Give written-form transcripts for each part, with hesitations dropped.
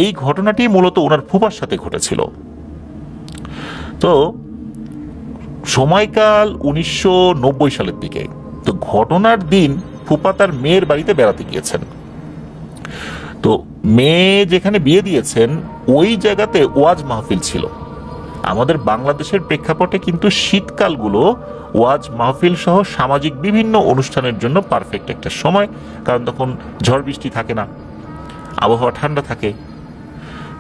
এই ঘটনাটি মূলত ওনার ফুফার সাথে ঘটেছিল। তো সময়কাল 1990 সালের দিকে। তো ঘটনার দিন ফুফা তার মেয়ের বাড়িতে বেড়াতে গিয়েছেন। তো মেয়ে যেখানে বিয়ে দিয়েছেন ওই জায়গাতে ওয়াজ মাহফিল ছিল। আমাদের বাংলাদেশের প্রেক্ষাপটে কিন্তু শীতকালগুলো ওয়াজ মাহফিল সহ সামাজিক বিভিন্ন অনুষ্ঠানের জন্য পারফেক্ট একটা সময়, কারণ তখন ঝড় বৃষ্টি থাকে না, আবহাওয়া ঠান্ডা থাকে।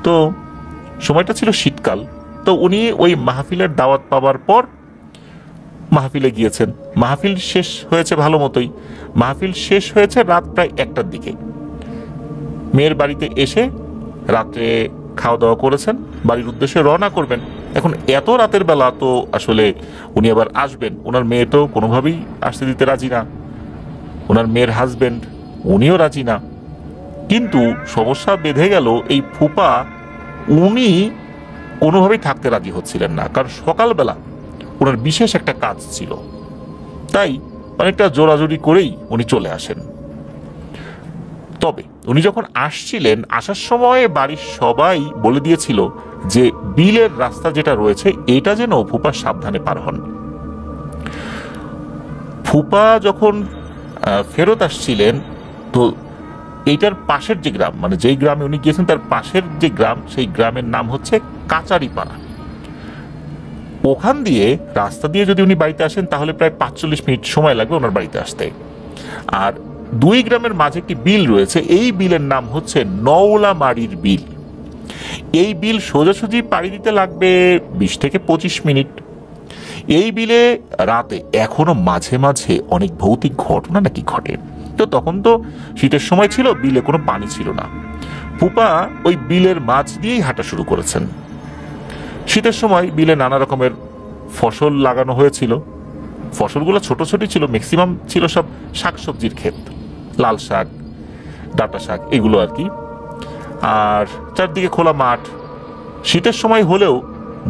তো সময়টা ছিল শীতকাল। তো উনি ওই মাহফিলের দাওয়াত পাওয়ার পর মাহফিলে গিয়েছেন। মাহফিল শেষ হয়েছে ভালো মতোই। মাহফিল শেষ হয়েছে রাত প্রায় 1টার দিকে। মেয়ের বাড়িতে এসে রাত্রে খাওয়া দাওয়া করেছেন, বাড়ির উদ্দেশ্যে রওনা করবেন। এখন এত রাতের বেলা তো আসলে উনি আবার আসবেন, ওনার মেয়ে তো কোনোভাবেই আসতে দিতে রাজি না, ওনার মেয়ের হাজবেন্ড উনিও রাজি না। কিন্তু সমস্যা বেঁধে গেল এই ফুপা, উনি কোনোভাবেই থাকতে রাজি হচ্ছিলেন না, কারণ সকালবেলা ওনার বিশেষ একটা কাজ ছিল। তাই অনেকটা জোরাজোরি করেই উনি চলে আসেন। তবে উনি যখন আসছিলেন, আসার সময় বাড়ির সবাই বলে দিয়েছিল যে বিলের রাস্তা যেটা রয়েছে এটা যেন ফুপা সাবধানে পার হন। ফুপা যখন ফেরত আসছিলেন, তো এইটার পাশের যে গ্রাম, মানে যেই গ্রামে উনি গিয়েছেন তার পাশের যে গ্রাম, সেই গ্রামের নাম হচ্ছে কাচারিপাড়া। ওখান দিয়ে রাস্তা দিয়ে যদি উনি বাড়িতে আসেন তাহলে প্রায় 45 মিনিট সময় লাগবে ওনার বাড়িতে আসতে। আর 2 গ্রামের মাঝে একটি বিল রয়েছে, এই বিলের নাম হচ্ছে নওলামারির বিল। এই বিল সোজাসুজি পাড়ি দিতে লাগবে 20 থেকে 25 মিনিট। এই বিলে রাতে এখনো মাঝে মাঝে অনেক ভৌতিক ঘটনা নাকি ঘটে। তো তখন তো শীতের সময় ছিল, বিলে কোনো পানি ছিল না। ফুপা ওই বিলের মাছ দিয়েই হাঁটা শুরু করেছেন। শীতের সময় বিলে নানা রকমের ফসল লাগানো হয়েছিল। ফসলগুলো ছোট ছোট ছিল, ম্যাক্সিমাম ছিল সব শাকসবজির ক্ষেত, লাল শাক, ডাঁটা শাক, এগুলো আর কি। আর চারদিকে খোলা মাঠ। শীতের সময় হলেও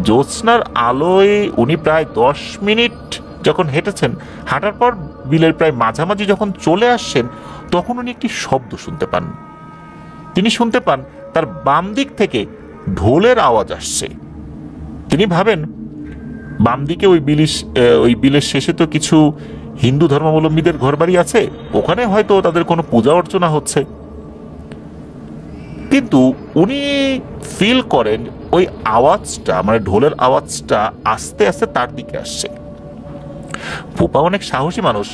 জ্যোৎস্নার আলোয় উনি প্রায় 10 মিনিট যখন হেঁটেছেন, হাঁটার পর বিলের প্রায় মাঝামাঝি যখন চলে আসছেন, তখন উনি একটি শব্দ শুনতে পান। তিনি শুনতে পান তার বাম দিক থেকে ঢোলের আওয়াজ আসছে। তিনি ভাবেন বাম দিকে ওই বিলের শেষে তো কিছু হিন্দু ধর্মাবলম্বীদের ঘরবাড়ি আছে, ওখানে হয়তো তাদের কোনো পূজা অর্চনা হচ্ছে। কিন্তু উনি ফিল করেন ওই আওয়াজটা, মানে ঢোলের আওয়াজটা আস্তে আস্তে তার দিকে আসছে। ফুপা অনেক সাহসী মানুষ,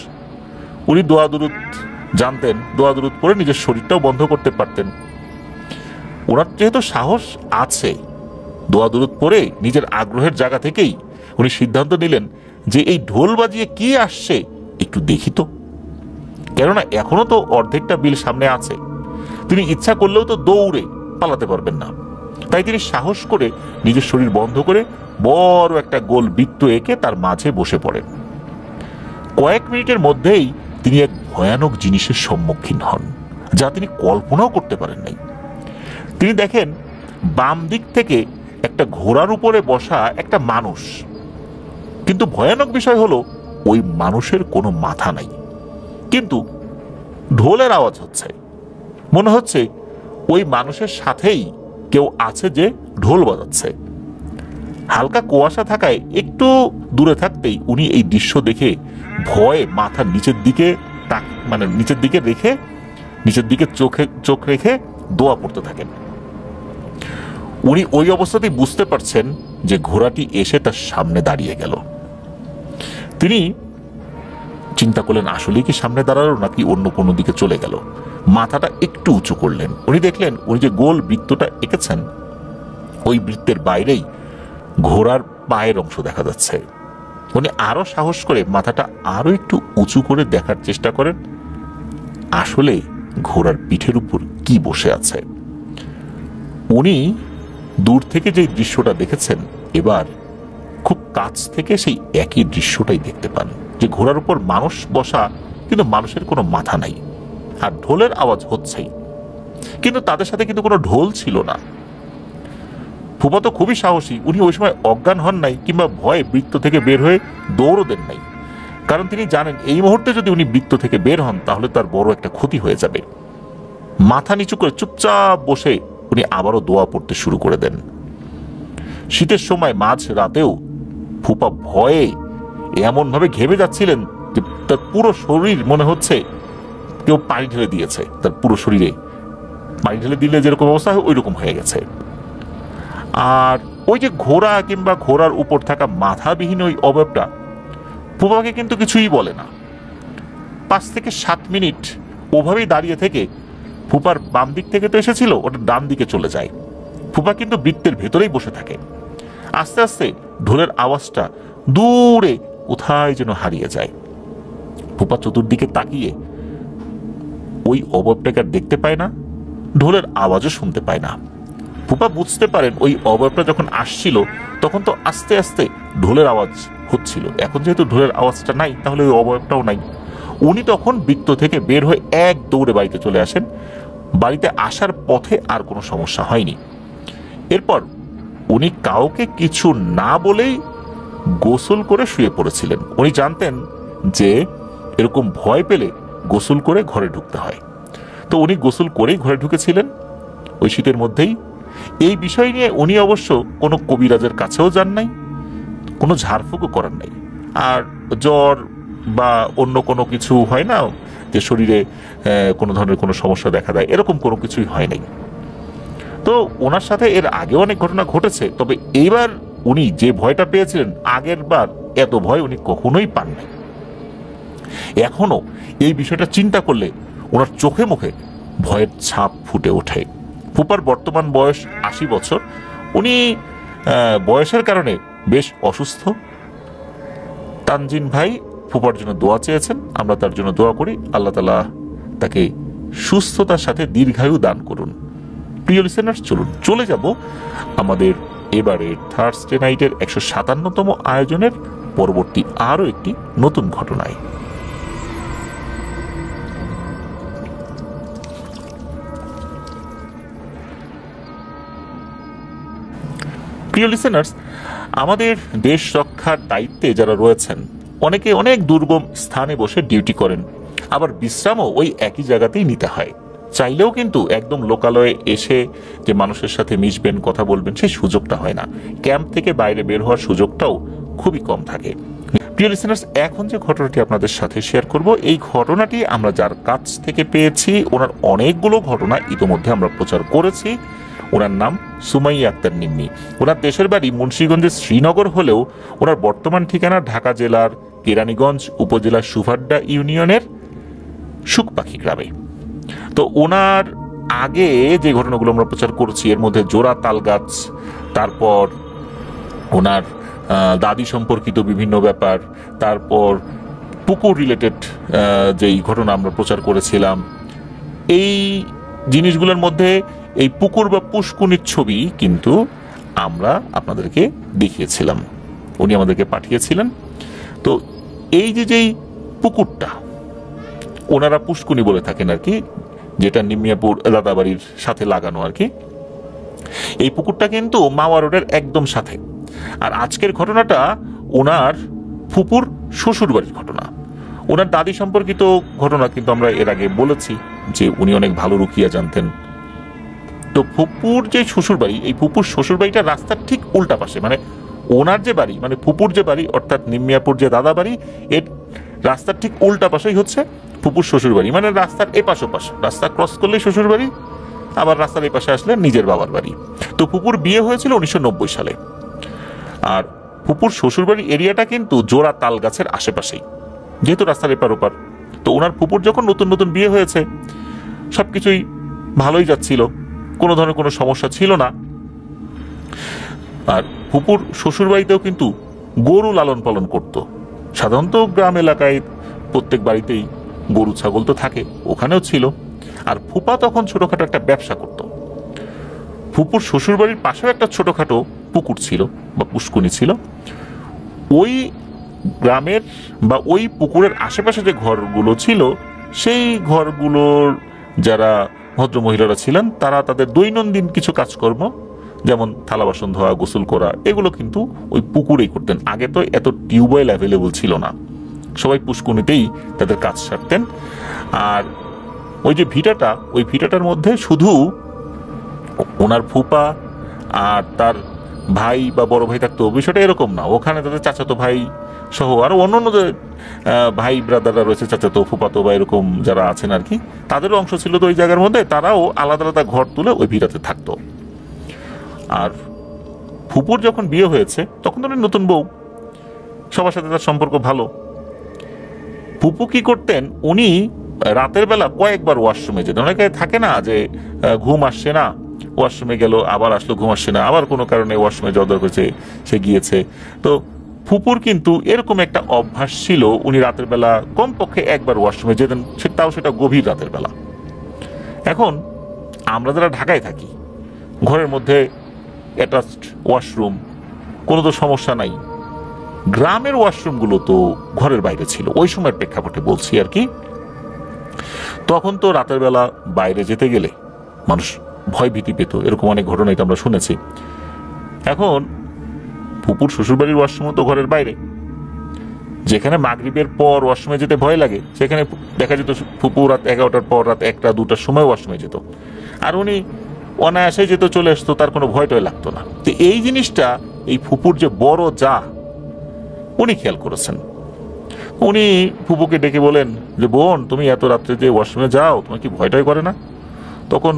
উনি দোয়া দুরুদ জানতেন, দোয়া দুরুদ পড়ে নিজের শরীরটাও বন্ধ করতে পারতেন। ওনার যেহেতু সাহস আছে, দোয়া দুরুদ পড়ে নিজের আগ্রহের জায়গা থেকেই উনি সিদ্ধান্ত নিলেন যে এই ঢোল বাজিয়ে কি আসছে একটু দেখি তো, কেননা এখনো তো অর্ধেকটা বিল সামনে আছে। তিনি ইচ্ছা করলেও তো দৌড়ে পালাতে পারবেন না। তাই তিনি সাহস করে নিজের শরীর বন্ধ করে বড় একটা গোল বৃত্ত এঁকে তার মাঝে বসে পড়েন। কয়েক মিনিটের মধ্যেই তিনি এক ভয়ানক জিনিসের সম্মুখীন হন, যা তিনি কল্পনাও করতে পারেন নাই। তিনি দেখেন বাম দিক থেকে একটা ঘোড়ার উপরে বসা একটা মানুষ, কিন্তু ভয়ানক বিষয় হলো ওই মানুষের কোনো মাথা নাই, কিন্তু ঢোলের আওয়াজ হচ্ছে। মনে হচ্ছে ওই মানুষের সাথেই কেউ আছে যে ঢোল বাজাচ্ছে। হালকা কুয়াশা থাকায় একটু দূরে থাকতেই উনি এই দৃশ্য দেখে ভয়ে মাথা নিচের দিকে নিচের দিকে চোখ রেখে দোয়া পড়তে থাকেন। উনি ওই অবস্থাতেই বুঝতে পারছেন যে ঘোড়াটি এসে তার সামনে দাঁড়িয়ে গেল। তিনি চিন্তা করলেন আসলেই কি সামনে দাঁড়ালো নাকি অন্য কোনো দিকে চলে গেল। মাথাটা একটু উঁচু করলেন, উনি দেখলেন উনি যে গোল বৃত্তটা এঁকেছেন ওই বৃত্তের বাইরেই ঘোড়ার পায়ের অংশ দেখা যাচ্ছে। উনি আরো সাহস করে মাথাটা আরো একটু উঁচু করে দেখার চেষ্টা করেন আসলে ঘোড়ার পিঠের উপর কি বসে আছে। উনি দূর থেকে যে দৃশ্যটা দেখেছেন, এবার খুব কাছ থেকে সেই একই দৃশ্যটাই দেখতে পান, যে ঘোড়ার উপর মানুষ বসা, কিন্তু মানুষের কোনো মাথা নাই, আর ঢোলের আওয়াজ হচ্ছেই, কিন্তু তাদের সাথে কিন্তু কোনো ঢোল ছিল না। ফুপা তো খুবই সাহসী, উনি ওই সময় অজ্ঞান হন নাই কিংবা ভয়ে বৃত্ত থেকে বের হয়ে দৌড়ও দেন নাই, কারণ তিনি জানেন এই মুহূর্তে যদি উনি বৃত্ত থেকে বের হন তাহলে তার বড় একটা ক্ষতি হয়ে যাবে। মাথা নিচু করে চুপচাপ বসে উনি আবারও দোয়া পড়তে শুরু করে দেন। শীতের সময় মাঝ রাতেও ফুপা ভয়ে এমন ভাবে ঘেমে যাচ্ছিলেন যে তার পুরো শরীর মনে হচ্ছে কেউ পানি ঢেলে দিয়েছে, তার পুরো শরীরে পানি ঢেলে দিলে যেরকম অবস্থা হয় ওই রকম হয়ে গেছে। আর ওই যে ঘোড়া কিংবা ঘোড়ার উপর থাকা মাথাবিহীন ওই অবয়বটা ফুপাকে কিন্তু কিছুই বলে না। 5 থেকে 7 মিনিট ওভাবেই দাঁড়িয়ে থেকে ফুপার বাম দিক থেকে তো এসেছিল, ওটা ডান দিকে চলে যায়। ফুপা কিন্তু বৃত্তের ভেতরেই বসে থাকে। আস্তে আস্তে ঢোলের আওয়াজটা দূরে কোথায় যেন হারিয়ে যায়। ফুপা চতুর্দিকে তাকিয়ে ওই অবয়বটাকে আর দেখতে পায় না, ঢোলের আওয়াজও শুনতে পায় না। ফুপা বুঝতে পারেন ওই অবয়বটা যখন আসছিল তখন তো আস্তে আস্তে ঢোলের আওয়াজ হচ্ছিল, এখন যেহেতু ঢোলের আওয়াজটা নাই তাহলে ওই অবয়বটাও নাই। উনি তখন বৃত্ত থেকে বের হয়ে এক দৌড়ে বাড়িতে চলে আসেন। বাড়িতে আসার পথে আর কোনো সমস্যা হয়নি। এরপর উনি কাউকে কিছু না বলেই গোসল করে শুয়ে পড়েছিলেন। উনি জানতেন যে এরকম ভয় পেলে গোসল করে ঘরে ঢুকতে হয়, তো উনি গোসল করেই ঘরে ঢুকেছিলেন ওই শীতের মধ্যেই। এই বিষয় নিয়ে উনি অবশ্য কোনো কবিরাজের কাছেও যান নাই, কোনো ঝাড়ফুঁকও করার নাই। আর জ্বর বা অন্য কোনো কিছু হয় না যে শরীরে কোনো ধরনের কোনো সমস্যা দেখা দেয়, এরকম কোনো কিছুই হয় নাই। তো ওনার সাথে এর আগে অনেক ঘটনা ঘটেছে, তবে এইবার উনি যে ভয়টা পেয়েছিলেন আগের বার এত ভয় উনি কখনোই পান নাই। এখনো এই বিষয়টা চিন্তা করলে ওনার চোখে মুখে ভয়ের ছাপ ফুটে ওঠে। ফুপার বর্তমান বয়স 80 বছর। উনি বয়সের কারণে বেশ অসুস্থ। তানজিন ভাই ফুপার জন্য দোয়া চেয়েছেন, আমরা তার জন্য দোয়া করি আল্লাহ তাআলা তাকে সুস্থতার সাথে দীর্ঘায়ু দান করুন। প্রিয় লিসেনার্স, চলুন চলে যাব আমাদের এবারের থার্সডে নাইটের 157তম আয়োজনের পরবর্তী আরো একটি নতুন ঘটনায়। প্রিয় লিসেনার্স, আমাদের দেশ রক্ষার দায়িত্বে যারা রয়েছেন অনেকে অনেক দুর্গম স্থানে বসে ডিউটি করেন, আবার বিশ্রামও ওই একই জায়গাতেই নিতে হয়। চাইলেও কিন্তু একদম লোকালয়ে এসে যে মানুষের সাথে মিশবেন, কথা বলবেন, সেই সুযোগটা হয় না। ক্যাম্প থেকে বাইরে বের হওয়ার সুযোগটাও খুবই কম থাকে। প্রিয় লিসেনার্স, এখন যে ঘটনাটি আপনাদের সাথে শেয়ার করব, এই ঘটনাটি আমরা যার কাছ থেকে পেয়েছি, ওনার অনেকগুলো ঘটনা ইতোমধ্যে আমরা প্রচার করেছি। ওনার নাম সুমাইয়া আক্তার নিম্মি। ওনার দেশের বাড়ি মুন্সিগঞ্জের শ্রীনগর হলেও ওনার বর্তমান ঠিকানা ঢাকা জেলার কেরানীগঞ্জ উপজেলার সুভাড্ডা ইউনিয়নের সুখপাখি গ্রামে। তো ওনার আগে যে ঘটনাগুলো আমরা প্রচার করছি এর মধ্যে জোড়া তাল গাছ, তারপর ওনার দাদি সম্পর্কিত বিভিন্ন ব্যাপার, তারপর পুকুর রিলেটেড যেই ঘটনা আমরা প্রচার করেছিলাম, এই জিনিসগুলোর মধ্যে এই পুকুর বা পুষ্কুনির ছবি কিন্তু আমরা আপনাদেরকে দেখিয়েছিলাম, উনি আমাদেরকে পাঠিয়েছিলেন। তো এই যেই পুকুরটা ওনারা পুষ্কুনি বলে থাকেন আর কি, যেটা নিমিয়াপুর দাদাবাড়ির সাথে লাগানো আর কি, এই পুকুরটা কিন্তু মাওয়া রোডের একদম সাথে। আর আজকের ঘটনাটা ওনার ফুপুর শ্বশুর বাড়ির ঘটনা। ওনার দাদি সম্পর্কিত ঘটনা কিন্তু আমরা এর আগে বলেছি যে উনি অনেক ভালো রুকিয়া জানতেন। তো ফুপুর যে শ্বশুর বাড়ি, এই ফুপুর শ্বশুর বাড়িটা রাস্তার ঠিক উল্টা পাশে, মানে ওনার যে বাড়ি মানে ফুপুর যে বাড়ি অর্থাৎ নিমিয়াপুর যে দাদা বাড়ি, এর রাস্তার ঠিক উল্টা পাশেই হচ্ছে ফুপুর শ্বশুর বাড়ি। মানে রাস্তার এপাশ ওপাশ, রাস্তা ক্রস করলেই শ্বশুর বাড়ি, আবার রাস্তার এই পাশে আসলে নিজের বাবার বাড়ি। তো ফুপুর বিয়ে হয়েছিল 1990 সালে। আর ফুপুর শ্বশুর বাড়ির এরিয়াটা কিন্তু জোড়া তাল গাছের আশেপাশেই, যেহেতু রাস্তার এপার ওপার। তো ওনার ফুপুর যখন নতুন নতুন বিয়ে হয়েছে সবকিছুই ভালোই যাচ্ছিল, কোনো ধরনের কোনো সমস্যা ছিল না। আর ফুপুর শ্বশুর বাড়িতেও কিন্তু গরু লালন পালন করত। সাধারণত গ্রাম এলাকায় প্রত্যেক বাড়িতেই গরু ছাগল তো থাকে, ওখানেও ছিল। আর ফুপা তখন ছোটখাটো একটা ব্যবসা করত। ফুপুর শ্বশুর বাড়ির পাশেও একটা ছোটখাটো পুকুর ছিল বা পুষ্কুনি ছিল। ওই গ্রামের বা ওই পুকুরের আশেপাশে যে ঘরগুলো ছিল, সেই ঘরগুলোর যারা ভদ্র মহিলারা ছিলেন তারা তাদের দৈনন্দিন কিছু কাজকর্ম, যেমন থালা বাসন ধোয়া, গোসল করা, এগুলো কিন্তু ওই পুকুরেই করতেন। আগে তো এত টিউবওয়েল অ্যাভেলেবল ছিল না, সবাই পুষ্কুনিতেই তাদের কাজ সারতেন। আর ওই যে ভিটাটা, ওই ভিটাটার মধ্যে শুধু ওনার ফুপা আর তার ভাই বা বড় ভাই থাকতো, বিষয়টা এরকম না। ওখানে তাদের চাচাতো ভাই সহ আরো অন্যান্য যে ভাই ব্রাদাররা রয়েছে, চাচাতো ফুপাতো বা এরকম যারা আছেন আর কি, তাদেরও অংশ ছিল তো ওই জায়গার মধ্যে। তারাও আলাদা আলাদা ঘর তুলে ওই ভিটাতে থাকতো। আর ফুপুর যখন বিয়ে হয়েছে তখন তো নতুন বউ, সবার সাথে তার সম্পর্ক ভালো। ফুপু কি করতেন, উনি রাতের বেলা কয়েকবার ওয়াশরুমে যেতেন। অনেকে থাকে না যে ঘুম আসছে না, ওয়াশরুমে গেল, আবার আসলো, ঘুম আসছে না, আবার কোনো কারণে ওয়াশরুমে যাওয়া দরকার হয়েছে, সে গিয়েছে। তো ফুপুর কিন্তু এরকম একটা অভ্যাস ছিল, উনি রাতের বেলা কমপক্ষে একবার ওয়াশরুমে যেতেন, তাও সেটা গভীর রাতের বেলা। এখন আমরা যারা ঢাকায় থাকি, ঘরের মধ্যে অ্যাটাচড ওয়াশরুম, কোনো তো সমস্যা নাই। গ্রামের ওয়াশরুমগুলো তো ঘরের বাইরে ছিল ওই সময়ের প্রেক্ষাপটে বলছি আর কি। তখন তো রাতের বেলা বাইরে যেতে গেলে মানুষ ভয় ভীতি পেত, এরকম অনেক ঘটনাই তো আমরা শুনেছি। এখন ফুপুর শ্বশুরবাড়ির ওয়াশরুম তো ঘরের বাইরে, যেখানে মাগরিবের পর ওয়াশরুমে যেতে ভয় লাগে, সেখানে দেখা যেত ফুপু রাত 11টার পর রাত 1টা 2টার সময় ওয়াশরুমে যেত, আর উনি অনায়াসে যেত, চলে আসতো, তার কোনো ভয়টয় লাগতো না। তো এই জিনিসটা এই ফুপুর যে বড় যা, উনি খেয়াল করেছেন। উনি ফুপুকে ডেকে বলেন যে, বোন, তুমি এত রাত্রে যে ওয়াশরুমে যাও, তোমার কি ভয়টাই করে না? তখন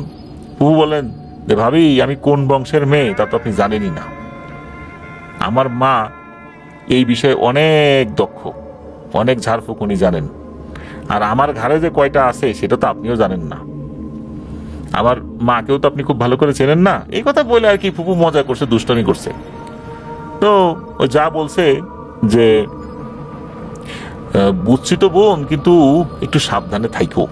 ফুপু বলেন যে, ভাবি, আমি কোন বংশের মেয়ে তা তো আপনি জানেনই না। আমার মা এই বিষয়ে অনেক দক্ষ, অনেক ঝাড়ফুঁক উনি জানেন। আর আমার ঘাড়ে যে কয়টা আছে সেটা তো আপনিও জানেন না। আমার মাকেও তো আপনি খুব ভালো করে চেনেন না। এই কথা বলে আর কি ফুপু মজা করছে, দুষ্টামি করছে। তো ও যা বলছে যে, বুঝছি তো বোন, কিন্তু একটু সাবধানে থাইকো,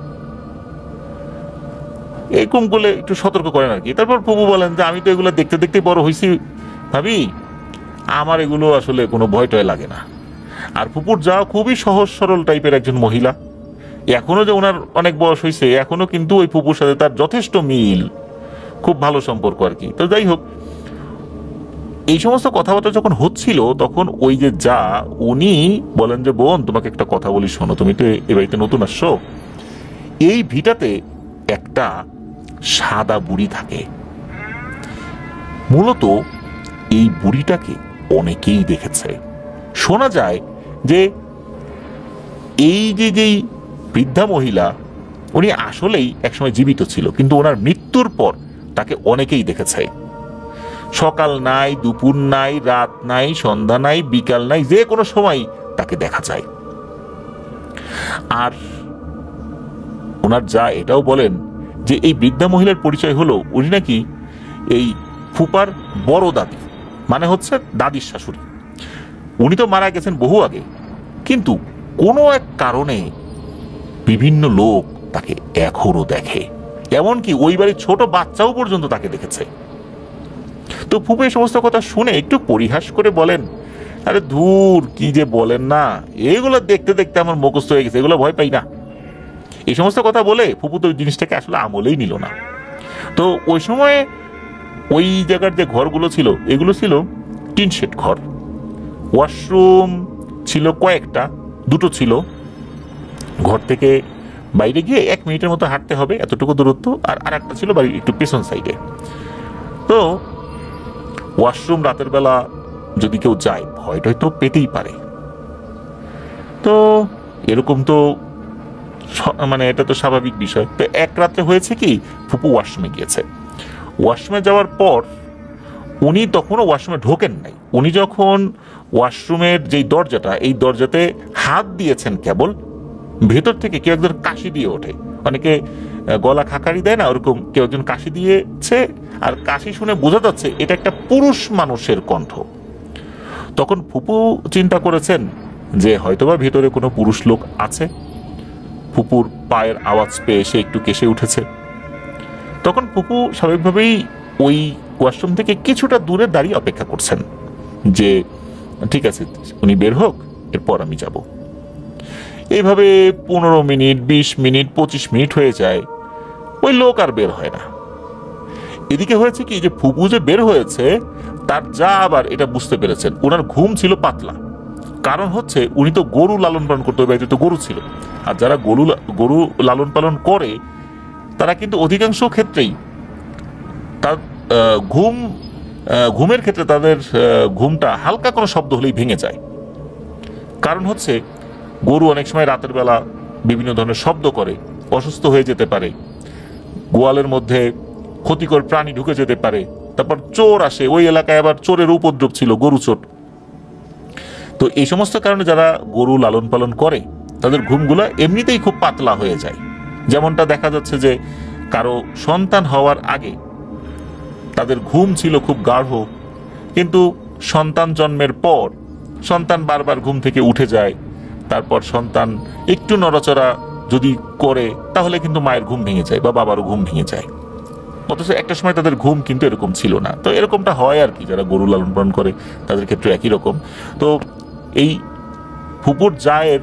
এরকম বলে একটু সতর্ক করেন আর কি। তারপর ফুপু বলেন যে, আমি তো এগুলো দেখতে দেখতে বড় হয়েছি ভাবি, আমার এগুলো আসলে কোনো ভয় টয় লাগে না। আর ফুপুর যা খুবই সহজ সরল টাইপের একজন মহিলা, এখনো যে ওনার অনেক বয়স হয়েছে, এখনো কিন্তু ওই ফুপুর সাথে তার যথেষ্ট মিল, খুব ভালো সম্পর্ক আর কি। তো যাই হোক, এই সমস্ত কথাবার্তা যখন হচ্ছিল, তখন ওই যে যা, উনি বলেন যে, বোন, তোমাকে একটা কথা বলি, শোনো, তুমি তো এ বাড়িতে নতুন আসছো, এই ভিটাতে একটা সাদা বুড়ি থাকে। মূলত এই বুড়িটাকে অনেকেই দেখেছে। শোনা যায় যে এই যেই বৃদ্ধা মহিলা, উনি আসলেই একসময় জীবিত ছিল, কিন্তু ওনার মৃত্যুর পর তাকে অনেকেই দেখেছে। সকাল নাই, দুপুর নাই, রাত নাই, সন্ধ্যা নাই, বিকাল নাই, যে কোনো সময় তাকে দেখা যায়। আর ওনার যা এটাও বলেন যে, এই বৃদ্ধা মহিলার পরিচয় হলো, উনি নাকি এই ফুপার বড় দাদি, মানে হচ্ছে দাদির শাশুড়ি। উনি তো মারা গেছেন বহু আগে, কিন্তু কোনো এক কারণে বিভিন্ন লোক তাকে এখনো দেখে, এমনকি ওই বাড়ির ছোট বাচ্চাও পর্যন্ত তাকে দেখেছে। তো ফুপু এই সমস্ত কথা শুনে একটু পরিহাস করে বলেন, আরে ধুর, কি যে বলেন না, এগুলো দেখতে দেখতে আমার মুখস্থ হয়ে গেছে, এগুলো ভয় পাই না। এই সমস্ত কথা বলে ফুপু তো ওই জিনিসটাকে আসলে আমলেই নিল না। তো ওই সময়ে ওই জায়গার যে ঘরগুলো ছিল, এগুলো ছিল টিন শেড ঘর। ওয়াশরুম ছিল কয়েকটা, দুটো ছিল। ঘর থেকে বাইরে গিয়ে 1 মিনিটের মতো হাঁটতে হবে, এতটুকু দূরত্ব। আর একটা ছিল বাড়ির একটু পেছন সাইডে। তো ওয়াশরুম রাতের বেলা যদি কেউ যায়, ভয়টাই তো পেতেই পারে। তো এরকম তো মানে এটা তো স্বাভাবিক বিষয়। তো এক রাত্রে হয়েছে কি, ফুপু ওয়াশরুমে গিয়েছে। ওয়াশরুমে যাওয়ার পর উনি তখনও ওয়াশরুমে ঢোকেন নাই। উনি যখন ওয়াশরুমের যেই দরজাটা, এই দরজাতে হাত দিয়েছেন, কেবল ভেতর থেকে কেউ একজন কাশি দিয়ে ওঠে। অনেকে গলা খাকারি দেয় না, ওরকম কেউ একজন কাশি দিয়েছে, আর কাশি শুনে বোঝা যাচ্ছে এটা একটা পুরুষ মানুষের কণ্ঠ। তখন ফুপু চিন্তা করেছেন যে হয়তোবা ভেতরে কোনো পুরুষ লোক আছে। ফুপুর পায়ের আওয়াজ পেয়ে সে একটু কেসে উঠেছে। তখন ফুপু স্বাভাবিকভাবেই ওই ওয়াশরুম থেকে কিছুটা দূরে দাঁড়িয়ে অপেক্ষা করছেন যে ঠিক আছে, উনি বের হোক, এরপর আমি যাব। এইভাবে 15 মিনিট, 20 মিনিট, 25 মিনিট হয়ে যায়, ওই লোক আর বের হয় না। এদিকে হয়েছে কি, যে ফুপু যে বের হয়েছে, তার যা আবার এটা বুঝতে পেরেছেন। ওনার ঘুম ছিল পাতলা, কারণ হচ্ছে উনি তো গরু লালন পালন করতে, বাড়িতে তো গরু ছিল। আর যারা গরু লালন পালন করে, তারা কিন্তু অধিকাংশ ক্ষেত্রেই তার ঘুমের ক্ষেত্রে তাদের ঘুমটা হালকা কোনো শব্দ হলেই ভেঙে যায়। কারণ হচ্ছে গরু অনেক সময় রাতের বেলা বিভিন্ন ধরনের শব্দ করে, অসুস্থ হয়ে যেতে পারে, গোয়ালের মধ্যে ক্ষতিকর প্রাণী ঢুকে যেতে পারে, তারপর চোর আসে, ওই এলাকায় আবার চোরের উপদ্রব ছিল, গরু চোর। তো এই সমস্ত কারণে যারা গরু লালন পালন করে তাদের ঘুমগুলো এমনিতেই খুব পাতলা হয়ে যায়। যেমনটা দেখা যাচ্ছে যে কারো সন্তান হওয়ার আগে তাদের ঘুম ছিল খুব গাঢ়, কিন্তু সন্তান জন্মের পর সন্তান বারবার ঘুম থেকে উঠে যায়, তারপর সন্তান একটু নড়াচড়া যদি করে তাহলে কিন্তু মায়ের ঘুম ভেঙে যায় বা বাবারও ঘুম ভেঙে যায়। অথচ একটা সময় তাদের ঘুম কিন্তু এরকম ছিল না। তো এরকমটা হয় আর কি, যারা গরু লালন পালন করে তাদের ক্ষেত্রে একই রকম। তো এই ফুপুর জায়ের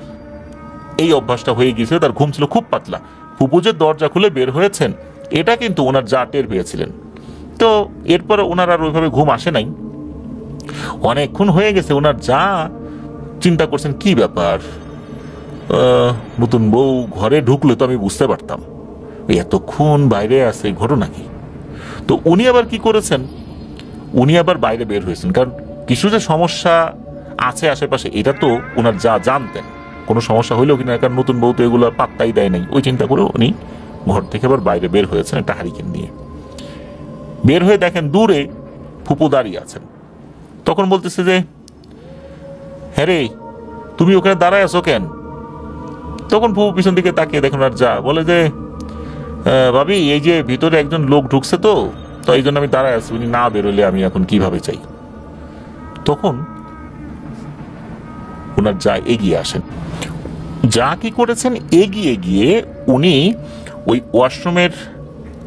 এই অভ্যাসটা হয়ে গিয়েছিল, তার ঘুম ছিল খুব পাতলা। ফুপু যে দরজা খুলে বের হয়েছেন এটা কিন্তু ওনার যা টের পেয়েছিলেন। তো এরপরে ওনার আর ওইভাবে ঘুম আসে নাই, অনেকক্ষণ হয়ে গেছে। ওনার যা চিন্তা করছেন কি ব্যাপার, নতুন বউ ঘরে ঢুকলে তো আমি বুঝতে পারতাম, এতক্ষণ বাইরে আছে, ঘটনা কি? তো উনি আবার কি করেছেন, উনি আবার বাইরে বের হয়েছেন, কারণ কিছু যে সমস্যা আছে আশেপাশে এটা তো ওনার যা জানতেন। কোনো সমস্যা হইলেও কিনা, কারণ নতুন বউ তো এগুলো পাত্তাই দেয় নাই, ওই চিন্তা করে উনি ঘর থেকে আবার বাইরে বের হয়েছেন একটা হারিকেন নিয়ে। বের হয়ে দেখেন দূরে ফুপু দাঁড়িয়ে আছেন। তখন বলতেছে যে, হ্যাঁ রে, তুমি ওখানে দাঁড়ায় আছো কেন? তখন ফুপু পিছন দিকে তাকিয়ে দেখুন আর যা বলে যে, ভাবি এই যে ভিতরে একজন লোক ঢুকছে, তো এই জন্য আমি দাঁড়ায় আছি, উনি না বেরোলে আমি এখন কিভাবে চাই। তখন ওনার যা এগিয়ে আসেন, যা কি করেছেন, এগিয়ে গিয়ে উনি ওই ওয়াশরুমের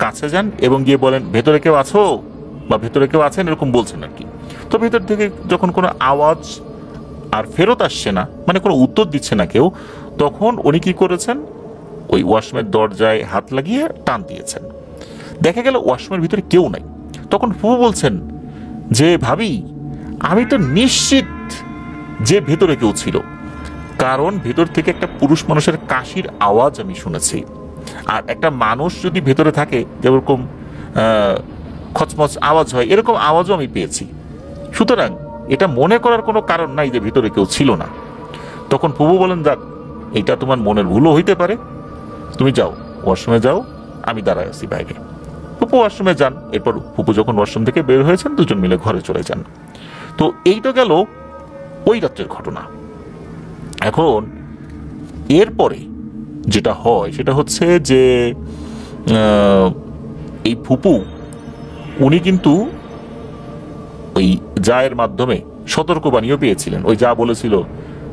কাছে যান এবং গিয়ে বলেন, ভেতরে কেউ আছো বা ভেতরে কেউ আছেন, এরকম বলছেন আর কি। তো ভেতর থেকে যখন কোনো আওয়াজ আর ফেরত আসছে না, মানে কোনো উত্তর দিচ্ছে না কেউ, তখন উনি কি করেছেন, ওই ওয়াশরুমের দরজায় হাত লাগিয়ে টান দিয়েছেন। দেখা গেল ওয়াশরুমের ভিতরে কেউ নাই। তখন ফুপু বলছেন যে, ভাবি আমি তো নিশ্চিত যে ভেতরে কেউ ছিল, কারণ ভেতর থেকে একটা পুরুষ মানুষের কাশির আওয়াজ আমি শুনেছি, আর একটা মানুষ যদি ভেতরে থাকে যেরকম খচমচ আওয়াজ হয়, এরকম আওয়াজও আমি পেয়েছি। সুতরাং এটা মনে করার কোনো কারণ নাই যে ভিতরে কেউ ছিল না। তখন ফুপু বলেন, যাক, এটা তোমার মনের ভুলও হইতে পারে, তুমি যাও, ওয়াশরুমে যাও, আমি দাঁড়ায় আছি বাইরে। ফুপু ওয়াশরুমে যান। এরপর ফুপু যখন ওয়াশরুম থেকে বের হয়েছেন, দুজন মিলে ঘরে চলে যান। তো এইটা গেল ওই রাত্রের ঘটনা। এখন এরপরে যেটা হয় সেটা হচ্ছে যে এই ফুপু উনি কিন্তু ওই জায়ের মাধ্যমে সতর্কবাণীও পেয়েছিলেন। ওই যা বলেছিল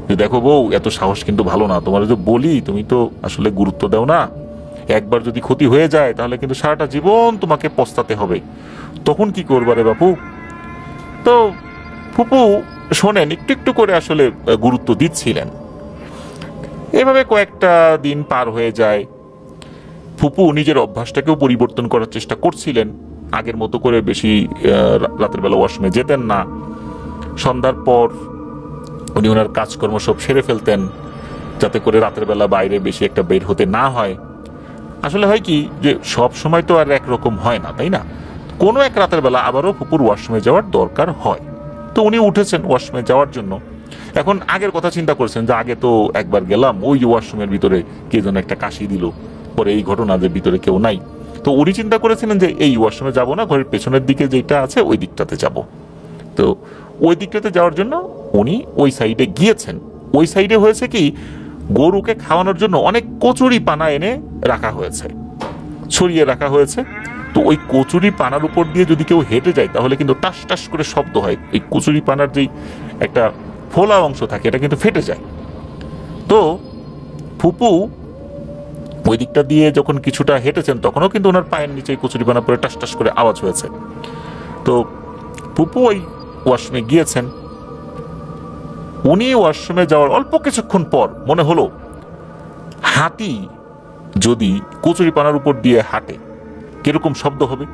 যে, দেখো বউ, এত সাহস কিন্তু ভালো না, তোমার যে বলি তুমি তো আসলে গুরুত্ব দাও না, একবার যদি ক্ষতি হয়ে যায় তাহলে কিন্তু সারাটা জীবন তোমাকে পস্তাতে হবে, তখন কি করবা রে বাপু? তো ফুপু শোনেন, একটু একটু করে আসলে গুরুত্ব দিচ্ছিলেন। এভাবে কয়েকটা দিন পার হয়ে যায়। ফুপু নিজের অভ্যাসটাকেও পরিবর্তন করার চেষ্টা করছিলেন, আগের মতো করে বেশি রাতের বেলা ওয়াশরুমে যেতেন না। সন্ধ্যার পর উনি ওনার কাজকর্ম সব সেরে ফেলতেন, যাতে করে রাতের বেলা বাইরে বেশি একটা বের হতে না হয়। আসলে হয় কি, যে সব সময় তো আর একরকম হয় না, তাই না? কোনো এক রাতের বেলা আবারও ফুপুর ওয়াশরুমে যাওয়ার দরকার হয়। তো উনি উঠেছেন ওয়াশরুমে যাওয়ার জন্য। এখন আগের কথা চিন্তা করছেন যে, আগে তো একবার গেলাম, ওই যে ওয়াশরুমের ভিতরে কে যেন একটা কাশি দিল, পরে এই ঘটনা যে ভিতরে কেউ নাই। তো উনি চিন্তা করেছিলেন যে এই ওয়াশরুমে যাব না, ঘরের পেছনের দিকে যেটা আছে ওই দিকটাতে যাব। তো ওই দিকটাতে যাওয়ার জন্য উনি ওই সাইডে গিয়েছেন। ওই সাইডে হয়েছে কি, গরুকে খাওয়ানোর জন্য অনেক কচুরি পানা এনে রাখা হয়েছে, ছড়িয়ে রাখা হয়েছে। তো ওই কচুরি পানার উপর দিয়ে যদি কেউ হেঁটে যায় তাহলে কিন্তু টাস টাস করে শব্দ হয়। এই কচুরি পানার যেই একটা ফোলা অংশ থাকে এটা কিন্তু ফেটে যায়। তো ফুপু ওই দিকটা দিয়ে যখন কিছুটা হেঁটেছেন তখনও কিন্তু ওনার পায়ের নিচে কচুরি পানা পরে টাস টাস করে আওয়াজ হয়েছে। তো ফুপু ওই ওয়াশরুমে গিয়েছেন। উনি ওয়াশরুমে যাওয়ার অল্প কিছুক্ষণ পর মনে হলো, হাতি যদি কচুরি পানার উপর দিয়ে হাঁটে কিরকম শব্দ হবে?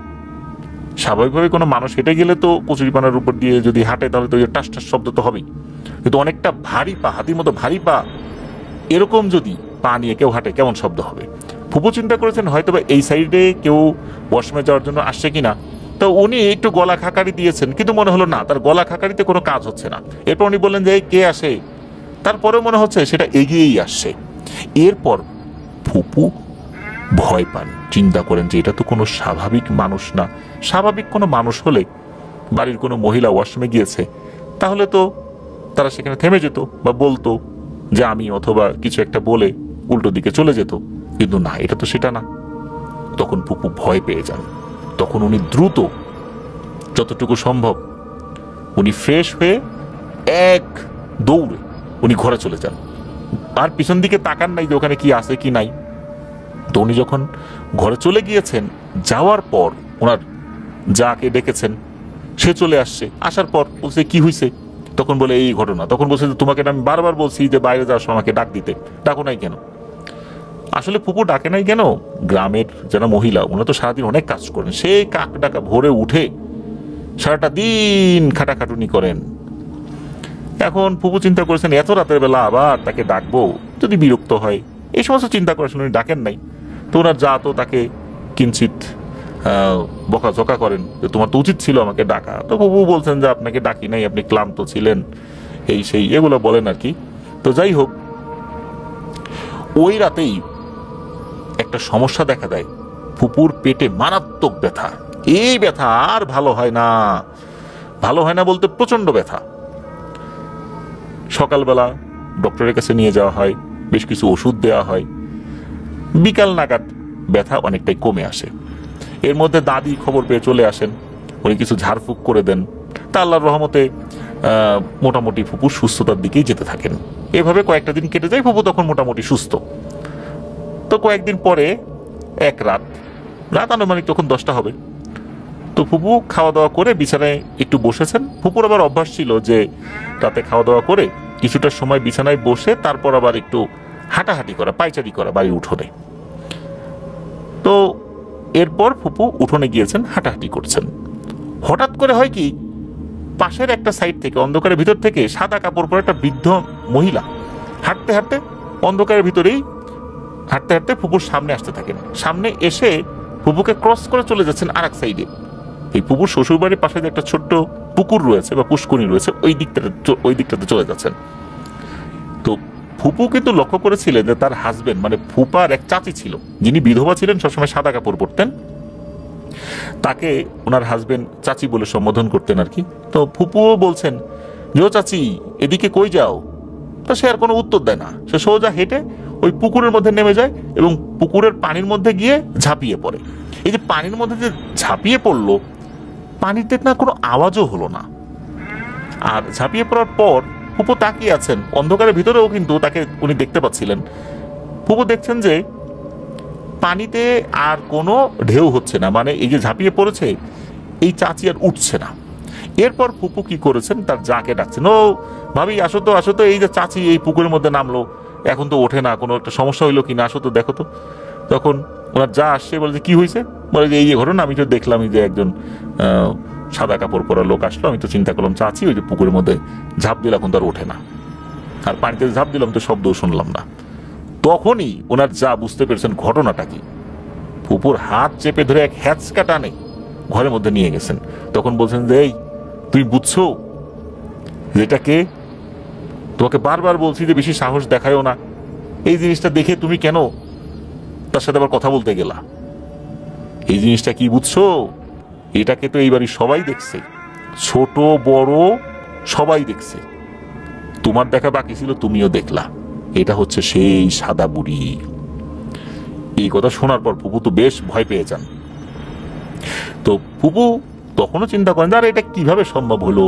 স্বাভাবিকভাবে কোনো মানুষ হেঁটে গেলে তো কচুরি পানার উপর দিয়ে যদি হাঁটে তাহলে তো টাস টাস শব্দ তো হবেই, কিন্তু অনেকটা ভারী পা, হাতির মতো ভারী পা, এরকম যদি পা নিয়ে কেউ হাঁটে কেমন শব্দ হবে? ফুপু চিন্তা করেছেন হয়তো বা এই সাইডে কেউ ওয়াশরুমে যাওয়ার জন্য আসছে কিনা, তো উনি একটু গলা খাকারি দিয়েছেন, কিন্তু মনে হলো না, তার গলা খাকারিতে কোনো কাজ হচ্ছে না। এরপর উনি বললেন যে এই কে আসে, তারপরেও মনে হচ্ছে সেটা এগিয়েই আসছে। এরপর ফুপু ভয় পান, চিন্তা করেন যে এটা তো কোনো স্বাভাবিক মানুষ না। স্বাভাবিক কোনো মানুষ হলে বাড়ির কোনো মহিলা ওয়াশরুমে গিয়েছে, তাহলে তো তারা সেখানে থেমে যেত বা বলতো যে আমি, অথবা কিছু একটা বলে উল্টো দিকে চলে যেত, কিন্তু না, এটা তো সেটা না। তখন ফুপু ভয় পেয়ে যান। তখন উনি দ্রুত, যতটুকু সম্ভব, উনি ফ্রেশ হয়ে এক দৌড়ে উনি ঘরে চলে যান। আর পিছন দিকে তাকান নাই যে ওখানে কি আছে কি নাই। তো উনি যখন ঘরে চলে গিয়েছেন, যাওয়ার পর ওনার যাকে ডেকেছেন সে চলে আসছে। আসার পর বলছে কি হয়েছে, তখন বলে এই ঘটনা। তখন বলছে যে তোমাকে আমি বারবার বলছি যে বাইরে যাওয়ার সময় আমাকে ডাক দিতে, ডাকো নাই কেন? আসলে ফুপু ডাকে নাই কেন, গ্রামের যারা মহিলা ওনারা তো সারাদিন অনেক কাজ করেন, সেই কাক ডাকা ভোরে উঠে সারাটা দিন খাটাখাটুনি করেন। এখন ফুপু চিন্তা করেছেন এত রাতের বেলা আবার তাকে ডাকবো, যদি বিরক্ত হয়, এই সমস্ত চিন্তা করেছেন, উনি ডাকেন নাই। তো ওনার যা তো তাকে কিঞ্চিত বকাঝকা করেন যে তোমার তো উচিত ছিল আমাকে ডাকা। তো ফুপু বলছেন যে আপনাকে ডাকি নাই, আপনি ক্লান্ত ছিলেন, এই সেই এগুলো বলেন আর কি। তো যাই হোক, ওই রাতেই একটা সমস্যা দেখা দেয়, ফুপুর পেটে মারাত্মক ব্যথা। এই ব্যথা আর ভালো হয় না, ভালো হয় না বলতে প্রচন্ড ব্যথা। সকালবেলা ডক্টরের কাছে নিয়ে যাওয়া হয়, বেশ কিছু ওষুধ দেওয়া হয়, বিকাল নাগাদ ব্যথা অনেকটাই কমে আসে। এর মধ্যে দাদি খবর পেয়ে চলে আসেন, উনি কিছু ঝাড়ফুঁক করে দেন। তা আল্লাহর রহমতে মোটামুটি ফুপুর সুস্থতার দিকেই যেতে থাকেন। এভাবে কয়েকটা দিন কেটে যায়, ফুপু তখন মোটামুটি সুস্থ। তো কয়েকদিন পরে এক রাত আনুমানিক তখন 10টা হবে, তো ফুপু খাওয়া দাওয়া করে বিছানায় একটু বসেছেন। ফুপুর আবার অভ্যাস ছিল যে রাতে খাওয়া দাওয়া করে কিছুটা সময় বিছানায় বসে তারপর আবার একটু হাঁটাহাঁটি করা, পায়চারি করা বাড়ির উঠোনে। তো এরপর ফুপু উঠোনে গিয়েছেন, হাঁটাহাঁটি করছেন। হঠাৎ করে হয় কি, পাশের একটা সাইড থেকে, অন্ধকারের ভিতর থেকে সাদা কাপড় পরে একটা বৃদ্ধ মহিলা হাঁটতে হাঁটতে, অন্ধকারের ভিতরেই হাঁটতে হাঁটতে ফুপুর সামনে আসতে থাকেন। সামনে এসে ফুপুকে ক্রস করে চলে যাচ্ছেন আর এক সাইডে। এই ফুপুর শ্বশুর বাড়ির পাশে যে একটা ছোট্ট পুকুর রয়েছে বা পুষ্করণী রয়েছে, ওই দিকটাতে চলে যাচ্ছেন। তো ফুপু কিন্তু লক্ষ্য করেছিলেন যে তার হাজবেন্ড, মানে ফুপার এক চাচি ছিল, যিনি বিধবা ছিলেন, সবসময় সাদা কাপড় পরতেন, তাকে ওনার হাজবেন্ড চাচি বলে সম্বোধন করতেন আর কি। তো ফুপুও বলছেন যে ও চাচি, এদিকে কই যাও? তা সে আর কোনো উত্তর দেয় না, সে সোজা হেঁটে ওই পুকুরের মধ্যে নেমে যায় এবং পুকুরের পানির মধ্যে গিয়ে ঝাঁপিয়ে পড়ে। এই যে পানির মধ্যে যে ঝাঁপিয়ে পড়লো, পানিতে না কোনো আওয়াজও হলো না। আর ঝাঁপিয়ে পড়ার পর ফুপু তাকিয়ে আছেন, অন্ধকারের ভিতরেও কিন্তু তাকে উনি দেখতে পাচ্ছিলেন। ফুপু দেখছেন যে পানিতে আর কোনো ঢেউ হচ্ছে না, মানে এই যে ঝাঁপিয়ে পড়েছে এই চাচি আর উঠছে না। এরপর ফুপু কি করেছেন, তার যাকে ডাকছেন, ও ভাবি আসো তো, আসো তো, এই যে চাচি এই পুকুরের মধ্যে নামলো, এখন তো ওঠে না, কোনো একটা সমস্যা হইলো কিনা, আসো তো দেখো তো। তখন ওনার যা আসছে, বলে যে কি হয়েছে, বলে যে এই ঘটনা, আমি তো দেখলাম যে একজন সাদা কাপড় পরা লোক আসলো, আমি তো চিন্তা করলাম চাচি ওই যে পুকুরের মধ্যে ঝাঁপ দিল, এখন তো আর ওঠে না, আর পানিতে ঝাঁপ দিলাম তো শব্দও শুনলাম না। তখনই ওনার যা বুঝতে পেরেছেন ঘটনাটা কি, ফুপুর হাত চেপে ধরে এক হ্যাচকা টানে ঘরের মধ্যে নিয়ে গেছেন। তখন বলছেন যে এই তুই বুঝছো যেটা কে? তোমাকে বারবার বলছি যে বেশি সাহস দেখায়ও না, এই জিনিসটা দেখে তুমি কেন তার সাথে আবার কথা বলতে গেলা? এই জিনিসটা কি বুঝছো? এটাকে তো এই বাড়ির সবাই দেখছে, ছোট বড় সবাই দেখছে, তোমার দেখা বাকি ছিল, তুমিও দেখলা, এটা হচ্ছে সেই সাদা বুড়ি। এই কথা শোনার পর ফুপু তো বেশ ভয় পেয়ে যান। তো ফুপু তখনও চিন্তা করেন যে আর এটা কিভাবে সম্ভব হলো,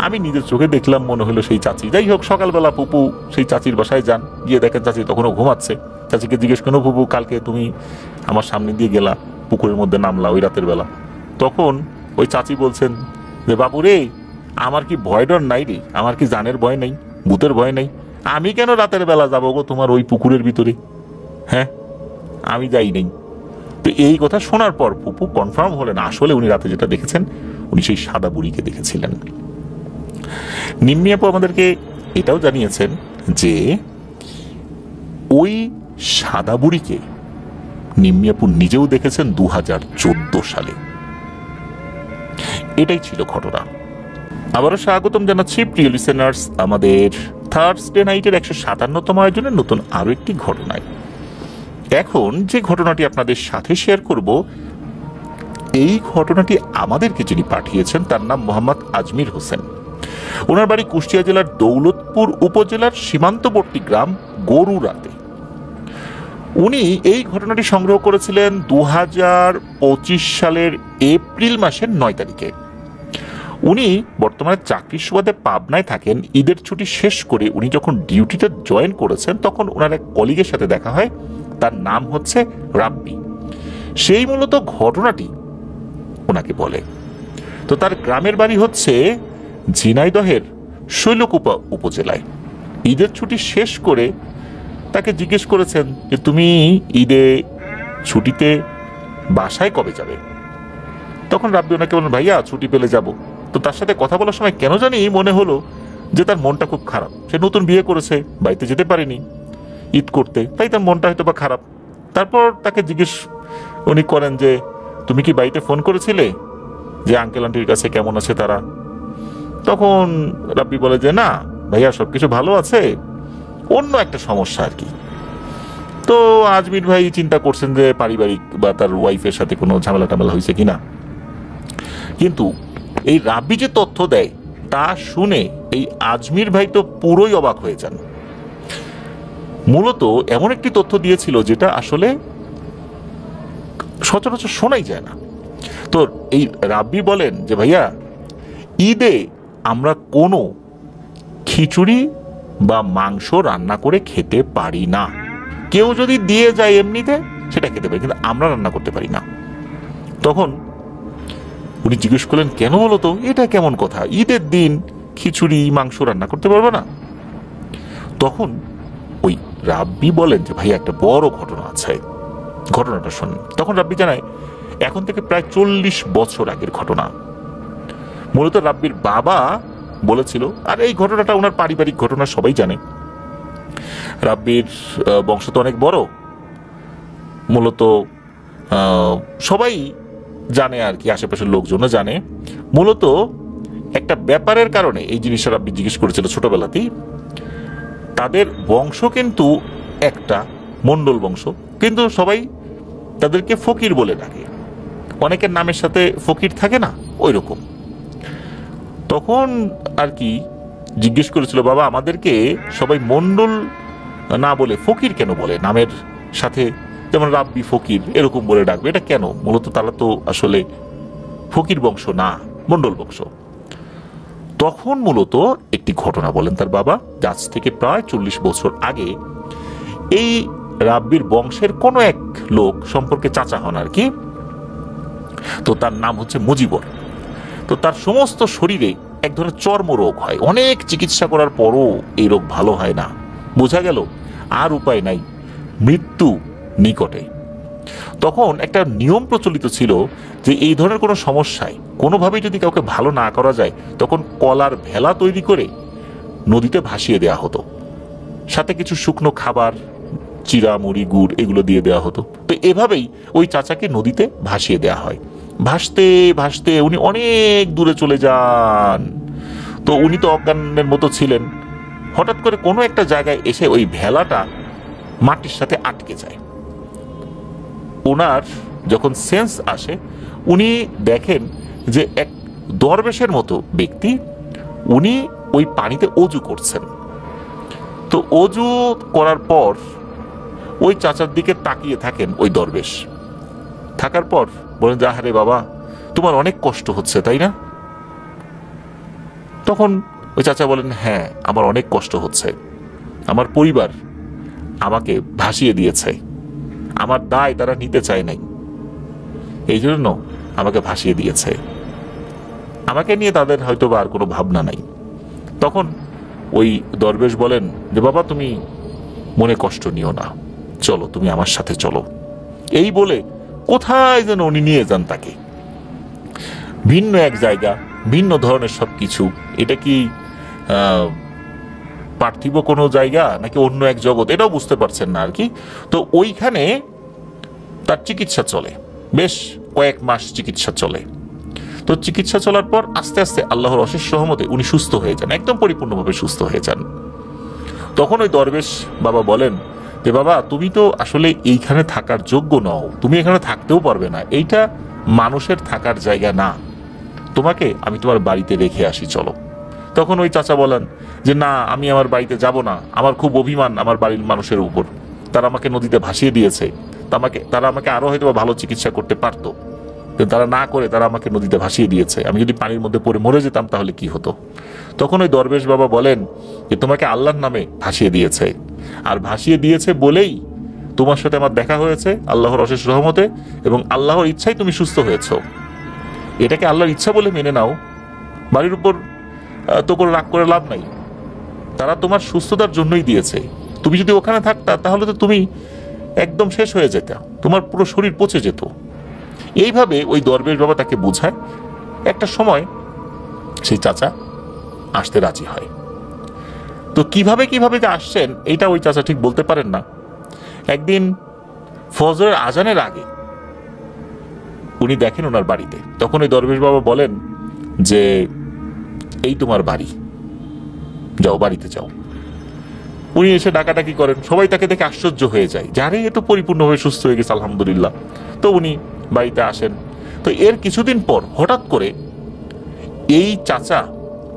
আমি নিজের চোখে দেখলাম, মনে হলো সেই চাচি। যাই হোক, সকালবেলা ফুপু সেই চাচির বাসায় যান, গিয়ে দেখেন চাচি তখনও ঘুমাচ্ছে। চাচিকে জিজ্ঞেস করেন, ফুপু কালকে তুমি আমার সামনে দিয়ে গেলা, পুকুরের মধ্যে নামলা ওই রাতের বেলা। তখন ওই চাচি বলছেন যে বাবু রে, আমার কি ভয় ডর নাই রে, আমার কি জানের ভয় নেই, ভূতের ভয় নেই, আমি কেন রাতের বেলা যাবো গো তোমার ওই পুকুরের ভিতরে? হ্যাঁ, আমি যাই নেই। তো এই কথা শোনার পর ফুপু কনফার্ম হলেন আসলে উনি রাতে যেটা দেখেছেন, উনি সেই সাদা বুড়িকে দেখেছিলেন। নিম্মি আপু আমাদেরকে এটাও জানিয়েছেন যে ওই সাদা বুড়িকে নিম্মি আপু নিজেও দেখেছেন 2014 সালে। এটাই ছিল ঘটনা। আবারও স্বাগতম জানাচ্ছি প্রিয় লিসেনার্স আমাদের থার্সডে নাইটের 157তম আয়োজনের নতুন আরো একটি ঘটনায়। এখন যে ঘটনাটি আপনাদের সাথে শেয়ার করব, এই ঘটনাটি আমাদেরকে যিনি পাঠিয়েছেন তার নাম মোহাম্মদ আজমির হোসেন। ওনার বাড়ি কুষ্টিয়া জেলার দৌলতপুর উপজেলার সীমান্তবর্তী গ্রাম গরুরাতে। উনি এই ঘটনাটি সংগ্রহ করেছিলেন 2025 সালের এপ্রিল মাসের 9 তারিখে। উনি বর্তমানে চাকরির সুবাদে পাবনায় থাকেন। ঈদের ছুটি শেষ করে উনি যখন ডিউটিতে জয়েন করেছেন তখন ওনার এক কলিগের সাথে দেখা হয়, তার নাম হচ্ছে রাব্বি। সেই মূলত ঘটনাটি ওনাকে বলে। তো তার গ্রামের বাড়ি হচ্ছে ঝিনাইদহের শৈলকুপা উপজেলায়। ঈদের ছুটি শেষ করে তাকে জিজ্ঞেস করেছেন যে তুমি ঈদে ছুটিতে বাসায় কবে যাবে? তখন রাব্বি ওনাকে বলেন, ভাইয়া ছুটি পেলে যাব। তো তার সাথে কথা বলার সময় কেন জানি মনে হলো যে তার মনটা খুব খারাপ। সে নতুন বিয়ে করেছে, বাড়িতে যেতে পারেনি ঈদ করতে, তাই তার মনটা হয়তো বা খারাপ। তারপর তাকে জিজ্ঞেস উনি করেন যে তুমি কি বাড়িতে ফোন করেছিলে যে আঙ্কেল আন্টির কাছে কেমন আছে তারা? তখন রাব্বি বলে যে না ভাইয়া, সবকিছু ভালো আছে, অন্য একটা সমস্যা আর কি। তো আজমির ভাই চিন্তা করছেন যে পারিবারিক বা তার ওয়াইফের সাথে কোনো ঝামেলা টামেলা হয়েছে কিনা। কিন্তু এই রাব্বি যে তথ্য দেয় তা শুনে এই আজমির ভাই তো পুরোই অবাক হয়ে যান। মূলত এমন একটি তথ্য দিয়েছিল যেটা আসলে সচরাচর শোনাই যায় না। তো এই রাব্বি বলেন যে ভাইয়া, ঈদে আমরা কোনো খিচুড়ি বা মাংস রান্না করে খেতে পারি না। কেউ যদি দিয়ে যায় এমনিতে সেটা খেতে পারি, কিন্তু আমরা রান্না করতে পারি না। তখন উনি জিজ্ঞেস করলেন কেন বলো তো, এটা কেমন কথা, ঈদের দিন খিচুড়ি মাংস রান্না করতে পারবে না? তখন ওই রাব্বি বলেন যে ভাই একটা বড় ঘটনা আছে, ঘটনাটা শোনেন। তখন রাব্বি জানায় এখন থেকে প্রায় 40 বছর আগের ঘটনা। মূলত রাব্বির বাবা বলেছিল, আর এই ঘটনাটা ওনার পারিবারিক ঘটনা, সবাই জানে। রাব্বির বংশ তো অনেক বড়, মূলত সবাই জানে আর কি, আশেপাশের লোকজনও জানে। মূলত একটা ব্যাপারের কারণে এই জিনিসটা রাব্বি জিজ্ঞেস করেছিল ছোটবেলাতেই। তাদের বংশ কিন্তু একটা মন্ডল বংশ, কিন্তু সবাই তাদেরকে ফকির বলে ডাকে। অনেকের নামের সাথে ফকির থাকে না, ওই রকম। তখন আর কি জিজ্ঞেস করেছিল, বাবা আমাদেরকে সবাই মন্ডল না বলে ফকির কেন বলে? নামের সাথে যেমন রাব্বি ফকির এরকম বলে ডাকবে, এটা কেন? মূলত তারা তো আসলে ফকির বংশ না, মন্ডল বংশ। তখন মূলত একটি ঘটনা বলেন তার বাবা, আজ থেকে প্রায় 40 বছর আগে এই রাব্বির বংশের কোন এক লোক সম্পর্কে চাচা হন আর কি। তো তার নাম হচ্ছে মুজিবর। তো তার সমস্ত শরীরে এক ধরনের চর্মরোগ হয়, অনেক চিকিৎসা করার পরও এই রোগ ভালো হয় না। বোঝা গেল আর উপায় নাই, মৃত্যু নিকটে। তখন একটা নিয়ম প্রচলিত ছিল যে এই ধরনের কোনো সমস্যায় কোনোভাবেই যদি কাউকে ভালো না করা যায় তখন কলার ভেলা তৈরি করে নদীতে ভাসিয়ে দেওয়া হতো, সাথে কিছু শুকনো খাবার, চিরা মুড়ি গুড় এগুলো দিয়ে দেওয়া হতো। তো এভাবেই ওই চাচাকে নদীতে ভাসিয়ে দেওয়া হয়। ভাসতে ভাসতে উনি অনেক দূরে চলে যান। তো উনি তো অজ্ঞানের মতো ছিলেন। হঠাৎ করে কোনো একটা জায়গায় এসে ওই ভেলাটা মাটির সাথে আটকে যায়। ওনার যখন সেন্স আসে উনি দেখেন যে এক দরবেশের মতো ব্যক্তি, উনি ওই পানিতে অজু করছেন। তো অজু করার পর ওই চাচার দিকে তাকিয়ে থাকেন ওই দরবেশ। থাকার পর বলেন যে আহারে বাবা, তোমার অনেক কষ্ট হচ্ছে তাই না? তখন ওই চাচা বলেন, হ্যাঁ আমার অনেক কষ্ট হচ্ছে, আমার পরিবার আমাকে ভাসিয়ে দিয়েছে, আমার দায় তারা নিতে চায় নাই, এই জন্য আমাকে ভাসিয়ে দিয়েছে, আমাকে নিয়ে তাদের হয়তো বা আর কোনো ভাবনা নাই। তখন ওই দরবেশ বলেন যে বাবা তুমি মনে কষ্ট নিও না, চলো তুমি আমার সাথে চলো। এই বলে কোথায় যেন উনি নিয়ে যান তাকে, ভিন্ন এক জায়গা, ভিন্ন ধরনের সবকিছু। এটা কি পার্থিব কোনো জায়গা নাকি অন্য এক জগৎ, এটাও বুঝতে পারছেন না আর কি। তো ওইখানে তার চিকিৎসা চলে, বেশ কয়েক মাস চিকিৎসা চলে। তো চিকিৎসা চলার পর আস্তে আস্তে আল্লাহর অশেষ রহমতে উনি সুস্থ হয়ে যান, একদম পরিপূর্ণভাবে সুস্থ হয়ে যান। তখন ওই দরবেশ বাবা বলেন যে বাবা, তুমি তো আসলে এইখানে থাকার যোগ্য নও, তুমি এখানে থাকতেও পারবে না, এইটা মানুষের থাকার জায়গা না, তোমাকে আমি তোমার বাড়িতে রেখে আসি, চলো। তখন ওই চাচা বলেন যে না, আমি আমার বাড়িতে যাব না, আমার খুব অভিমান আমার বাড়ির মানুষের উপর, তারা আমাকে নদীতে ভাসিয়ে দিয়েছে, তারা আমাকে আরো হয়তো ভালো চিকিৎসা করতে পারতো, কিন্তু তারা না করে তারা আমাকে নদীতে ভাসিয়ে দিয়েছে, আমি যদি পানির মধ্যে পড়ে মরে যেতাম তাহলে কি হতো। তখন ওই দরবেশ বাবা বলেন যে তোমাকে আল্লাহর নামে ভাসিয়ে দিয়েছে, আর ভাসিয়ে দিয়েছে বলেই তোমার সাথে আমার দেখা হয়েছে আল্লাহর অশেষ রহমতে, এবং আল্লাহর ইচ্ছাই তুমি সুস্থ হয়েছো, এটাকে আল্লাহর ইচ্ছা বলে মেনে নাও, বাড়ির উপর তো করে রাগ করে লাভ নাই, তারা তোমার সুস্থতার জন্যই দিয়েছে, তুমি যদি ওখানে থাকতা তাহলে তো তুমি একদম শেষ হয়ে যেতা, তোমার পুরো শরীর পচে যেত। এইভাবে ওই দরবেশ বাবা তাকে বোঝায়। একটা সময় সেই চাচা আসতে রাজি হয়। তো কিভাবে কিভাবে যে আসছেন এটা ওই চাচা ঠিক বলতে পারেন না। একদিন ফজরের আজানের আগে উনি দেখেন ওনার বাড়িতে, তখন ওই দরবেশ বাবা বলেন যে এই তোমার বাড়ি, যাও বাড়িতে যাও। উনি এসে ডাকাডাকি করেন, সবাই তাকে দেখে আশ্চর্য হয়ে যায়, যারে এ তো পরিপূর্ণভাবে সুস্থ হয়ে গেছে আলহামদুলিল্লাহ। তো উনি বাড়িতে আসেন। তো এর কিছুদিন পর হঠাৎ করে এই চাচা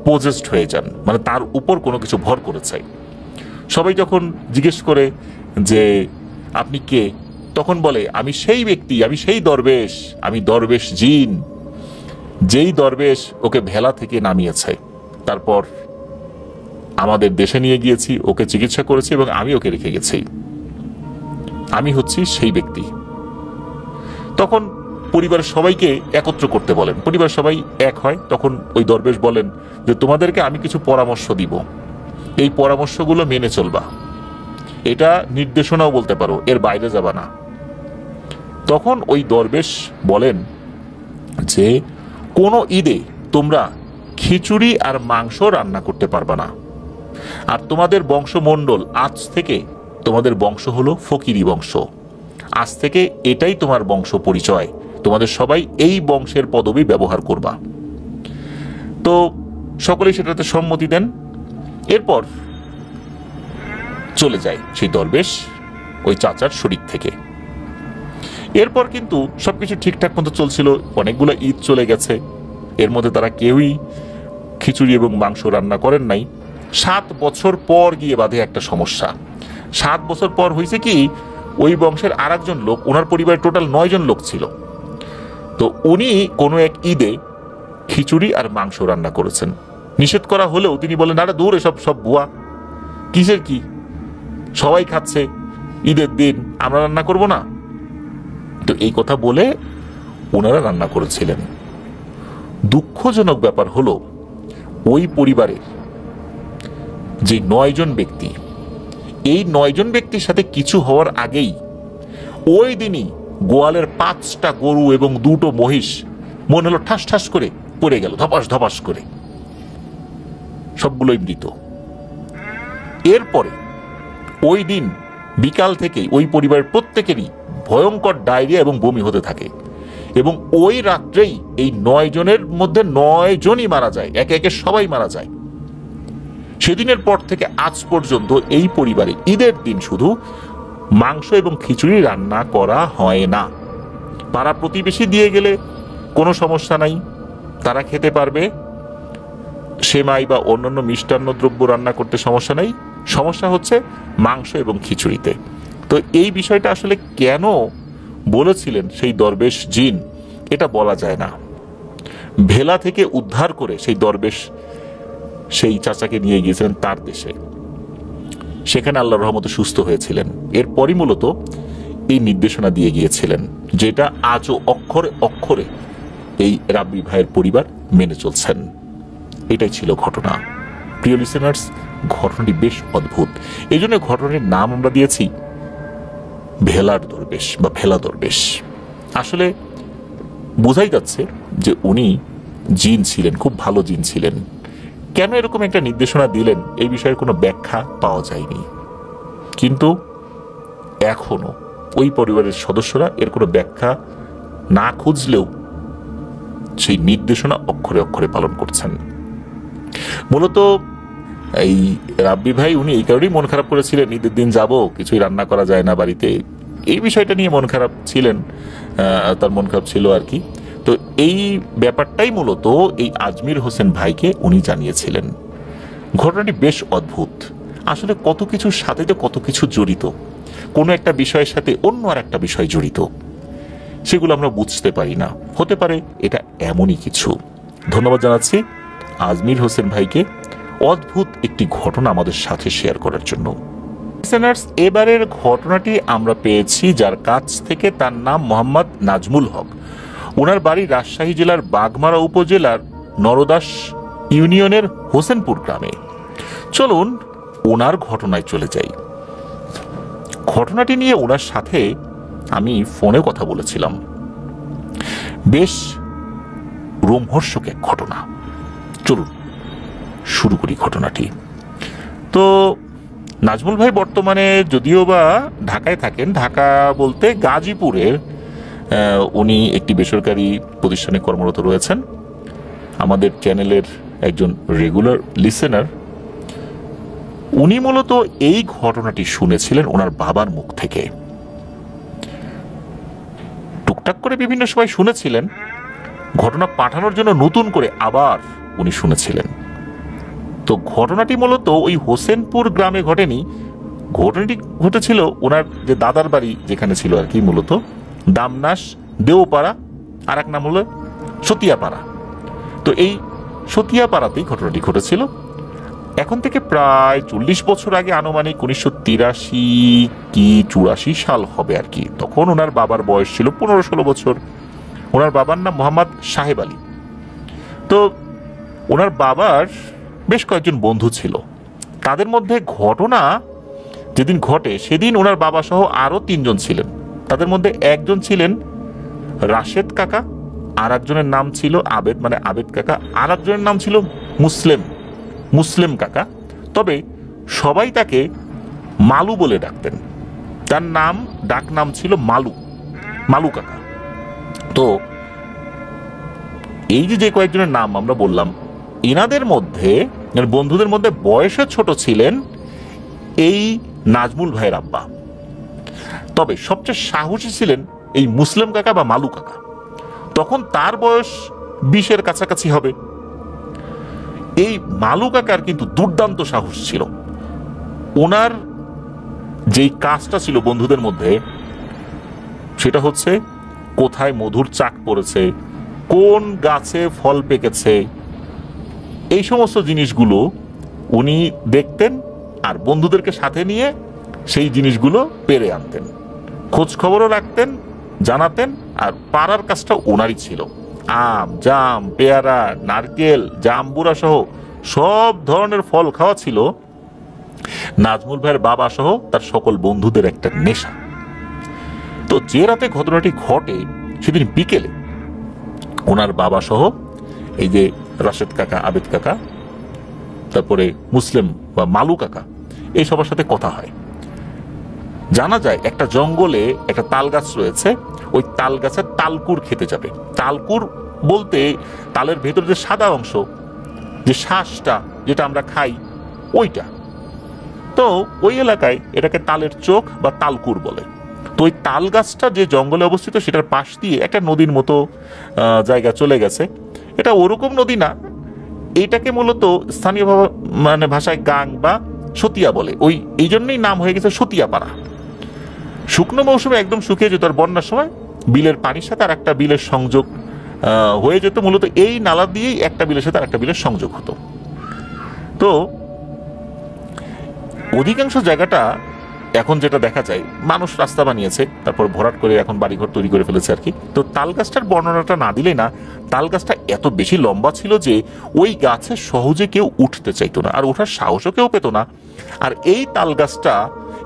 পজেসড হয়ে যান, মানে তার উপর কোনো কিছু ভর করেছে। সবাই যখন জিজ্ঞেস করে যে আপনি কে, তখন বলে আমি সেই ব্যক্তি, আমি সেই দরবেশ, আমি দরবেশ জিন, যেই দরবেশ ওকে ভেলা থেকে নামিয়েছে, তারপর আমাদের দেশে নিয়ে গিয়েছি, ওকে চিকিৎসা করেছি এবং আমি ওকে রেখে গেছি, আমি হচ্ছি সেই ব্যক্তি। তখন পরিবারের সবাইকে একত্র করতে বলেন, পরিবার সবাই এক হয়। তখন ওই দরবেশ বলেন যে তোমাদেরকে আমি কিছু পরামর্শ দিব, এই পরামর্শগুলো মেনে চলবা, এটা নির্দেশনাও বলতে পারো, এর বাইরে যাবা না। তখন ওই দরবেশ বলেন যে কোনো ঈদে তোমরা খিচুড়ি আর মাংস রান্না করতে পারবা না, আর তোমাদের বংশমণ্ডল আজ থেকে, তোমাদের বংশ হলো ফকিরি বংশ, আজ থেকে এটাই তোমার বংশ পরিচয়, তোমাদের সবাই এই বংশের পদবি ব্যবহার করবা। তো সকলেই সেটাতে সম্মতি দেন। এরপর চলে যায় সেই দরবেশ ওই চাচার শরীর থেকে। এরপর কিন্তু সবকিছু ঠিকঠাক মতো চলছিল, অনেকগুলো ঈদ চলে গেছে, এর মধ্যে তারা কেউই খিচুড়ি এবং মাংস রান্না করেন নাই। 7 বছর পর গিয়ে বাধে একটা সমস্যা। 7 বছর পর হয়েছে কি, ওই বংশের আর একজন লোক, ওনার পরিবারের টোটাল 9 জন লোক ছিল, তো উনি কোনো এক ঈদে খিচুড়ি আর মাংস রান্না করেছেন। নিষেধ করা হলেও তিনি বলেন আরে দূর, এসব সব ভুয়া, কিসের কি, সবাই খাচ্ছে, ঈদের দিন আমরা রান্না করব না। তো এই কথা বলে ওনারা রান্না করেছিলেন। দুঃখজনক ব্যাপার হলো ওই পরিবারের যে 9 জন ব্যক্তি, এই 9 জন ব্যক্তির সাথে কিছু হওয়ার আগেই ওই দিনই গোয়ালের 5টা গরু এবং 2টো মহিষ মনে হলো ঠাস ঠাস করে পড়ে গেল, ধপাস ধপাস করে, সবগুলোই মৃত। এরপরে ওই দিন বিকাল থেকেই ওই পরিবারের প্রত্যেকেরই ভয়ঙ্কর ডায়রিয়া এবং বমি হতে থাকে, এবং ওই রাত্রেই এই 9 জনের মধ্যে 9 জনই মারা যায়, একে একে সবাই মারা যায়। সেদিনের পর থেকে আজ পর্যন্ত এই পরিবারে ঈদের দিন শুধু মাংস এবং খিচুড়ি রান্না করা হয় না। পাড়া প্রতিবেশী দিয়ে গেলে কোনো সমস্যা নাই, তারা খেতে পারবে, সেমাই বা অন্যান্য মিষ্টান্ন দ্রব্য রান্না করতে সমস্যা নাই, সমস্যা হচ্ছে মাংস এবং খিচুড়িতে। তো এই বিষয়টা আসলে কেন বলেছিলেন সেই দরবেশ জিন, এটা বলা যায় না। ভেলা থেকে উদ্ধার করে সেই দরবেশ সেই চাচাকে নিয়ে গিয়েছিলেন তার দেশে, সেখানে আল্লাহর রহমতে সুস্থ হয়েছিলেন। এরপরই মূলত এই নির্দেশনা দিয়ে গিয়েছিলেন, যেটা আজও অক্ষরে অক্ষরে এই রাব্বি ভাইয়ের পরিবার মেনে চলছেন। এটাই ছিল ঘটনা। প্রিয় লিসেনার্স, ঘটনাটি বেশ অদ্ভুত, এই জন্য ঘটনার নাম আমরা দিয়েছি ভেলার দরবেশ বা ভেলা দরবেশ। আসলে বোঝাই যাচ্ছে যে উনি জিন ছিলেন, খুব ভালো জিন ছিলেন। কেন এরকম একটা নির্দেশনা দিলেন এই বিষয়ে কোনো ব্যাখ্যা পাওয়া যায়নি, কিন্তু এখনো ওই পরিবারের সদস্যরা এর কোনো ব্যাখ্যা না খুঁজলেও সেই নির্দেশনা অক্ষরে অক্ষরে পালন করছেন। মূলত এই রাব্বি ভাই উনি এই কারণেই মন খারাপ করেছিলেন, ঈদের দিন যাব, কিছুই রান্না করা যায় না বাড়িতে, এই বিষয়টা নিয়ে মন খারাপ ছিলেন, তার মন খারাপ ছিল আর কি। তো এই ব্যাপারটাই মূলত এই আজমির হোসেন ভাইকে উনি জানিয়েছিলেন। ঘটনাটি বেশ অদ্ভুত, আসলে কত কিছুর সাথে তো কত কিছু জড়িত, কোনো একটা বিষয়ের সাথে অন্য আর একটা বিষয় জড়িত, সেগুলো আমরা বুঝতে পারি না। হতে পারে এটা এমনই কিছু। ধন্যবাদ জানাচ্ছি আজমির হোসেন ভাইকে অদ্ভুত একটি ঘটনা আমাদের সাথে শেয়ার করার জন্য। এবারের ঘটনাটি আমরা পেয়েছি যার কাছ থেকে, তার নাম মোহাম্মদ নাজমুল হক। ওনার বাড়ি রাজশাহী জেলার বাগমারা উপজেলার নরদাস ইউনিয়নের হোসেনপুর গ্রামে। চলুন ওনার ঘটনায় চলে যাই। ঘটনাটি নিয়ে ওনার সাথে আমি ফোনে কথা বলেছিলাম। বেশ রোমহর্ষক এক ঘটনা। চলুন শুরু করি ঘটনাটি। তো নাজমুল ভাই বর্তমানে যদিও বা ঢাকায় থাকেন, ঢাকা বলতে গাজীপুরের উনি একটি বেসরকারি প্রতিষ্ঠানে কর্মরত রয়েছেন। আমাদের চ্যানেলের একজন রেগুলার লিসেনার। উনি মূলত এই ঘটনাটি শুনেছিলেন ওনার বাবার মুখ থেকে। টুকটাক করে বিভিন্ন সময় শুনেছিলেন, ঘটনা পাঠানোর জন্য নতুন করে আবার উনি শুনেছিলেন। তো ঘটনাটি মূলত ওই হোসেনপুর গ্রামে ঘটেনি, ঘটনাটি ঘটেছিল ওনার যে দাদার বাড়ি যেখানে ছিল আর কি, মূলত দামনাস দেওপাড়া, আর এক নাম হলো সতিয়াপাড়া। তো এই সতিয়াপাড়াতেই ঘটনাটি ঘটেছিল। এখন থেকে প্রায় 40 বছর আগে, আনুমানিক 1983 কি 84 সাল হবে আর কি। তখন ওনার বাবার বয়স ছিল 15-16 বছর। ওনার বাবার নাম মোহাম্মদ সাহেব আলী। তো ওনার বাবার বেশ কয়েকজন বন্ধু ছিল। তাদের মধ্যে ঘটনা যেদিন ঘটে সেদিন ওনার বাবা সহ আরো 3 জন ছিলেন। তাদের মধ্যে একজন ছিলেন রাশেদ কাকা, আর একজনের নাম ছিল আবেদ, মানে আবেদ কাকা, আর একজনের নাম ছিল মুসলিম কাকা। তবে সবাই তাকে মালু বলে ডাকতেন। তার ডাক নাম ছিল মালু কাকা। তো এই যে কয়েকজনের নাম আমরা বললাম, এনাদের মধ্যে, বন্ধুদের মধ্যে বয়সে ছোট ছিলেন এই নাজমুল ভাইয়ের আব্বা। তবে সবচেয়ে সাহসী ছিলেন এই মুসলিম কাকা বা মালু কাকা। তখন তার বয়স 20-এর কাছাকাছি হবে। এই মালু কাকার কিন্তু দুর্দান্ত সাহস ছিল। ওনার যেই কাজটা ছিল বন্ধুদের মধ্যে, সেটা হচ্ছে কোথায় মধুর চাক পড়েছে, কোন গাছে ফল পেকেছে, এই সমস্ত জিনিসগুলো উনি দেখতেন আর বন্ধুদেরকে সাথে নিয়ে সেই জিনিসগুলো পেরে আনতেন, খোঁজ খবরও রাখতেন, জানাতেন। আর পাড়ার কাজটা ওনারই ছিল। আম, জাম, পেয়ারা, নারকেল, জাম্বুরা সহ সব ধরনের ফল খাওয়া ছিল নাজমুল ভাইয়ের বাবা সহ তার সকল বন্ধুদের একটা নেশা। তো যে রাতে ঘটনাটি ঘটে সেদিন বিকেলে ওনার বাবা সহ এই যে রাশেদ কাকা, আবেদ কাকা, তারপরে মুসলিম বা মালু কাকা, এই সবার সাথে কথা হয়। জানা যায় একটা জঙ্গলে একটা তাল গাছ রয়েছে, ওই তাল গাছের তালকুর খেতে যাবে। তালকুর বলতে তালের ভেতর যে সাদা অংশ, যে শ্বাসটা যেটা আমরা খাই, ওইটা। তো ওই এলাকায় এটাকে তালের চোখ বা তালকুর বলে। তো ওই তাল গাছটা যে জঙ্গলে অবস্থিত, সেটার পাশ দিয়ে একটা নদীর মতো জায়গা চলে গেছে। এটা ওরকম নদী না, এইটাকে মূলত স্থানীয় ভাষায় গাং বা সতিয়া বলে। এই জন্যই নাম হয়ে গেছে সতিয়াপাড়া। শুকনো মৌসুমে একদম শুকিয়ে যেত, আর বন্যার সময় বিলের পানির সাথে আর একটা বিলের সংযোগ হয়ে যেত। মূলত এই নালা দিয়েই একটা বিলের সাথে আর একটা বিলের সংযোগ হতো। তো অধিকাংশ জায়গাটা এখন যেটা দেখা যায়, মানুষ রাস্তা বানিয়েছে, তারপর ভরাট করে এখন বাড়িঘর তৈরি করে ফেলেছে আর কি। তো তাল গাছটার বর্ণনাটা না দিলে না, তাল গাছটা এত বেশি লম্বা ছিল যে ওই গাছে সহজে কেউ উঠতে চাইতো না, আর ওঠার সাহসও কেউ পেত না। আর এই তাল গাছটা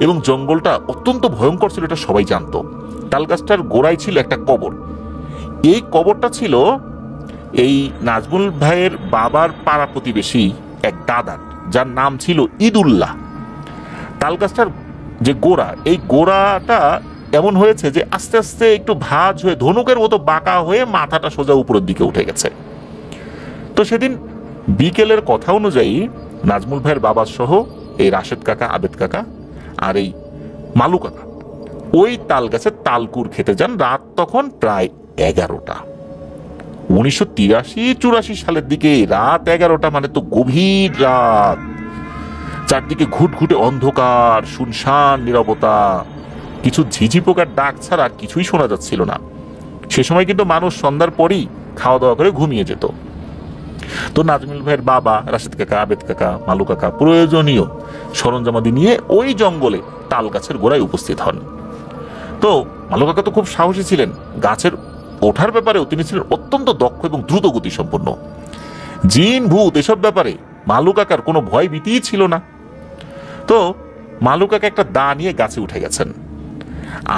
এবং জঙ্গলটা অত্যন্ত ভয়ঙ্কর ছিল, এটা সবাই জানতো। তাল গাছটার গোড়ায় ছিল একটা কবর। এই কবরটা ছিল এই নাজমুল ভাইয়ের বাবার পাড়া প্রতিবেশী এক দাদার, যার নাম ছিল ঈদুল্লাহ। তাল গাছটার যে গোড়া, এই গোড়াটা এমন হয়েছে যে আস্তে আস্তে একটু ভাঁজ হয়ে ধনুকের মতো বাঁকা হয়ে মাথাটা সোজা উপরের দিকে উঠে গেছে। তো সেদিন বিকেলের কথা অনুযায়ী নাজমুল ভাইয়ের বাবা সহ এই রাশেদ কাকা, আবেদ কাকা আর এই মালু কাকা ওই তাল গাছে তালকুর খেতে যান। রাত তখন প্রায় 11টা। 1983-84 সালের দিকে রাত 11টা মানে তো গভীর রাত। চারদিকে ঘুটঘুটে অন্ধকার, শুনশান নীরবতা, কিছু ঝিঝি পোকার ডাক ছাড়া আর কিছুই শোনা যাচ্ছিল না। সে সময় কিন্তু মানুষ সন্ধ্যার পরই খাওয়া দাওয়া করে ঘুমিয়ে যেত। তো নাজমুল ভাইয়ের বাবা, রাশেদ কাকা, আবেদ কাকা, মালু কাকা প্রয়োজনীয় সরঞ্জামাদি নিয়ে ওই জঙ্গলে তাল গাছের গোড়ায় উপস্থিত হন। তো মালু কাকা তো খুব সাহসী ছিলেন। গাছের ওঠার ব্যাপারেও তিনি ছিলেন অত্যন্ত দক্ষ এবং দ্রুত গতি সম্পন্ন। জিন ভূত এসব ব্যাপারে মালু কাকার কোনো ভয় ভীতিই ছিল না। তো মালু কাকা একটা দা নিয়ে গাছে উঠে গেছেন,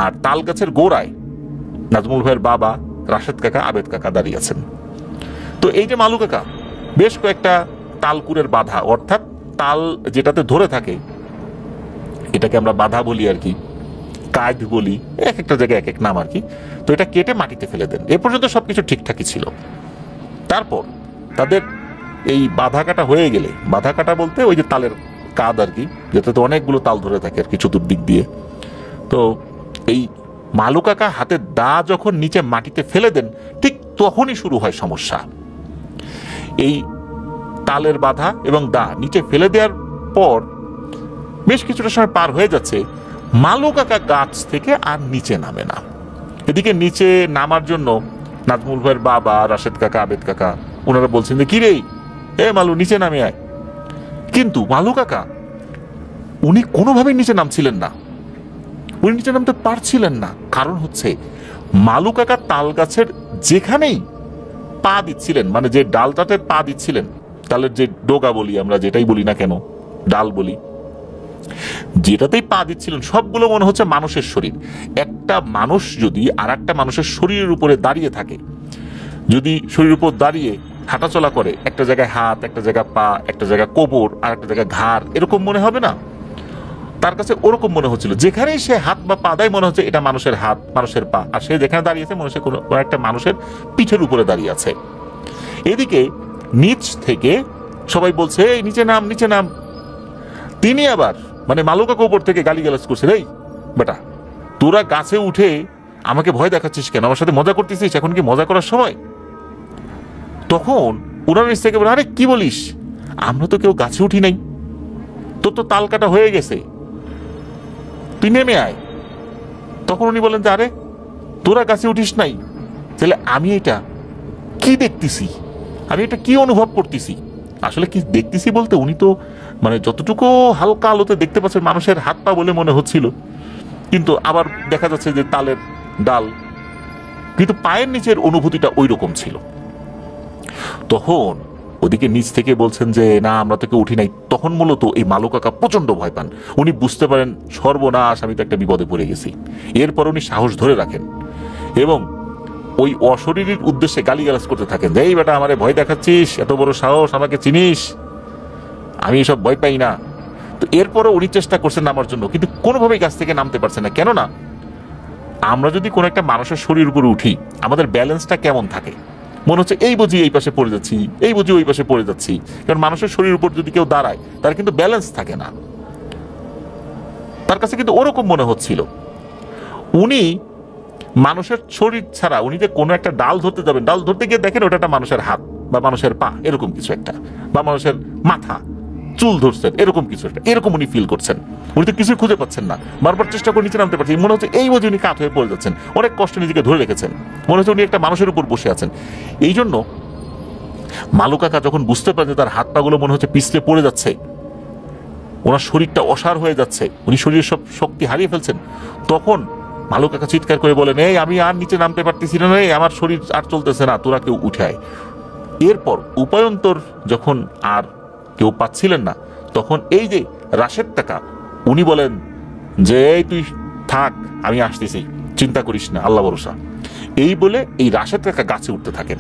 আর তাল গাছের গোড়ায় নাজমুল ভাইয়ের বাবা, রাশেদ কাকা, আবেদ কাকা দাঁড়িয়ে আছেন। তো এই যে মালু কাকা বেশ কয়েকটা তালকুরের বাধা, অর্থাৎ তাল যেটাতে ধরে থাকে এটাকে আমরা বাধা বলি আর কি, কায়দ বলি, এক একটা জায়গায় এক এক নাম আর কি। তো এটা কেটে মাটিতে ফেলে দেন। এ পর্যন্ত সবকিছু ঠিকঠাকই ছিল। তারপর তাদের এই বাধা কাটা হয়ে গেলে, বাধা কাটা বলতে ওই যে তালের কাদ আর কি, যেটাতে অনেকগুলো তাল ধরে থাকে আর কি চতুর্দিক দিয়ে। তো এই মালু কাকা হাতে দা যখন নিচে মাটিতে ফেলে দেন, ঠিক তখনই শুরু হয় সমস্যা। এই তালের বাধা এবং দা নিচে ফেলে দেওয়ার পর বেশ কিছুটা সময় পার হয়ে যাচ্ছে, মালু কাকা গাছ থেকে আর নিচে নামে না। এদিকে নিচে নামার জন্য নাজমুল ভাইয়ের বাবা, রাশেদ কাকা, আবেদ কাকা ওনারা বলছেন যে কি রে, এ মালু নিচে নামে আয়। কিন্তু মালু কাকা উনি কোনোভাবেই নিচে নামছিলেন না, উনি নিচে নামতে পারছিলেন না। কারণ হচ্ছে মালু কাকা তাল গাছের যেখানেই পা দিচ্ছিলেন, মানে যে ডালটাতে পা দিচ্ছিলেন, তালের যে ডোগা বলি আমরা, যেটাই বলি না কেন, ডাল বলি, যেটাতেই পা দিচ্ছিলেন সবগুলো মনে হচ্ছে মানুষের শরীর। একটা মানুষ যদি আর একটা মানুষের শরীরের উপরে দাঁড়িয়ে থাকে, যদি শরীরের উপর দাঁড়িয়ে হাঁটাচলা করে, একটা জায়গায় হাত, একটা জায়গায় পা, একটা জায়গায় কোমর, আর একটা জায়গায় ঘাড়, এরকম মনে হবে না? তার কাছে ওরকম মনে হচ্ছিল। যেখানেই সে হাত বা পা দেয় মনে হচ্ছে এটা মানুষের হাত, মানুষের পা, আর সে যেখানে দাঁড়িয়েছে মনে হচ্ছে কোনো একটা মানুষের পিঠের উপরে দাঁড়িয়ে আছে। এদিকে নিচ থেকে সবাই বলছে এই নিচে নাম, নিচে নাম। তিনি আবার মানে মালু কাকা উপর থেকে গালিগালাজ করছেন, এই বেটা তোরা গাছে উঠে আমাকে ভয় দেখাচ্ছিস কেন? আমার সাথে মজা করতেছিস? এখন কি মজা করার সময়? তখন ওনার নিচ থেকে বলে, আরে কি বলিস, আমরা তো কেউ গাছে উঠি নাই, তোর তো তাল কাটা হয়ে গেছে, তুই নেমে আয়। তখন উনি বলেন যে আরে তোরা গাছে উঠিস নাই, তাহলে আমি এটা কি দেখতেছি, আমি এটা কি অনুভব করতেছি? আসলে কি দেখতেছি বলতে উনি তো মানে যতটুকু হালকা আলোতে দেখতে পাচ্ছেন মানুষের হাত পা বলে মনে হচ্ছিল, কিন্তু আবার দেখা যাচ্ছে যে তালের ডাল, কিন্তু পায়ের নিচের অনুভূতিটা ওই রকম ছিল। তখন ওদিকে নিচ থেকে বলছেন যে না আমরা তো কেউ উঠি নাই। তখন মূলত এই মালু কাকা প্রচন্ড ভয় পান। উনি বুঝতে পারেন সর্বনাশ, আমি তো একটা বিপদে পড়ে গেছি। এরপর উনি সাহস ধরে রাখেন এবং ওই অশরীরীর উদ্দেশ্যে গালিগালাজ করতে থাকেন, এই বেটা আমারে ভয় দেখাচ্ছিস, এত বড় সাহস, আমাকে চিনিস, আমি এসব ভয় পাই না। তো এরপরও উনি চেষ্টা করছেন নামার জন্য, কিন্তু কোনোভাবেই গাছ থেকে নামতে পারছেন না। কেননা আমরা যদি কোনো একটা মানুষের শরীর উপরে উঠি, আমাদের ব্যালেন্সটা কেমন থাকে? মনে হচ্ছে এই বুঝি এই পাশে পড়ে যাচ্ছি, এই বুঝি ওই পাশে পড়ে যাচ্ছি। কারণ মানুষের শরীরের উপর যদি কেউ দাঁড়ায় তার কিন্তু ব্যালেন্স থাকে না। তার কাছে কিন্তু ওরকম মনে হচ্ছিল। উনি মানুষের শরীর ছাড়া উনি যে কোনো একটা ডাল ধরতে যাবেন, ডাল ধরতে গিয়ে দেখেন ওটা একটা মানুষের হাত বা মানুষের পা, এরকম কিছু একটা, বা মানুষের মাথা, চুল ধরছেন, এরকম কিছু একটা, এরকম উনি ফিল করছেন। উনি তো কিছুই খুঁজে পাচ্ছেন না, বারবার চেষ্টা করে নিচে নামতে পারছেন। মনে হচ্ছে এই বুঝি উনি কাত হয়ে পড়ে যাচ্ছেন, অনেক কষ্ট নিজেকে ধরে রেখেছেন, মনে হচ্ছে উনি একটা মানুষের উপর বসে আছেন। এই জন্য মালু কাকা যখন বুঝতে পারেন যে তার হাত পাগুলো মনে হচ্ছে পিছলে পড়ে যাচ্ছে, ওনার শরীরটা অসাড় হয়ে যাচ্ছে, উনি শরীরের সব শক্তি হারিয়ে ফেলছেন, তখন মালু কাকা চিৎকার করে বলেন, এই আমি আর নিচে নামতে পারতেছি না, আমার শরীর আর চলতেছে না, তোরা কেউ উঠায়। এরপর উপায়ন্তর যখন আর কেউ পাচ্ছিলেন না, তখন এই যে রাশেদ কাকা উনি বলেন যে এই তুই থাক, আমি আসতেছি, চিন্তা করিস না, আল্লাহ ভরসা। এই বলে এই রাশেদ কাকা গাছে উঠতে থাকেন।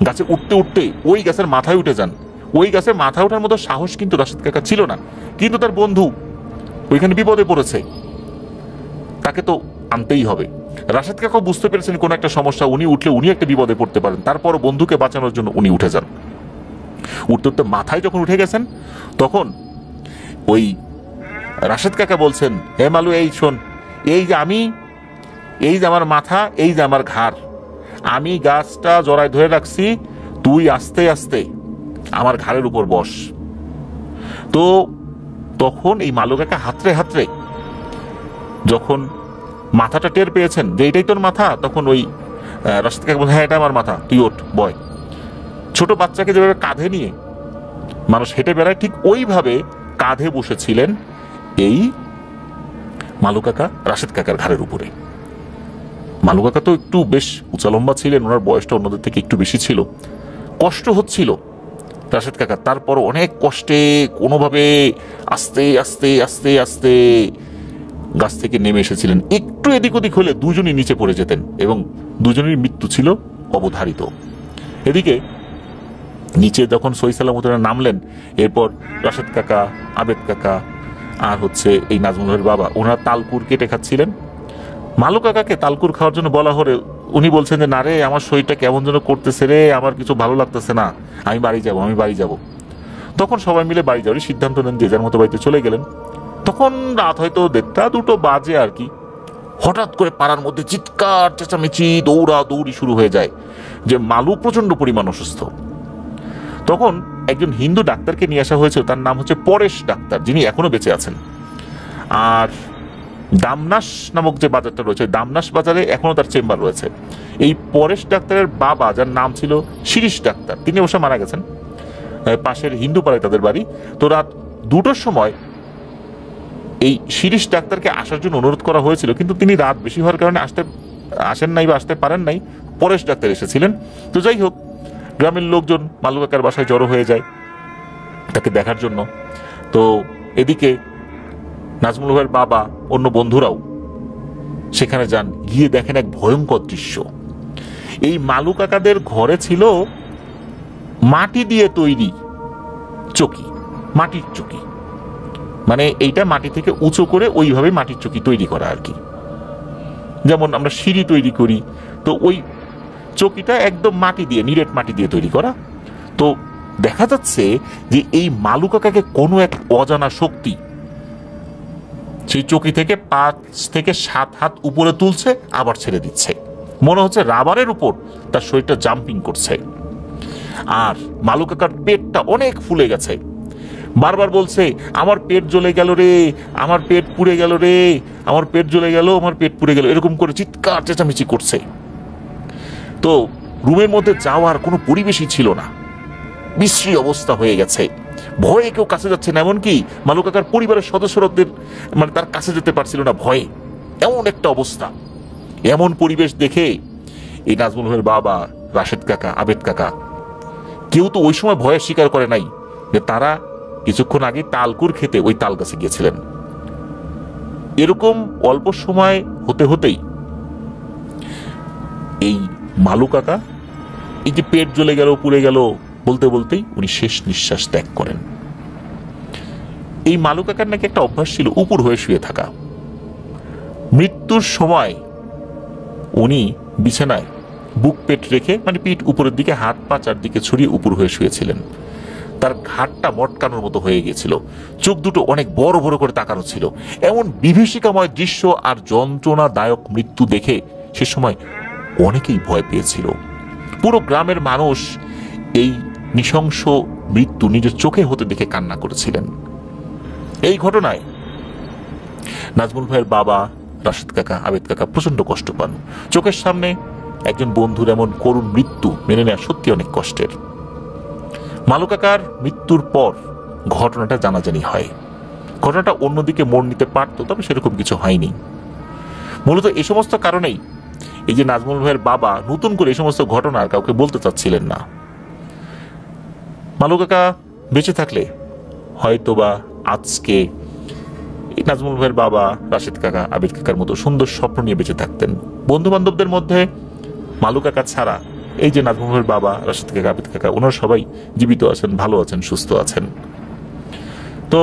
গাছে উঠতে উঠতে ওই গাছের মাথায় উঠে যান। ওই গাছের মাথায় ওঠার মতো সাহস কিন্তু রাশেদ কাকা ছিল না, কিন্তু তার বন্ধু ওইখানে বিপদে পড়েছে, তাকে তো আনতেই হবে। রাশেদ কাকা বুঝতে পেরেছেন কোন একটা সমস্যা, উনি উঠলে উনি একটা বিপদে পড়তে পারেন, তারপর বন্ধুকে বাঁচানোর জন্য উনি উঠে যান। উঠতে উঠতে মাথায় যখন উঠে গেছেন, তখন ওই রাশেদ কাকা বলছেন, হে মালু, এই শোন, এই যে আমি, এই যে আমার মাথা, এই যে আমার ঘাড়, আমি গাছটা জড়ায় ধরে রাখছি, তুই আস্তে আস্তে আমার ঘাড়ের উপর বস। তো তখন এই মালু কাকা হাতড়ে হাতড়ে যখন মাথাটা টের পেয়েছেন যে এটাই তোর মাথা, তখন ওই রাশেদ কাকা বলছেন, হ্যাঁ এটা আমার মাথা, তুই ওঠ বয়। ছোট বাচ্চাকে যেভাবে কাঁধে নিয়ে মানুষ হেঁটে বেড়ায়, ঠিক ওইভাবে কাঁধে বসেছিলেন এই মালু কাকা রাশেদ কাকার ঘাড়ের উপরে। মালু কাকা তো একটু বেশ উঁচা লম্বা ছিলেন, ওনার বয়সটা অন্যদের থেকে একটু বেশি ছিল, কষ্ট হচ্ছিল রাশেদ কাকা, তারপর অনেক কষ্টে কোনোভাবে আস্তে আস্তে আস্তে আস্তে গাছ থেকে নেমে এসেছিলেন। একটু এদিক ওদিক হলে দুজনই নিচে পড়ে যেতেন এবং দুজনের মৃত্যু ছিল অবধারিত। এদিকে নিচে যখন সহি সালামত নামলেন, এরপর রাশেদ কাকা, আবেদ কাকা আর হচ্ছে এই নাজমুলের বাবা, ওনারা তালকুর কেটে খাচ্ছিলেন। মালু কাকাকে তালকুর খাওয়ার জন্য বলা হলে উনি বলছেন যে, না রে, আমার শরীরটা কেমন যেন করতেছে রে, আমার কিছু ভালো লাগতেছে না, আমি বাড়ি যাব, আমি বাড়ি যাব। তখন সবাই মিলে বাড়ি যাওয়ার সিদ্ধান্ত নেন, যে যার মতো বাড়িতে চলে গেলেন। তখন রাত হয়তো 1:30-2 বাজে আর কি। হঠাৎ করে পাড়ার মধ্যে চিৎকার চেঁচামেচি দৌড়া দৌড়ি শুরু হয়ে যায় যে মালু প্রচন্ড পরিমাণ অসুস্থ। তখন একজন হিন্দু ডাক্তারকে নিয়ে আসা হয়েছিল, তার নাম হচ্ছে পরেশ ডাক্তার, যিনি এখনো বেঁচে আছেন। আর দামনাস নামক যে বাজারটা রয়েছে, দামনাস বাজারে এখনো তার চেম্বার রয়েছে। এই পরেশ ডাক্তারের বাবা, যার নাম ছিল শিরিষ ডাক্তার, তিনি অবশ্য মারা গেছেন, পাশের হিন্দু পাড়ায় তাদের বাড়ি। তো রাত 2টোর সময় এই শিরিষ ডাক্তারকে আসার জন্য অনুরোধ করা হয়েছিল, কিন্তু তিনি রাত বেশি হওয়ার কারণে আসেন নাই বা আসতে পারেন নাই। পরেশ ডাক্তার এসেছিলেন। তো যাই হোক, গ্রামের লোকজন মালু কাকার বাসায় জড়ো হয়ে যায় তাকে দেখার জন্য। তো এদিকে নাজমুল ভাইয়ের বাবা, অন্য বন্ধুরাও সেখানে যান, গিয়ে দেখেন এক ভয়ঙ্কর দৃশ্য। এই মালু কাকাদের ঘরে ছিল মাটি দিয়ে তৈরি চকি, মাটির চকি, মানে এইটা মাটি থেকে উঁচু করে ওইভাবে মাটির চকি তৈরি করা আর কি, যেমন আমরা সিঁড়ি তৈরি করি। তো ওই চকিটা একদম মাটি দিয়ে, নিরেট মাটি দিয়ে তৈরি করা। তো দেখা যাচ্ছে যে এই মালু কাকাকে কোনো এক অজানা শক্তি সেই চকি থেকে 5 থেকে 7 হাত উপরে তুলছে, আবার ছেড়ে দিচ্ছে, মনে হচ্ছে রাবারের উপর তার শরীরটা জাম্পিং করছে। আর মালু কাকার পেটটা অনেক ফুলে গেছে, বারবার বলছে, আমার পেট জ্বলে গেল রে, আমার পেট পুড়ে গেল রে, আমার পেট জ্বলে গেল, আমার পেট পুড়ে গেল, এরকম করে চিৎকার চেঁচামেচি করছে। তো রুমের মধ্যে যাওয়ার কোনো পরিবেশই ছিল না, বিশ্রী অবস্থা হয়ে গেছে, ভয়ে কেউ কাছে যাচ্ছে না, এমনকি মালু কাকার পরিবারের সদস্যদের মানে তার কাছে যেতে পারছিল না ভয়ে, এমন একটা অবস্থা। এমন পরিবেশ দেখে এই নাজমুল ভাইয়ের বাবা, রাশেদ কাকা, আবেদ কাকা, কেউ তো ওই সময় ভয়ে স্বীকার করে নাই যে তারা কিছুক্ষণ আগে তালকুর খেতে ওই তাল গাছে গিয়েছিলেন। এরকম অল্প সময় হতে হতেই এই মালু কাকা, এই যে পেট জ্বলে গেল, পুড়ে গেল বলতে বলতেই উনি শেষ নিঃশ্বাস ত্যাগ করেন। এই মালু কাকার নাকি একটা অভ্যাস ছিল উপর হয়ে শুয়ে থাকা। মৃত্যুর সময় উনি বিছানায় বুক পেট রেখে, মানে পিঠ উপরের দিকে, হাত পা চারদিকে ছড়িয়ে উপর হয়ে শুয়েছিলেন। তার ঘাটটা মটকানোর মতো হয়ে গিয়েছিল, চোখ দুটো অনেক বড় বড় করে তাকানো ছিল। এমন বিভীষিকাময় দৃশ্য আর যন্ত্রণাদায়ক মৃত্যু দেখে সে সময় অনেকেই ভয় পেয়েছিল। পুরো গ্রামের মানুষ এই নৃশংস মৃত্যু নিজের চোখে হতে দেখে কান্না করেছিলেন। এই ঘটনায় নাজমুল ভাইয়ের বাবা, রাশেদ কাকা, আবেদ কাকা প্রচন্ড কষ্ট পান। চোখের সামনে একজন বন্ধুর এমন করুণ মৃত্যু মেনে নেওয়া সত্যি অনেক কষ্টের। মালু কাকার মৃত্যুর পর ঘটনাটা জানাজানি হয়। ঘটনাটা অন্যদিকে মোড় নিতে পারত, তবে সেরকম কিছু হয়নি। মূলত এই সমস্ত কারণেই এই যে নাজমুল ভাইয়ের বাবা নতুন করে এই সমস্ত ঘটনা আর কাউকে বলতে চাচ্ছিলেন না। মালু কাকা বেঁচে থাকলে হয়তোবা আজকে এই নাজমুল ভাইয়ের বাবা, রাশেদ কাকা, আবিদ কাকার মতো সুন্দর স্বপ্ন নিয়ে বেঁচে থাকতেন। বন্ধু বান্ধবদের মধ্যে মালু কাকা ছাড়া এই যে নাজমুল ভাইয়ের বাবা, রাশেদ কাকা, আবিদ কাকা, ওনারা সবাই জীবিত আছেন, ভালো আছেন, সুস্থ আছেন। তো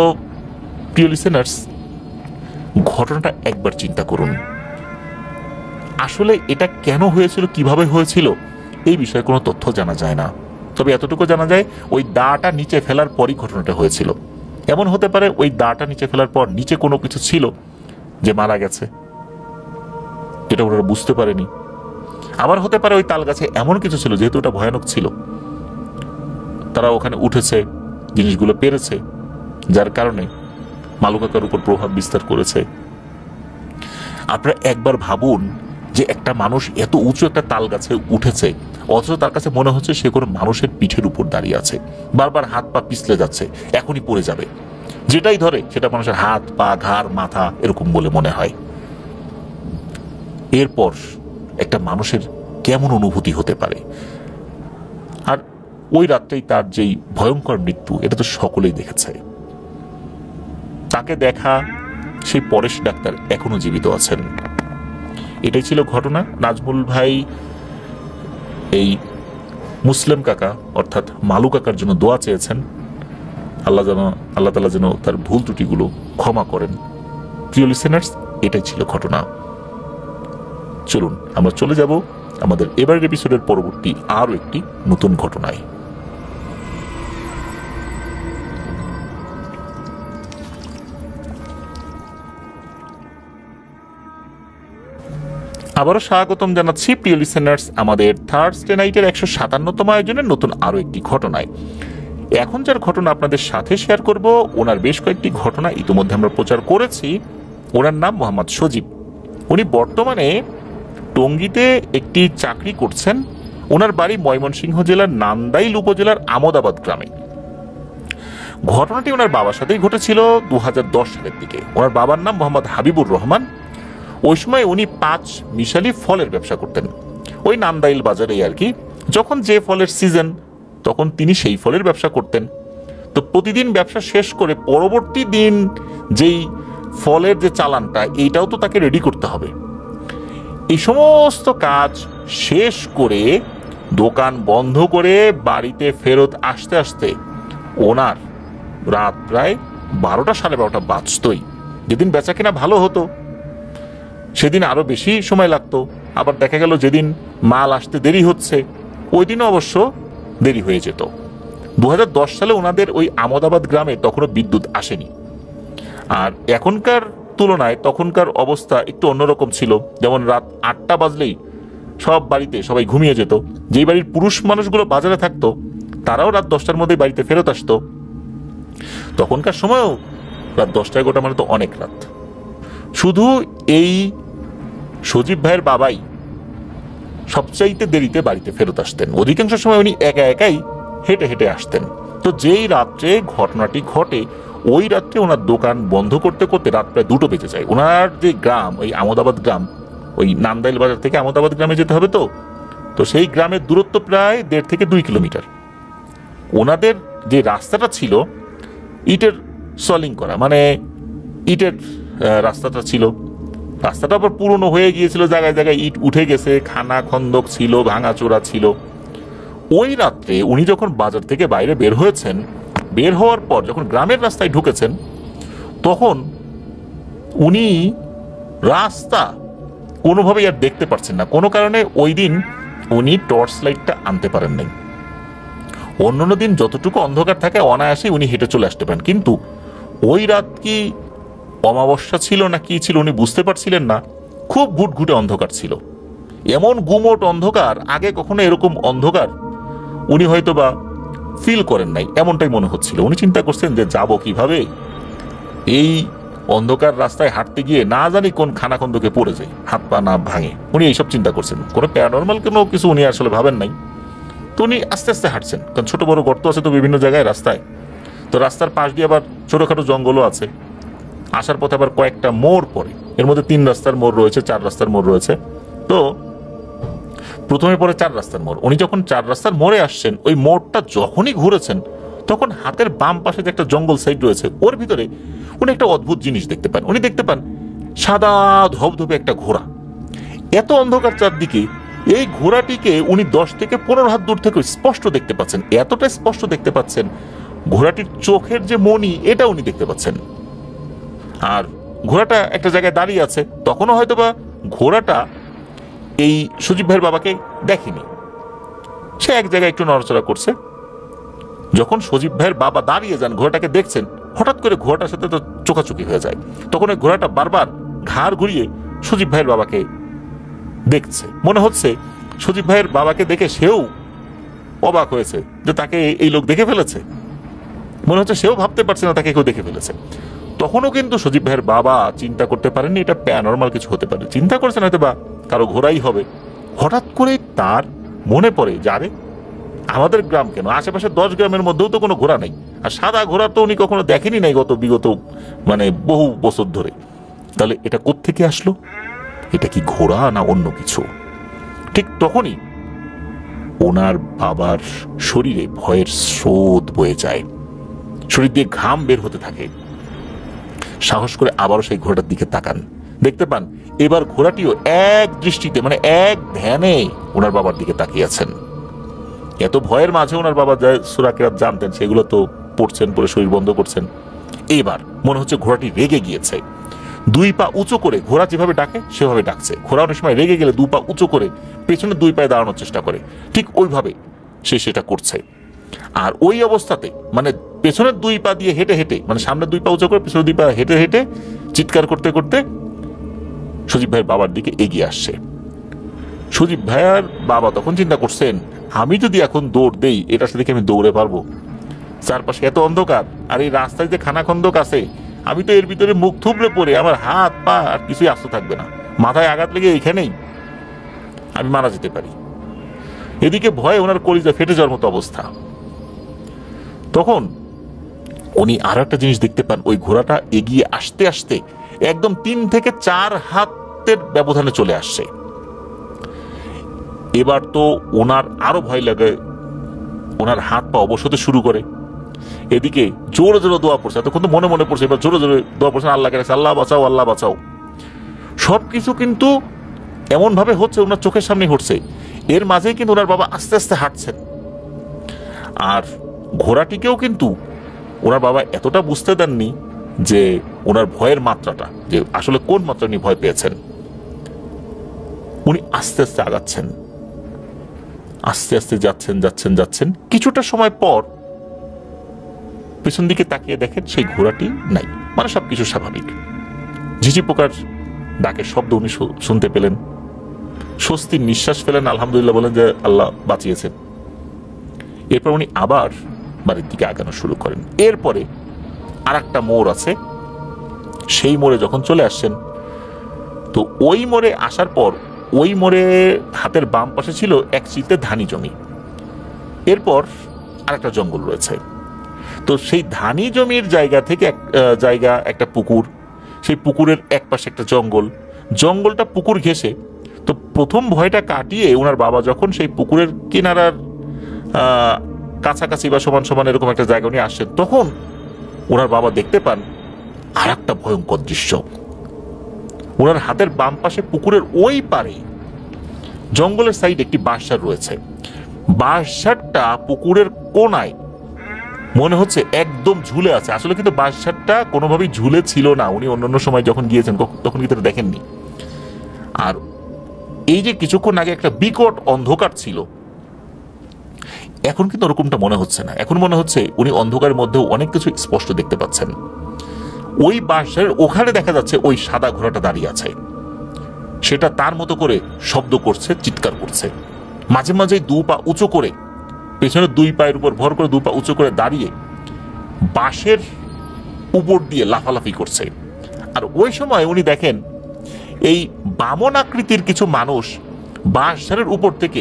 প্রিয় লিসেনার্স, ঘটনাটা একবার চিন্তা করুন আসলে এটা কেন হয়েছিল, কিভাবে হয়েছিল, এই বিষয়ে কোনো তথ্য জানা যায় না। তবে এতটুকু জানা যায় ওই দাটা নিচে ফেলার পরই ঘটনাটা হয়েছিল। এমন হতে পারে ওই দাটা নিচে ফেলার পর নিচে কোনো কিছু ছিল যে মারা গেছে, যেটা ওরা বুঝতে পারেনি। আবার হতে পারে ওই তাল গাছে এমন কিছু ছিল, যেহেতু ওটা ভয়ানক ছিল, তারা ওখানে উঠেছে, জিনিসগুলো পেরেছে, যার কারণে মালুকাকার উপর প্রভাব বিস্তার করেছে। আপনারা একবার ভাবুন যে একটা মানুষ এত উঁচু একটা তাল গাছে উঠেছে, অথচ তার কাছে মনে হচ্ছে সে কোনো মানুষের পিঠের উপর দাঁড়িয়ে আছে, বারবার হাত পা পিছলে যাচ্ছে, এখনই পড়ে যাবে। যেটাই ধরে সেটা মানুষের হাত পা ঘাড় মাথা এরকম বলে মনে হয়। এরপর একটা মানুষের কেমন অনুভূতি হতে পারে। আর ওই রাতটাই তার যেই ভয়ঙ্কর মৃত্যু, এটা তো সকলেই দেখেছে। তাকে দেখা সেই পরেশ ডাক্তার এখনো জীবিত আছেন। এটাই ছিল ঘটনা। নাজমুল ভাই এই মুসলিম কাকা অর্থাৎ মালু কাকার জন্য দোয়া চেয়েছেন, আল্লাহ তাআলা যেন তার ভুল ত্রুটিগুলো ক্ষমা করেন। প্রিয় লিসেনার্স, এটাই ছিল ঘটনা। চলুন আমরা চলে যাব আমাদের এবারের এপিসোডের পরবর্তী আরো একটি নতুন ঘটনায়। আবারও স্বাগতম জানাচ্ছি প্রিয় লিসেনার্স আমাদের থার্সডে নাইটের 157তম আয়োজনের নতুন আরো একটি ঘটনায়। এখন যার ঘটনা আপনাদের সাথে শেয়ার করব, ওনার বেশ কয়েকটি ঘটনা ইতিমধ্যে আমরা প্রচার করেছি। ওনার নাম মোহাম্মদ সজীব। উনি বর্তমানে টঙ্গীতে একটি চাকরি করছেন। ওনার বাড়ি ময়মনসিংহ জেলার নান্দাইল উপজেলার আমদাবাদ গ্রামে। ঘটনাটি ওনার বাবার সাথেই ঘটেছিল 2010 সালের দিকে। ওনার বাবার নাম মোহাম্মদ হাবিবুর রহমান। ওই সময় উনি 5 মিশালি ফলের ব্যবসা করতেন, ওই নান্দাইল বাজারে আর কি। যখন যে ফলের সিজন, তখন তিনি সেই ফলের ব্যবসা করতেন। তো প্রতিদিন ব্যবসা শেষ করে পরবর্তী দিন যেই ফলের যে চালানটা, এইটাও তো তাকে রেডি করতে হবে। এই সমস্ত কাজ শেষ করে দোকান বন্ধ করে বাড়িতে ফেরত আসতে আসতে ওনার রাত প্রায় 12টা 12:30 বাজতই। যেদিন বেচা কিনা ভালো হতো সেদিন আরো বেশি সময় লাগতো। আবার দেখা গেল যেদিন মাল আসতে দেরি হচ্ছে, ওই দিনও অবশ্য দেরি হয়ে যেত। 2010 সালে ওনাদের ওই আমদাবাদ গ্রামে তখনও বিদ্যুৎ আসেনি। আর এখনকার তুলনায় তখনকার অবস্থা একটু অন্যরকম ছিল। যেমন রাত 8টা বাজলেই সব বাড়িতে সবাই ঘুমিয়ে যেত। যেই বাড়ির পুরুষ মানুষগুলো বাজারে থাকতো তারাও রাত 10টার মধ্যে বাড়িতে ফেরত আসতো। তখনকার সময়ও রাত 10টা-11টা মানে তো অনেক রাত। শুধু এই সজীব ভাইয়ের বাবাই সবচাইতে দেরিতে বাড়িতে ফেরত আসতেন। অধিকাংশ সময় উনি একা একাই হেঁটে হেঁটে আসতেন। তো যেই রাত্রে ঘটনাটি ঘটে, ওই রাত্রে ওনার দোকান বন্ধ করতে করতে রাত প্রায় 2টো বেজে যায়। ওনার যে গ্রাম, ওই আমদাবাদ গ্রাম, ওই নান্দাইল বাজার থেকে আমদাবাদ গ্রামে যেতে হবে। তো সেই গ্রামের দূরত্ব প্রায় 1.5 থেকে 2 কিলোমিটার। ওনাদের যে রাস্তাটা ছিল ইটের সলিং করা, মানে ইটের রাস্তাটা ছিল। রাস্তাটা আবার পুরনো হয়ে গিয়েছিল, জায়গায় জায়গায় ইট উঠে গেছে, খানা খন্দক ছিল, ভাঙাচোরা ছিল। ওই রাত্রে উনি যখন বাজার থেকে বাইরে বের হয়েছেন, বের হওয়ার পর যখন গ্রামের রাস্তায় ঢুকেছেন, তখন উনি রাস্তা কোনোভাবেই আর দেখতে পারছেন না। কোনো কারণে ওই দিন উনি টর্চ লাইটটা আনতে পারেন নাই। অন্যান্য দিন যতটুকু অন্ধকার থাকে অনায়াসেই উনি হেঁটে চলে আসতে পারেন, কিন্তু ওই রাত কি অমাবস্যা ছিল না কি ছিল উনি বুঝতে পারছিলেন না। খুব ঘুটঘুটে অন্ধকার ছিল, এমন গুমোট অন্ধকার, আগে কখনো এরকম অন্ধকার উনি হয়তো বা ফিল করেন নাই, এমনটাই মনে হচ্ছিল। উনি চিন্তা করছেন যে যাব কিভাবে, এই অন্ধকার রাস্তায় হাঁটতে গিয়ে না জানি কোন খানাখন্দকে পড়ে যায়, হাত পা না ভাঙে। উনি এইসব চিন্তা করছেন, কোনো প্যারানর্মাল কোনো কিছু উনি আসলে ভাবেন নাই। তো উনি আস্তে আস্তে হাঁটছেন, কারণ ছোট বড় গর্ত আছে তো বিভিন্ন জায়গায় রাস্তায়। তো রাস্তার পাশ দিয়ে আবার ছোটখাটো জঙ্গলও আছে। আসার পথে আবার কয়েকটা মোড় পড়ে, এর মধ্যে 3 রাস্তার মোড় রয়েছে, 4 রাস্তার মোড় রয়েছে। তো প্রথমে পরে 4 রাস্তার মোড়। উনি যখন 4 রাস্তার মোড়ে আসছেন, ওই মোড়টা যখনই ঘুরেছেন, তখন হাতের বাম পাশে যে একটা জঙ্গল সাইড রয়েছে, ওর ভিতরে উনি একটা অদ্ভুত জিনিস দেখতে পান। উনি দেখতে পান সাদা ধবধবে একটা ঘোড়া। এত অন্ধকার চারদিকে, এই ঘোড়াটিকে উনি 10 থেকে 15 হাত দূর থেকে স্পষ্ট দেখতে পাচ্ছেন। এতটা স্পষ্ট দেখতে পাচ্ছেন, ঘোড়াটির চোখের যে মণি এটা উনি দেখতে পাচ্ছেন। আর ঘোড়াটা একটা জায়গায় দাঁড়িয়ে আছে। তখনও হয়তোবা ঘোড়াটা এই সজীব ভাইয়ের বাবাকে দেখেনি। সে এক জায়গায় একটু নড়াচড়া করছে। যখন সজীব ভাইয়ের বাবা দাঁড়িয়ে যান, ঘোড়াটাকে দেখছেন, হঠাৎ করে ঘোড়াটার সাথে তো চোখাচোখি হয়ে যায়। তখন ওই ঘোড়াটা বারবার ঘাড় ঘুরিয়ে সজীব ভাইয়ের বাবাকে দেখছে। মনে হচ্ছে সজীব ভাইয়ের বাবাকে দেখে সেও অবাক হয়েছে যে তাকে এই লোক দেখে ফেলেছে। মনে হচ্ছে সেও ভাবতে পারছে না তাকে কেউ দেখে ফেলেছে। তখনও কিন্তু সজীব ভাইয়ের বাবা চিন্তা করতে পারেননি এটা প্যারানরমাল কিছু হতে পারে। চিন্তা করছেন হয়তো বা কারো ঘোড়াই হবে। হঠাৎ করে তার মনে পড়ে, যারে আমাদের গ্রাম কেন, আশেপাশে 10 গ্রামের মধ্যেও তো কোনো ঘোড়া নেই, আর সাদা ঘোড়া তো উনি কখনো দেখেনি নাই বিগত বহু বছর ধরে। তাহলে এটা কোত্থেকে আসলো? এটা কি ঘোড়া না অন্য কিছু? ঠিক তখনই ওনার বাবার শরীরে ভয়ের স্রোত বয়ে যায়, শরীর দিয়ে ঘাম বের হতে থাকে। সাহস করে আবারও সেই ঘোড়াটার দিকে তাকান, দেখতে পান এবার ঘোড়াটিও এক দৃষ্টিতে এক ধ্যানে ওনার বাবার দিকে তাকিয়ে আছেন। এত ভয়ের মাঝে ওনার বাবা যা সূরা কিরাত জানতেন সেগুলো তো পড়ছেন, পরে শরীর বন্ধ করছেন। এবার মনে হচ্ছে ঘোড়াটি রেগে গিয়েছে। 2 পা উঁচু করে, ঘোড়া যেভাবে ডাকে সেভাবে ডাকছে। ঘোড়া অনেক সময় রেগে গেলে 2 পা উঁচু করে পেছনে 2 পায়ে দাঁড়ানোর চেষ্টা করে, ঠিক ওইভাবে সে সেটা করছে। আর ওই অবস্থাতে পেছনের 2 পা দিয়ে হেঁটে হেঁটে, সামনে 2 পা উঁচু করে পেছনে 2 পা হেঁটে হেঁটে চিৎকার করতে করতে সজীব ভাইয়ের বাবার দিকে এগিয়ে আসছে। সজীব ভাইয়ের বাবা তখন চিন্তা করছেন, আমি যদি এখন দৌড় দেই এটার সাথে আমি দৌড়ে পারবো? চারপাশে এত অন্ধকার, আর এই রাস্তায় যে খানাখন্দক আছে, আমি তো এর ভিতরে মুখ থুবড়ে পড়ে আমার হাত পা আর কিছুই আস্ত থাকবে না, মাথায় আঘাত লেগে এখানেই আমি মারা যেতে পারি। এদিকে ভয়ে ওনার কলিজা ফেটে যাওয়ার মতো অবস্থা। তখন উনি আর একটা জিনিস দেখতে পান, ওই ঘোড়াটা এগিয়ে আসতে আসতে একদম 3 থেকে 4 হাতের ব্যবধানে চলে আসছে। এবার তো ওনার আরো ভয় লাগে, ওনার হাত পা অবশ হতে শুরু করে। এদিকে জোরে জোরে দোয়া পড়ছে, এতক্ষণ তো মনে মনে পড়ছে, এবার জোরে জোরে দোয়া পড়ছে, আল্লাহকে রাখছে, আল্লাহ বাঁচাও, আল্লাহ বাঁচাও। সবকিছু কিন্তু এমন ভাবে হচ্ছে, ওনার চোখের সামনে ঘটছে। এর মাঝেই কিন্তু ওনার বাবা আস্তে আস্তে হাঁটছেন। আর ঘোড়াটিকেও কিন্তু ওনার বাবা এতটা বুঝতে দেননি যে ওনার ভয়ের মাত্রাটা, যে আসলে কোন মাত্রা নিয়ে ভয় পেয়েছেন। উনি আস্তে আস্তে আগাচ্ছেন, আস্তে আস্তে যাচ্ছেন যাচ্ছেন যাচ্ছেন। কিছুটা সময় পর পেছন দিকে তাকিয়ে দেখেন সেই ঘোড়াটি নাই, সবকিছু স্বাভাবিক। ঝিঝি পোকার ডাকের শব্দ উনি শুনতে পেলেন, স্বস্তির নিঃশ্বাস ফেলেন, আলহামদুলিল্লাহ বলেন যে আল্লাহ বাঁচিয়েছেন। এরপর উনি আবার বাড়ির দিকে আগানো শুরু করেন। এরপরে আর একটা মোড় আছে, সেই মোড়ে যখন চলে আসছেন, তো ওই মোড়ে আসার পর ওই মোড়ে হাতের বাম পাশে ছিল এক চিলতে ধানি জমি, এরপর আরেকটা জঙ্গল রয়েছে। তো সেই ধানি জমির জায়গা থেকে একটা পুকুর, সেই পুকুরের এক পাশে একটা জঙ্গল, জঙ্গলটা পুকুর ঘেঁষে। তো প্রথম ভয়টা কাটিয়ে ওনার বাবা যখন সেই পুকুরের কিনারার কাছাকাছি বা সমান সমান এরকম একটা জায়গা নিয়ে আসছেন, তখন ওনার বাবা দেখতে পান আর একটা ভয়ঙ্কর দৃশ্য। ওনার হাতের বাম পাশে পুকুরের ওই পারে জঙ্গলের সাইড একটি বাঁশঝাড় রয়েছে। বাঁশঝাড়টা পুকুরের কোনায় মনে হচ্ছে একদম ঝুলে আছে। আসলে কিন্তু বাঁশঝাড়টা কোনোভাবেই ঝুলে ছিল না, উনি অন্যান্য সময় যখন গিয়েছেন তখন কিন্তু দেখেননি। আর এই যে কিছুক্ষণ আগে একটা বিকট অন্ধকার ছিল, এখন কিন্তু ওরকমটা মনে হচ্ছে না। এখন মনে হচ্ছে উনি অন্ধকারের মধ্যেও অনেক কিছু স্পষ্ট দেখতে পাচ্ছেন। ওই বাঁশঝাড়ের ওখানে দেখা যাচ্ছে ওই সাদা ঘোড়াটা দাঁড়িয়ে আছে, সেটা তার মতো করে শব্দ করছে, চিৎকার করছে। মাঝে মাঝে 2 পা উঁচু করে, পেছনের 2 পায়ের উপর ভর করে 2 পা উঁচু করে দাঁড়িয়ে বাঁশের উপর দিয়ে লাফালাফি করছে। আর ওই সময় উনি দেখেন এই বামন আকৃতির কিছু মানুষ বাঁশঝাড়ের উপর থেকে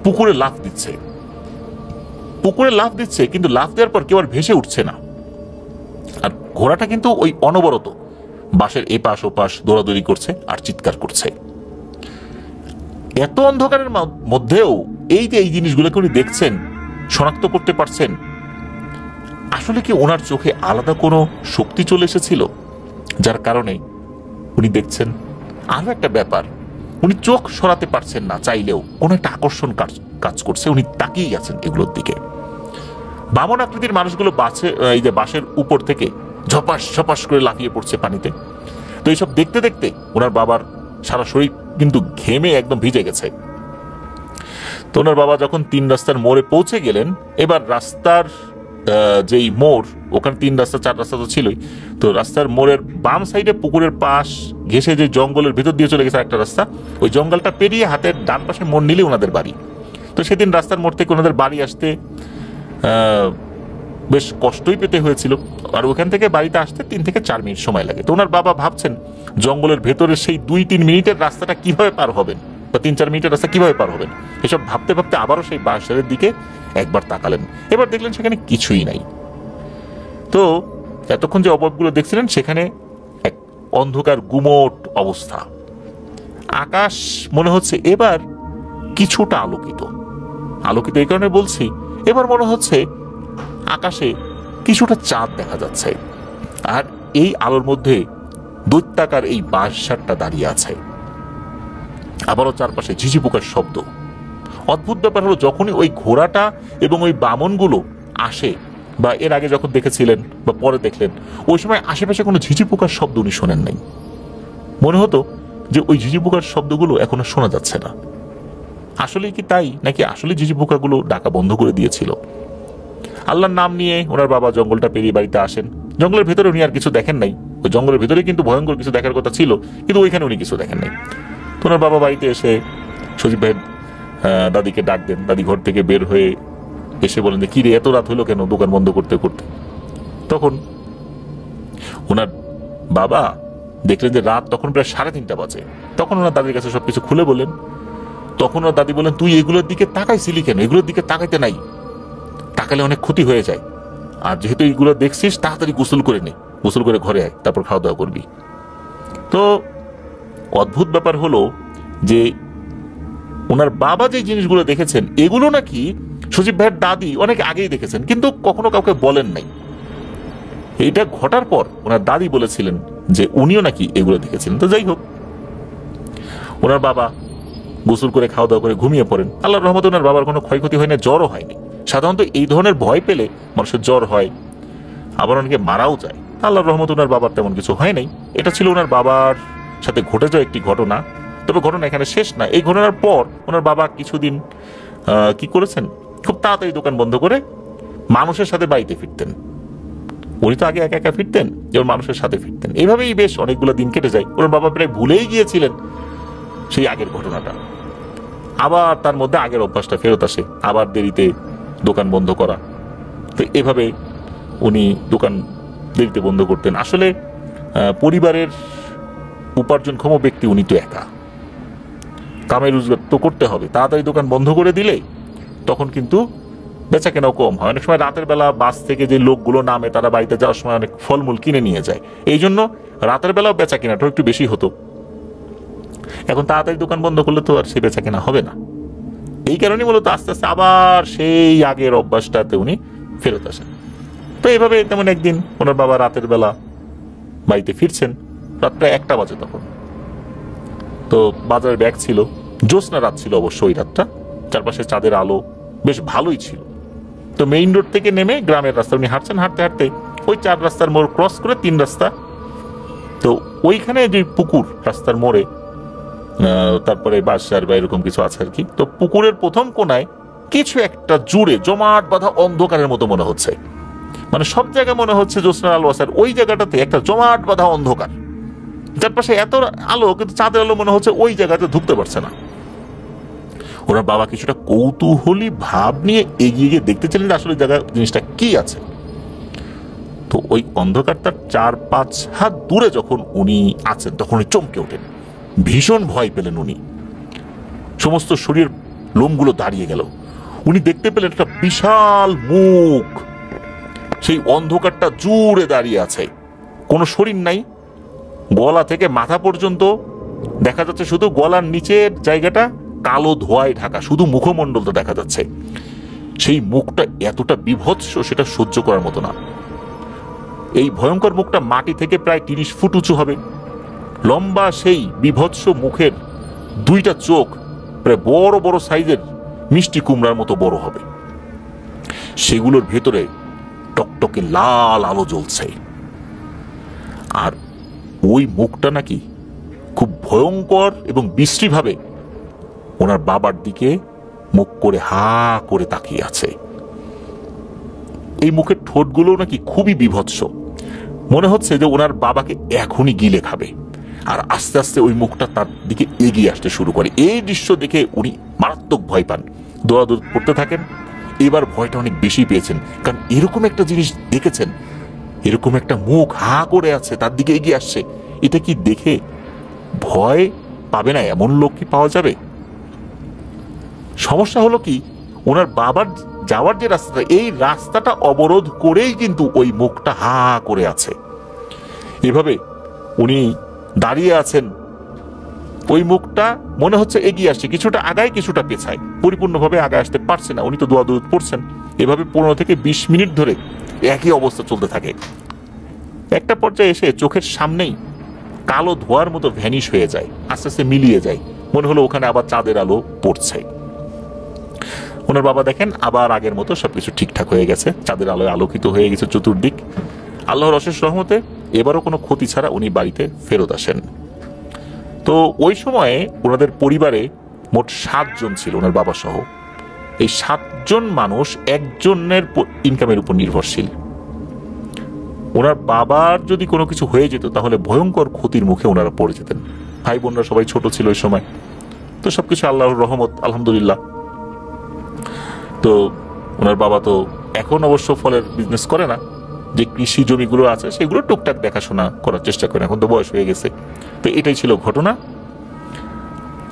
পুকুরে লাফ দিচ্ছে। পুকুরে লাফ দিচ্ছে, কিন্তু লাফ দেওয়ার পর কেউ আর ভেসে উঠছে না। আর ঘোড়াটা কিন্তু ওই অনবরত বাঁশের এপাশ ওপাশ দৌড়াদৌড়ি করছে আর চিৎকার করছে। এত অন্ধকারের মধ্যেও এই যে এই জিনিসগুলোকে উনি দেখছেন, শনাক্ত করতে পারছেন, আসলে কি ওনার চোখে আলাদা কোনো শক্তি চলে এসেছিল যার কারণে উনি দেখছেন? আরো একটা ব্যাপার, উনি চোখ সরাতে পারছেন না, চাইলেও কোন একটা আকর্ষণ কাজ করছে, উনি তাকিয়ে আছেন এগুলোর দিকে। বামন আকৃতির মানুষগুলো এই যে বাঁশের উপর থেকে ঝপাস ঝপাস করে লাফিয়ে পড়ছে পানিতে। তো এইসব দেখতে দেখতে ওনার বাবার সারা শরীর কিন্তু ঘেমে একদম ভিজে গেছে। তো ওনার বাবা যখন 3 রাস্তার মোড়ে পৌঁছে গেলেন, এবার রাস্তার যেই মোড়, ওখানে 3 রাস্তা 4 রাস্তা তো ছিলই, তো রাস্তার মোড়ের বাম সাইডে পুকুরের পাশ ঘেঁষে যে জঙ্গলের ভিতর দিয়ে চলে গেছে একটা রাস্তা, ওই জঙ্গলটা পেরিয়ে হাতের ডান পাশে মোড় নিলে ওনাদের বাড়ি। তো সেদিন রাস্তার মোড় থেকে ওনাদের বাড়ি আসতে বেশ কষ্টই পেতে হয়েছিল, আর ওখান থেকে বাড়িতে আসতে 3 থেকে 4 মিনিট সময় লাগে। তো ওনার বাবা ভাবছেন জঙ্গলের ভেতরে সেই 2-3 মিনিটের রাস্তাটা কিভাবে পার হবেন, বা 3-4 মিনিটের রাস্তা কিভাবে পার হবেন, এসব ভাবতে ভাবতে আবারও সেই বাঁশের দিকে একবার তাকালেন। এবার দেখলেন সেখানে কিছুই নাই। তো এতক্ষণ যে অভাবগুলো দেখছিলেন সেখানে এক অন্ধকার গুমোট অবস্থা। আকাশ মনে হচ্ছে এবার কিছুটা আলোকিত। আলোকিত এই কারণে বলছি, এবার মনে হচ্ছে আকাশে কিছুটা চাঁদ দেখা যাচ্ছে, আর এই আলোর মধ্যে দৈত্যাকার এই বাঁশঝাড়টা দাঁড়িয়ে আছে। আবারও চারপাশে ঝিঝি পোকার শব্দ। অদ্ভুত ব্যাপার হলো, যখনই ওই ঘোড়াটা এবং ওই বামনগুলো আসে, বা এর আগে যখন দেখেছিলেন বা পরে দেখলেন, ওই সময় আশেপাশে কোনো ঝিঝি পোকার শব্দ উনি শোনেন নাই। মনে হতো যে ওই ঝিঝি পোকার শব্দগুলো এখনো শোনা যাচ্ছে না। আসলেই কি তাই, নাকি আসলে ঝিঝি পোকাগুলো ডাকা বন্ধ করে দিয়েছিল? আল্লাহর নাম নিয়ে ওনার বাবা জঙ্গলটা পেরিয়ে বাড়িতে আসেন। জঙ্গলের ভেতরে উনি আর কিছু দেখেন নাই। ওই জঙ্গলের ভেতরে কিন্তু ভয়ঙ্কর কিছু দেখার কথা ছিল, কিন্তু ওইখানে উনি কিছু দেখেন নাই। তো ওনার বাবা বাড়িতে এসে সজীব ভাইয়ের দাদিকে ডাক দেন। দাদি ঘর থেকে বের হয়ে এসে বলেন যে, কি রে, এত রাত হলো কেন দোকান বন্ধ করতে করতে? তখন ওনার বাবা দেখলেন যে রাত তখন প্রায় 3:30 বাজে। তখন ওনার দাদির কাছে সবকিছু খুলে বলেন। তখন ওনার দাদি বলেন, তুই এগুলোর দিকে তাকাইছিলি কেন? এগুলোর দিকে তাকাইতে নাই, তাকালে অনেক ক্ষতি হয়ে যায়। আর যেহেতু এইগুলো দেখছিস, তাড়াতাড়ি গোসল করে নে, গোসল করে ঘরে আয়, তারপর খাওয়া দাওয়া করবি। তো অদ্ভুত ব্যাপার হলো যে ওনার বাবা যে জিনিসগুলো দেখেছেন, এগুলো নাকি সজীব ভাইয়ের দাদি অনেক আগেই দেখেছেন, কিন্তু কখনো কাউকে বলেন নাই। এইটা ঘটার পর ওনার দাদি বলেছিলেন যে উনিও নাকি এগুলো দেখেছিলেন। তো যাই হোক, ওনার বাবা গোসল করে খাওয়া দাওয়া করে ঘুমিয়ে পড়েন। আল্লাহর রহমতে ওনার বাবার কোনো ক্ষয়ক্ষতি হয় না, জ্বরও হয়নি। সাধারণত এই ধরনের ভয় পেলে মানুষের জ্বর হয়, আবার অনেকে মারাও যায়। আল্লাহর রহমতে ওনার বাবার তেমন কিছু হয় নাই। এটা ছিল ওনার বাবার সাথে ঘটে যাওয়া একটি ঘটনা। তবে ঘটনা এখানে শেষ না। এই ঘটনার পর ওনার বাবা কিছুদিন কি করেছেন, খুব তাড়াতাড়ি দোকান বন্ধ করে মানুষের সাথে বাড়িতে ফিরতেন। উনি তো আগে একা একা ফিরতেন, যেমন মানুষের সাথে ফিরতেন। এইভাবেই বেশ অনেকগুলো দিন কেটে যায়। ওনার বাবা প্রায় ভুলেই গিয়েছিলেন সেই আগের ঘটনাটা। আবার তার মধ্যে আগের অভ্যাসটা ফেরত আসে, আবার দেরিতে দোকান বন্ধ করা। তো এভাবে উনি দোকান দেরিতে বন্ধ করতেন। আসলে পরিবারের উপার্জনক্ষম ব্যক্তি উনি তো একা, কামে রোজগার তো করতে হবে। তাড়াতাড়ি দোকান বন্ধ করে দিলে তখন কিন্তু বেচা কেনাও কম হয়। অনেক সময় রাতের বেলা বাস থেকে যে লোকগুলো নামে, তারা বাড়িতে যাওয়ার সময় অনেক ফলমূল কিনে নিয়ে যায়। এই জন্য রাতের বেলাও বেচা কেনাটাও একটু বেশি হতো। এখন তাড়াতাড়ি দোকান বন্ধ করলে তো আর সে বেচা কেনা হবে না। এই কারণে মূলত আস্তে আস্তে আবার সেই আগের অভ্যাসটাতে উনি ফেরত আসেন। তো এইভাবে তেমন একদিন ওনার বাবা রাতের বেলা বাড়িতে ফিরছেন, রাত প্রায় 1টা বাজে তখন। তো বাজারের ব্যাগ ছিল, জ্যোৎস্না রাত ছিল অবশ্য ওই রাতটা, চারপাশে চাঁদের আলো বেশ ভালোই ছিল। তো মেইন রোড থেকে নেমে গ্রামের রাস্তা উনি হাঁটছেন। হাঁটতে হাঁটতে ওই 4 রাস্তার মোড় ক্রস করে 3 রাস্তা, তো ওইখানে যে পুকুর রাস্তার মোড়ে, তারপরে বাঁশঝাড় বা এরকম কিছু আছে আর কি। তো পুকুরের প্রথম কোনায় কিছু একটা জুড়ে জমাট বাঁধা অন্ধকারের মতো মনে হচ্ছে। মানে সব জায়গায় মনে হচ্ছে জ্যোৎস্নার আলো আছে, আর ওই জায়গাটাতে একটা জমাট বাঁধা অন্ধকার। চারপাশে এত আলো, কিন্তু চাঁদের আলো মনে হচ্ছে ওই জায়গাতে ঢুকতে পারছে না। ওনার বাবা কিছুটা কৌতূহলী ভাব নিয়ে এগিয়ে গিয়ে দেখতে চাইলেন আসলে জায়গায় জিনিসটা কি আছে। তো ওই অন্ধকারটার 4-5 হাত দূরে যখন উনি আছেন, তখন উনি চমকে ওঠেন, ভীষণ ভয় পেলেন। উনি সমস্ত শরীর লোমগুলো দাঁড়িয়ে গেল। উনি দেখতে পেলেন একটা বিশাল মুখ সেই অন্ধকারটা জুড়ে দাঁড়িয়ে আছে। কোনো শরীর নাই, গলা থেকে মাথা পর্যন্ত দেখা যাচ্ছে শুধু গলার নিচের জায়গাটা কালো ধোঁয়ায় ঢাকা, শুধু মুখমণ্ডলটা দেখা যাচ্ছে। সেই মুখটা এতটা বিভৎস, সেটা সহ্য করার মতো না। এই ভয়ঙ্কর মুখটা মাটি থেকে প্রায় 30 ফুট উঁচু হবে। লম্বা সেই বিভৎস মুখের 2টা চোখ প্রায় বড় বড় সাইজের মিষ্টি কুমড়ার মতো বড় হবে। সেগুলোর ভেতরে টকটকে লাল আলো জ্বলছে। আর ওই মুখটা নাকি খুব ভয়ঙ্কর এবং বিশ্রীভাবে ওনার বাবার দিকে মুখ করে হা করে তাকিয়ে আছে। এই মুখের ঠোঁটগুলো নাকি খুবই বীভৎস, মনে হচ্ছে যে ওনার বাবাকে এখনই গিলে খাবে। আর আস্তে আস্তে ওই মুখটা তার দিকে এগিয়ে আসতে শুরু করে। এই দৃশ্য দেখে উনি মারাত্মক ভয় পান, দৌড়াদৌড় করতে থাকেন। এবার ভয়টা অনেক বেশি পেয়েছেন, কারণ এরকম একটা জিনিস দেখেছেন, এরকম একটা মুখ হা করে আছে, তার দিকে এগিয়ে আসছে। এটা কি দেখে ভয় পাবে না এমন লোক কি পাওয়া যাবে? সমস্যা হলো কি, ওনার বাবার যাওয়ার যে রাস্তাটা, এই রাস্তাটা অবরোধ করেই কিন্তু ওই মুখটা হা করে আছে। এভাবে উনি দাঁড়িয়ে আছেন, ওই মুখটা মনে হচ্ছে এগিয়ে আসছে, কিছুটা আগায় কিছুটা পেছায়, পরিপূর্ণভাবে আগায় আসতে পারছে না। উনি তো দৌড়াদৌড় পড়ছেন। এভাবে 15 থেকে 20 মিনিট ধরে একই অবস্থা চলতে থাকে। একটা পর্যায়ে এসে চোখের সামনেই কালো ধোয়ার মতো ভ্যানিশ হয়ে যায়, আস্তে আস্তে মিলিয়ে যায়। মনে হলো ওখানে আবার চাঁদের আলো পড়ছে। ওনার বাবা দেখেন আবার আগের মতো সবকিছু ঠিকঠাক হয়ে গেছে, চাঁদের আলোয় আলোকিত হয়ে গেছে চতুর্দিক। আল্লাহর অশেষ রহমতে এবারও কোনো ক্ষতি ছাড়া উনি বাড়িতে ফেরত আসেন। তো ওই সময়ে ওনাদের পরিবারে মোট 7 জন ছিল, ওনার বাবা সহ। এই 7 জন মানুষ একজনের ইনকামের উপর নির্ভরশীল। ওনার বাবার যদি কোনো কিছু হয়ে যেত তাহলে ভয়ঙ্কর ক্ষতির মুখে ওনারা পড়ে যেতেন। ভাই বোনরা সবাই ছোট ছিল ওই সময়। তো সবকিছু আল্লাহর রহমত, আলহামদুলিল্লাহ। তো ওনার বাবা তো এখন অবশ্য ফলের বিজনেস করে না, যে কৃষি জমিগুলো আছে সেগুলো টুকটাক দেখাশোনা করার চেষ্টা করেন, এখন তো বয়স হয়ে গেছে। তো এটাই ছিল ঘটনা।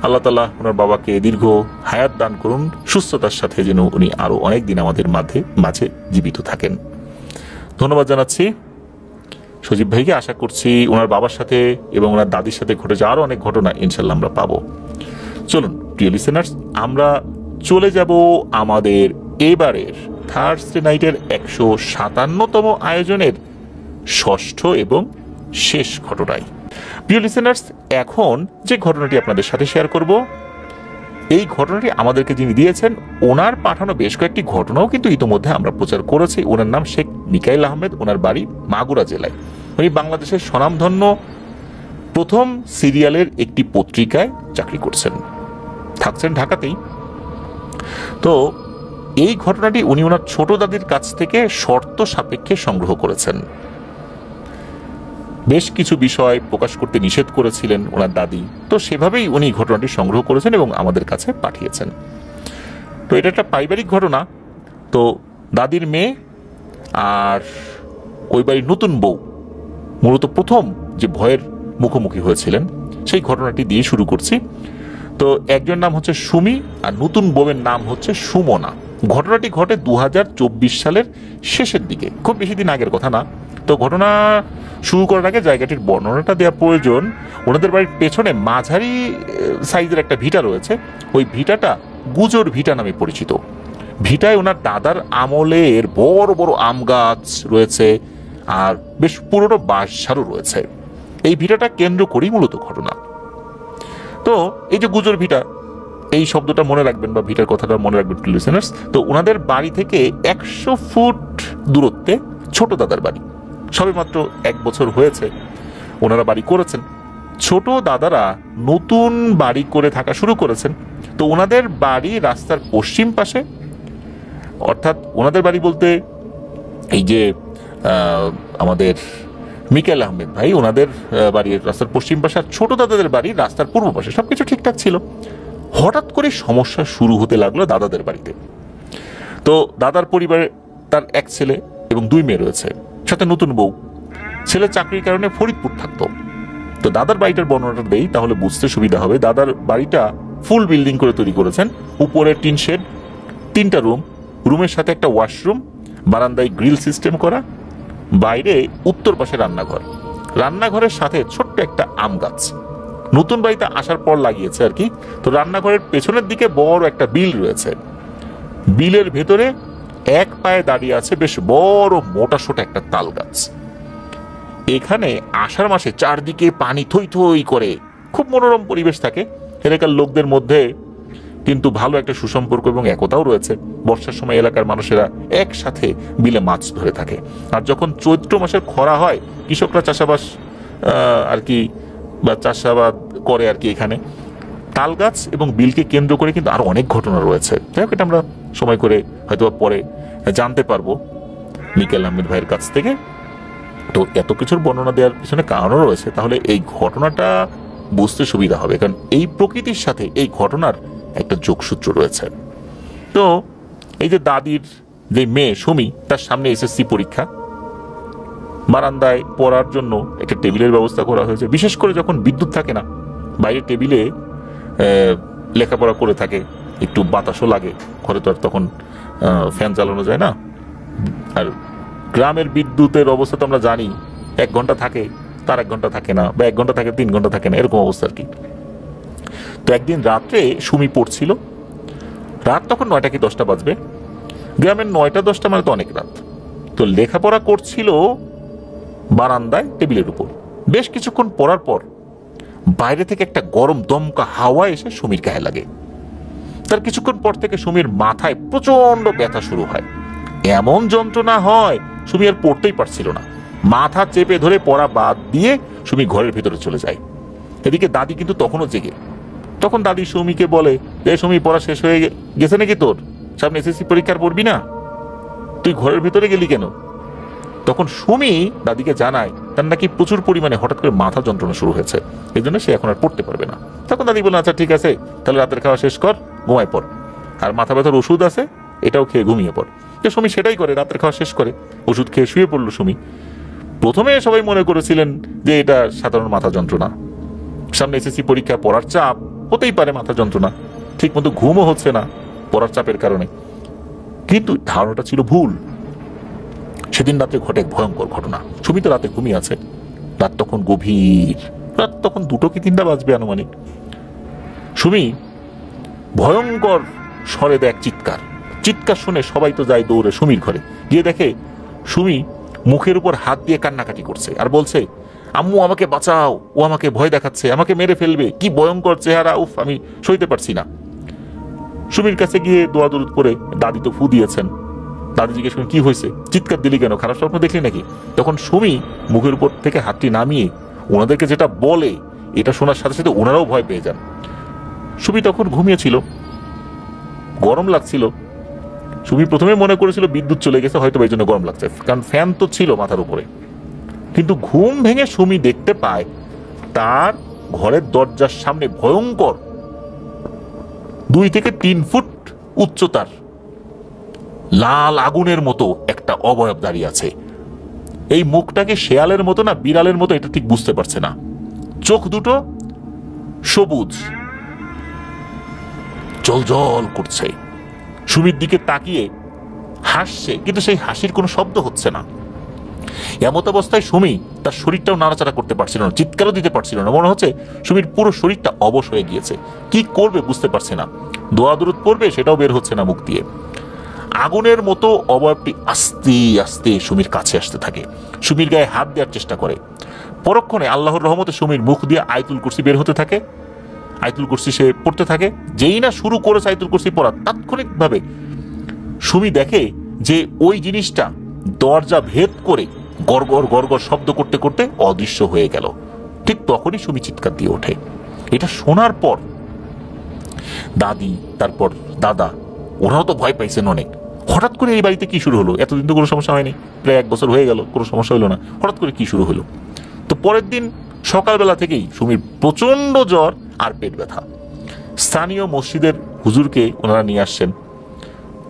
আল্লাহ তাআলা ওনার বাবাকে দীর্ঘ হায়াত দান করুন, সুস্থতার সাথে যেন উনি আরো অনেক দিন আমাদের মাঝে জীবিত থাকেন। ধন্যবাদ জানাচ্ছি সজীব ভাইকে। আশা করছি ওনার বাবার সাথে এবং ওনার দাদির সাথে ঘটে যাওয়া আরো অনেক ঘটনা ইনশাল্লাহ আমরা পাবো। চলুন প্রিয় লিসেনার্স, আমরা চলে যাব আমাদের এবারের থার্সডে নাইটের 157তম আয়োজনের ষষ্ঠ এবং শেষ ঘটনায়। প্রিয় লিসেনার্স, এখন যে ঘটনাটি আপনাদের সাথে শেয়ার করব, এই ঘটনাটি আমাদেরকে যিনি দিয়েছেন, ওনার পাঠানো বেশ কয়েকটি ঘটনাও কিন্তু ইতোমধ্যে আমরা প্রচার করেছি। ওনার নাম শেখ মিকাইল আহমেদ, ওনার বাড়ি মাগুরা জেলায়। উনি বাংলাদেশের স্বনামধন্য প্রথম সিরিয়ালের একটি পত্রিকায় চাকরি করছেন, থাকছেন ঢাকাতেই। তো এই ঘটনাটি উনি ওনার ছোট দাদির কাছ থেকে শর্ত সাপেক্ষে সংগ্রহ করেছেন। বেশ কিছু বিষয় প্রকাশ করতে নিষেধ করেছিলেন ওনার দাদি, তো সেভাবেই উনি ঘটনাটি সংগ্রহ করেছেন এবং আমাদের কাছে পাঠিয়েছেন। তো এটা একটা পারিবারিক ঘটনা। তো দাদির মেয়ে আর ওই বাড়ির নতুন বউ মূলত প্রথম যে ভয়ের মুখোমুখি হয়েছিলেন, সেই ঘটনাটি দিয়ে শুরু করছি। তো একজন নাম হচ্ছে সুমি আর নতুন বউয়ের নাম হচ্ছে সুমনা। ঘটনাটি ঘটে 2024 সালের শেষের দিকে, খুব বেশি দিন আগের কথা না। তো ঘটনা শুরু করার আগে জায়গাটির বর্ণনাটা দেওয়া প্রয়োজন। ওনাদের বাড়ির পেছনে মাঝারি সাইজের একটা ভিটা রয়েছে। ওই ভিটাটা গুজর ভিটা নামে পরিচিত। ভিটায় ওনার দাদার আমলের বড় বড় আম গাছ রয়েছে আর বেশ পুরনো বাঁশঝাড়ও রয়েছে। এই ভিটাটা কেন্দ্র করেই মূলত ঘটনা। তো এই যে গুজর ভিটা, এই শব্দটা মনে রাখবেন বা ভিটার কথাটা মনে রাখবেন লিসেনার্স। তো ওনাদের বাড়ি থেকে 100 ফুট দূরত্বে ছোট দাদার বাড়ি। সবে মাত্র 1 বছর হয়েছে ওনারা বাড়ি করেছেন। ছোট দাদারা নতুন বাড়ি করে থাকা শুরু করেছেন। তো ওনাদের বাড়ি রাস্তার পশ্চিম পাশে, অর্থাৎ ওনাদের বাড়ি বলতে এই যে আমাদের মিকাইল আহমেদ ভাই, ওনাদের বাড়ির রাস্তার পশ্চিম পাশে, আর ছোট দাদাদের বাড়ি রাস্তার পূর্ব পাশে। সবকিছু ঠিকঠাক ছিল। হঠাৎ করে সমস্যা শুরু হতে লাগলো দাদাদের বাড়িতে। তো দাদার পরিবারে তার 1 ছেলে এবং 2 মেয়ে রয়েছে, সাথে নতুন বউ। ছেলে চাকরির কারণে ফরিদপুর থাকতো। তো দাদার বাড়িটার বর্ণনাটা দেই, তাহলে বুঝতে সুবিধা হবে। দাদার বাড়িটা ফুল বিল্ডিং করে তৈরি করেছেন। উপরে টিন শেড, 3টা রুম, রুমের সাথে একটা ওয়াশরুম, বারান্দায় গ্রিল সিস্টেম করা, বাইরে উত্তর পাশে রান্নাঘর, রান্নাঘরের সাথে ছোট্ট একটা আম গাছ। নতুন বাড়িতে আসার পর লাগিয়েছে আর কি। তো রান্নাঘরের পেছনের দিকে বড় একটা বিল রয়েছে। বিলের ভেতরে 1 পায়ে দাঁড়িয়ে আছে বেশ বড় মোটা সোটা একটা তাল গাছ। এখানে আষাঢ় মাসে চারদিকে পানি থই থই করে, খুব মনোরম পরিবেশ থাকে। এলাকার লোকদের মধ্যে কিন্তু ভালো একটা সুসম্পর্ক এবং একতাও রয়েছে। বর্ষার সময় এলাকার মানুষেরা একসাথে বিলে মাছ ধরে থাকে। আর যখন চৈত্র মাসের খরা হয়, কৃষকরা চাষাবাস আর কি বা চাষাবাদ করে আর কি। এখানে তাল গাছ এবং বিলকে কেন্দ্র করে কিন্তু আরো অনেক ঘটনা রয়েছে। যাই হোক, এটা আমরা সময় করে হয়তো পরে জানতে পারবো মিকেল আহমেদ ভাইয়ের কাছ থেকে। তো এত কিছুর বর্ণনা দেওয়ার পিছনে কারণও রয়েছে, তাহলে এই ঘটনাটা বুঝতে সুবিধা হবে, কারণ এই প্রকৃতির সাথে এই ঘটনার একটা যোগসূত্র রয়েছে। তো এই যে দাদির যে মেয়ে সুমি, তার সামনে এসএসসি পরীক্ষা, বারান্দায় পড়ার জন্য একটা টেবিলের ব্যবস্থা করা হয়েছে। বিশেষ করে যখন বিদ্যুৎ থাকে না, বাইরে টেবিলে লেখাপড়া করে থাকে, একটু বাতাসও লাগে, ঘরে তো আর তখন ফ্যান চালানো যায় না। আর গ্রামের বিদ্যুতের অবস্থা তো আমরা জানি, 1 ঘন্টা থাকে, তার 1 ঘন্টা থাকে না, বা 1 ঘন্টা থাকে 3 ঘন্টা থাকে না, এরকম অবস্থা আর কি। তো একদিন রাত্রে সুমি পড়ছিল, রাত তখন 9টা কি 10টা বাজবে, গ্রামের 9টা 10টা মানে তো অনেক রাত। তো লেখাপড়া করছিল বারান্দায় টেবিলের উপর। বেশ কিছুক্ষণ পড়ার পর বাইরে থেকে একটা গরম দমকা হাওয়া এসে সুমির গায়ে লাগে। তার কিছুক্ষণ পর থেকে সুমির মাথায় প্রচন্ড ব্যথা শুরু হয়। এমন যন্ত্রণা হয় সুমি আর পড়তেই পারছিল না। মাথা চেপে ধরে পড়া বাদ দিয়ে সুমি ঘরের ভিতরে চলে যায়। এদিকে দাদি কিন্তু তখনও জেগে। তখন দাদি সুমিকে বলে, এ সুমি, পড়া শেষ হয়ে গেছে নাকি তোর? সামনে এসএসসি পরীক্ষার পড়বি না? তুই ঘরের ভিতরে গেলি কেন? তখন সুমি দাদিকে জানায় তার নাকি প্রচুর পরিমাণে হঠাৎ করে মাথা যন্ত্রণা শুরু হয়েছে, এই জন্য সে এখন আর পড়তে পারবে না। তখন দাদি বললেন, আচ্ছা ঠিক আছে, তাহলে রাতের খাওয়া শেষ কর, ঘুমায় পড়, আর মাথা ব্যথার ওষুধ আছে, এটাও খেয়ে ঘুমিয়ে পড়। যে সুমি সেটাই করে, রাতের খাওয়া শেষ করে ওষুধ খেয়ে শুয়ে পড়লো সুমি। প্রথমে সবাই মনে করেছিলেন যে এটা সাধারণ মাথা যন্ত্রণা, সামনে এসএসসি পরীক্ষা, পড়ার চাপ, হতেই পারে মাথা যন্ত্রণা, ঠিক মতো ঘুমও হচ্ছে না পড়ার চাপের কারণে। কিন্তু ধারণাটা ছিল ভুল। সেদিন রাতে ঘটে এক ভয়ঙ্কর ঘটনা। সুমি তো রাতে ঘুমিয়ে আছে, রাত তখন গভীর, রাত তখন 2টো কি 3টা বাজবে আনুমানিক। সুমি ভয়ঙ্কর স্বরে দেয় চিৎকার। চিৎকার শুনে সবাই তো যায় দৌড়ে সুমির ঘরে, গিয়ে দেখে সুমি মুখের উপর হাত দিয়ে কান্নাকাটি করছে আর বলছে, আম্মু আমাকে বাঁচাও, ও আমাকে ভয় দেখাচ্ছে, আমাকে মেরে ফেলবে, কি ভয়ঙ্কর চেহারা, উফ আমি সইতে পারছি না। সুমির কাছে গিয়ে দোয়া দরুদ পড়ে, দাদি তো ফু দিয়েছেন। দাদি জিজ্ঞেস করেন, কি হয়েছে, চিৎকার দিলি কেন, খারাপ স্বপ্ন দেখলি নাকি? তখন সুমি মুখের উপর থেকে হাতটি নামিয়ে ওনাদেরকে যেটা বলে, এটা শোনার সাথে সাথে ওনারাও ভয় পেয়ে যান। সুমি তখন ঘুমিয়েছিল, গরম লাগছিল। সুমি প্রথমে মনে করেছিল বিদ্যুৎ চলে গেছে, হয়তো এই জন্য গরম লাগছে, কারণ ফ্যান তো ছিল মাথার উপরে। কিন্তু ঘুম ভেঙে সুমি দেখতে পায় তার ঘরের দরজার সামনে ভয়ঙ্কর 2 থেকে 3 ফুট উচ্চতার লাল আগুনের মতো একটা অবয়ব দাঁড়িয়ে আছে। এই মুখটাকে শেয়ালের মতো না বিড়ালের মতো, এটা ঠিক বুঝতে পারছে না। চোখ দুটো সবুজ, জল করছে, সুমির দিকে তাকিয়ে হাসছে, কিন্তু সেই হাসির কোনো শব্দ হচ্ছে না। এমত অবস্থায় সুমি তার শরীরটাও নাড়াচাড়া করতে পারছিল না, চিৎকারও দিতে পারছিল না। মনে হচ্ছে সুমির পুরো শরীরটা অবশ হয়ে গিয়েছে, কি করবে বুঝতে পারছে না। দোয়া দরুদ পড়বে, সেটাও বের হচ্ছে না মুখ দিয়ে। আগুনের মতো অবয়বটি আস্তে আস্তে সুমির কাছে আসতে থাকে, সুমির গায়ে হাত দেওয়ার চেষ্টা করে। পরক্ষণে আল্লাহর রহমতে সুমির মুখ দিয়ে আয়াতুল কুরসি বের হতে থাকে। আয়াতুল কুরসি সে পড়তে থাকে। যেই না শুরু করেছে আয়াতুল কুরসি পড়া, তাৎক্ষণিকভাবে সুমি দেখে যে ওই জিনিসটা দরজা ভেদ করে গড়গড় গড়গড় শব্দ করতে করতে অদৃশ্য হয়ে গেল। ঠিক তখনই সুমি চিৎকার দিয়ে ওঠে। এটা শোনার পর দাদি, তারপর দাদা, ওরাও তো ভয় পাইছেন অনেক। হঠাৎ করে এই বাড়িতে কি শুরু হলো? এতদিন তো কোনো সমস্যা হয়নি, প্রায় 1 বছর হয়ে গেল, কোনো সমস্যা হলো না, হঠাৎ করে কি শুরু হলো? তো পরের দিন সকালবেলা থেকেই সুমির প্রচন্ড জ্বর আর পেট ব্যথা। স্থানীয় মসজিদের হুজুরকে ওনারা নিয়ে আসছেন।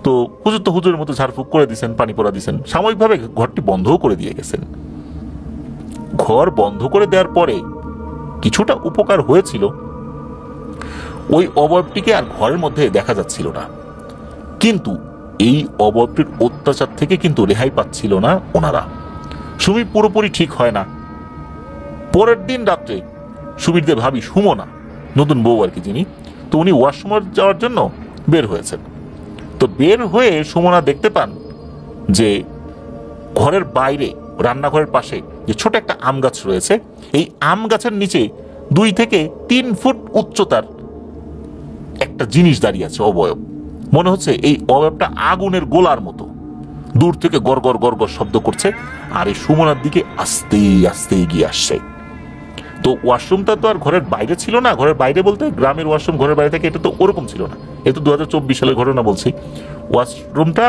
তো হুজুর তো হুজুরের মতো ঝাড়ফুঁক করে দিয়েছেন, পানি পড়া দিয়েছেন, সাময়িকভাবে ঘরটি বন্ধও করে দিয়ে গেছেন। ঘর বন্ধ করে দেওয়ার পরে কিছুটা উপকার হয়েছিল, ওই অবয়বটিকে আর ঘরের মধ্যে দেখা যাচ্ছিল না। কিন্তু এই অবয়বটির অত্যাচার থেকে কিন্তু রেহাই পাচ্ছিল না ওনারা। সুমি পুরোপুরি ঠিক হয় না। পরের দিন রাত্রে সুমির দে ভাবি সুমনা, নতুন বউ আর কি যিনি, তো উনি ওয়াশরুমে যাওয়ার জন্য বের হয়েছেন। তো বের হয়ে সুমনা দেখতে পান যে ঘরের বাইরে রান্নাঘরের পাশে যে ছোট একটা আম গাছ রয়েছে, এই আম গাছের নিচে 2 থেকে 3 ফুট উচ্চতার একটা জিনিস দাঁড়িয়ে আছে, অবয়ব। মনে হচ্ছে এই অবয়বটা আগুনের গোলার মতো, দূর থেকে গড়গড় গড়গড় শব্দ করছে আর এই সুমনার দিকে আস্তে আস্তে এগিয়ে আসছে। তো তো ওয়াশরুমটা তো আর ঘরের বাইরে ছিল না, ঘরের বাইরে বলতে গ্রামের ওয়াশরুম ঘরের বাইরে থাকে, এটা তো ওরকম ছিল না। এটা তো 2024 সালের ঘটনা বলছি। ওয়াশরুমটা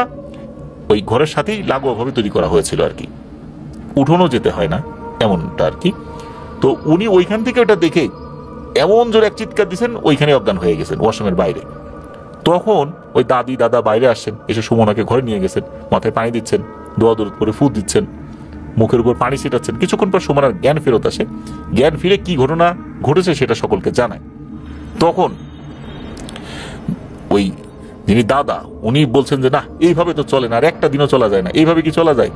ওই ঘরের সাথেই লাগোয়াভাবে তৈরি করা হয়েছিল আর কি, উঠোনও যেতে হয় না এমনটা আর কি। তো উনি ওইখান থেকে ওটা দেখে এমন জোরে এক চিৎকার দিচ্ছেন, ওইখানে অজ্ঞান হয়ে গেছেন ওয়াশরুমের বাইরে। তখন ওই দাদি দাদা বাইরে আসছেন, এসে সুমনাকে ঘরে নিয়ে গেছেন, মাথায় পানি দিচ্ছেন, দোয়া দরুদ করে ফুট দিচ্ছেন, মুখের উপর পানি ছিটাচ্ছেন। কিছুক্ষণ পর সুমনার জ্ঞান ফেরত আসে, জ্ঞান ফিরে কি ঘটনা ঘটেছে সেটা সকলকে জানায়। তখন ওই যিনি দাদা উনি বলছেন যে না, এইভাবে তো চলে না, আর একটা দিনও চলা যায় না, এইভাবে কি চলা যায়?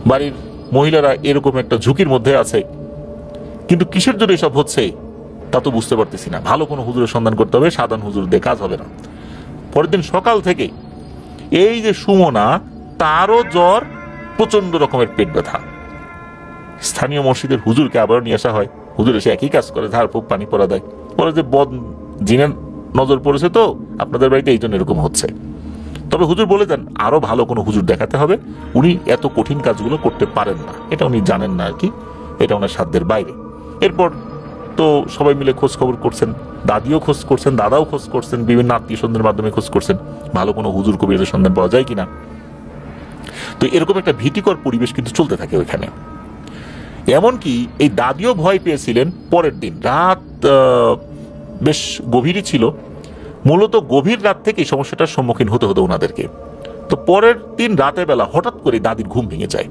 বাড়ির মহিলারা এরকম একটা ঝুঁকির মধ্যে আছে, কিন্তু কিসের জন্য এসব হচ্ছে তা তো বুঝতে পারতেছি না। ভালো কোনো হুজুরের সন্ধান করতে হবে, সাধারণ হুজুর দিয়ে কাজ হবে না। পরের দিন সকাল থেকে এই যে সুমনা, তারও জ্বর, প্রচন্ড রকমের পেট ব্যথা। স্থানীয় মসজিদের হুজুরকে আবারও নিয়ে আসা হয়। হুজুর এসে একই কাজ করে, ঝাড়ফুঁক পানি পরা দেয়, বলে যে বদ জিনের নজর পড়েছে তো আপনাদের বাড়িতে, এই জন্য এরকম হচ্ছে। তবে হুজুর বলে দেন আরো ভালো কোনো হুজুর দেখাতে হবে, উনি এত কঠিন কাজগুলো করতে পারেন না, এটা উনি জানেন না আর কি, এটা ওনার সাধ্যের বাইরে। এরপর তো সবাই মিলে খোঁজ খবর করছেন, দাদিও খোঁজ করছেন, দাদাও খোঁজ করছেন, বিভিন্ন আত্মীয় স্বজনের মাধ্যমে খোঁজ করছেন ভালো কোনো হুজুর কবিরাজের সন্ধান পাওয়া যায় কিনা। তো এরকম একটা ভীতিকর পরিবেশ কিন্তু চলতে থাকে ওইখানে। এমনকি এই দাদিও ভয় পেয়েছিলেন। পরের দিন রাত বেশ গভীরই ছিল, মূলত গভীর রাত থেকে এই সমস্যাটার সম্মুখীন হতে হতো ওনাদেরকে। তো পরের দিন রাতের বেলা হঠাৎ করে দাদির ঘুম ভেঙে যায়।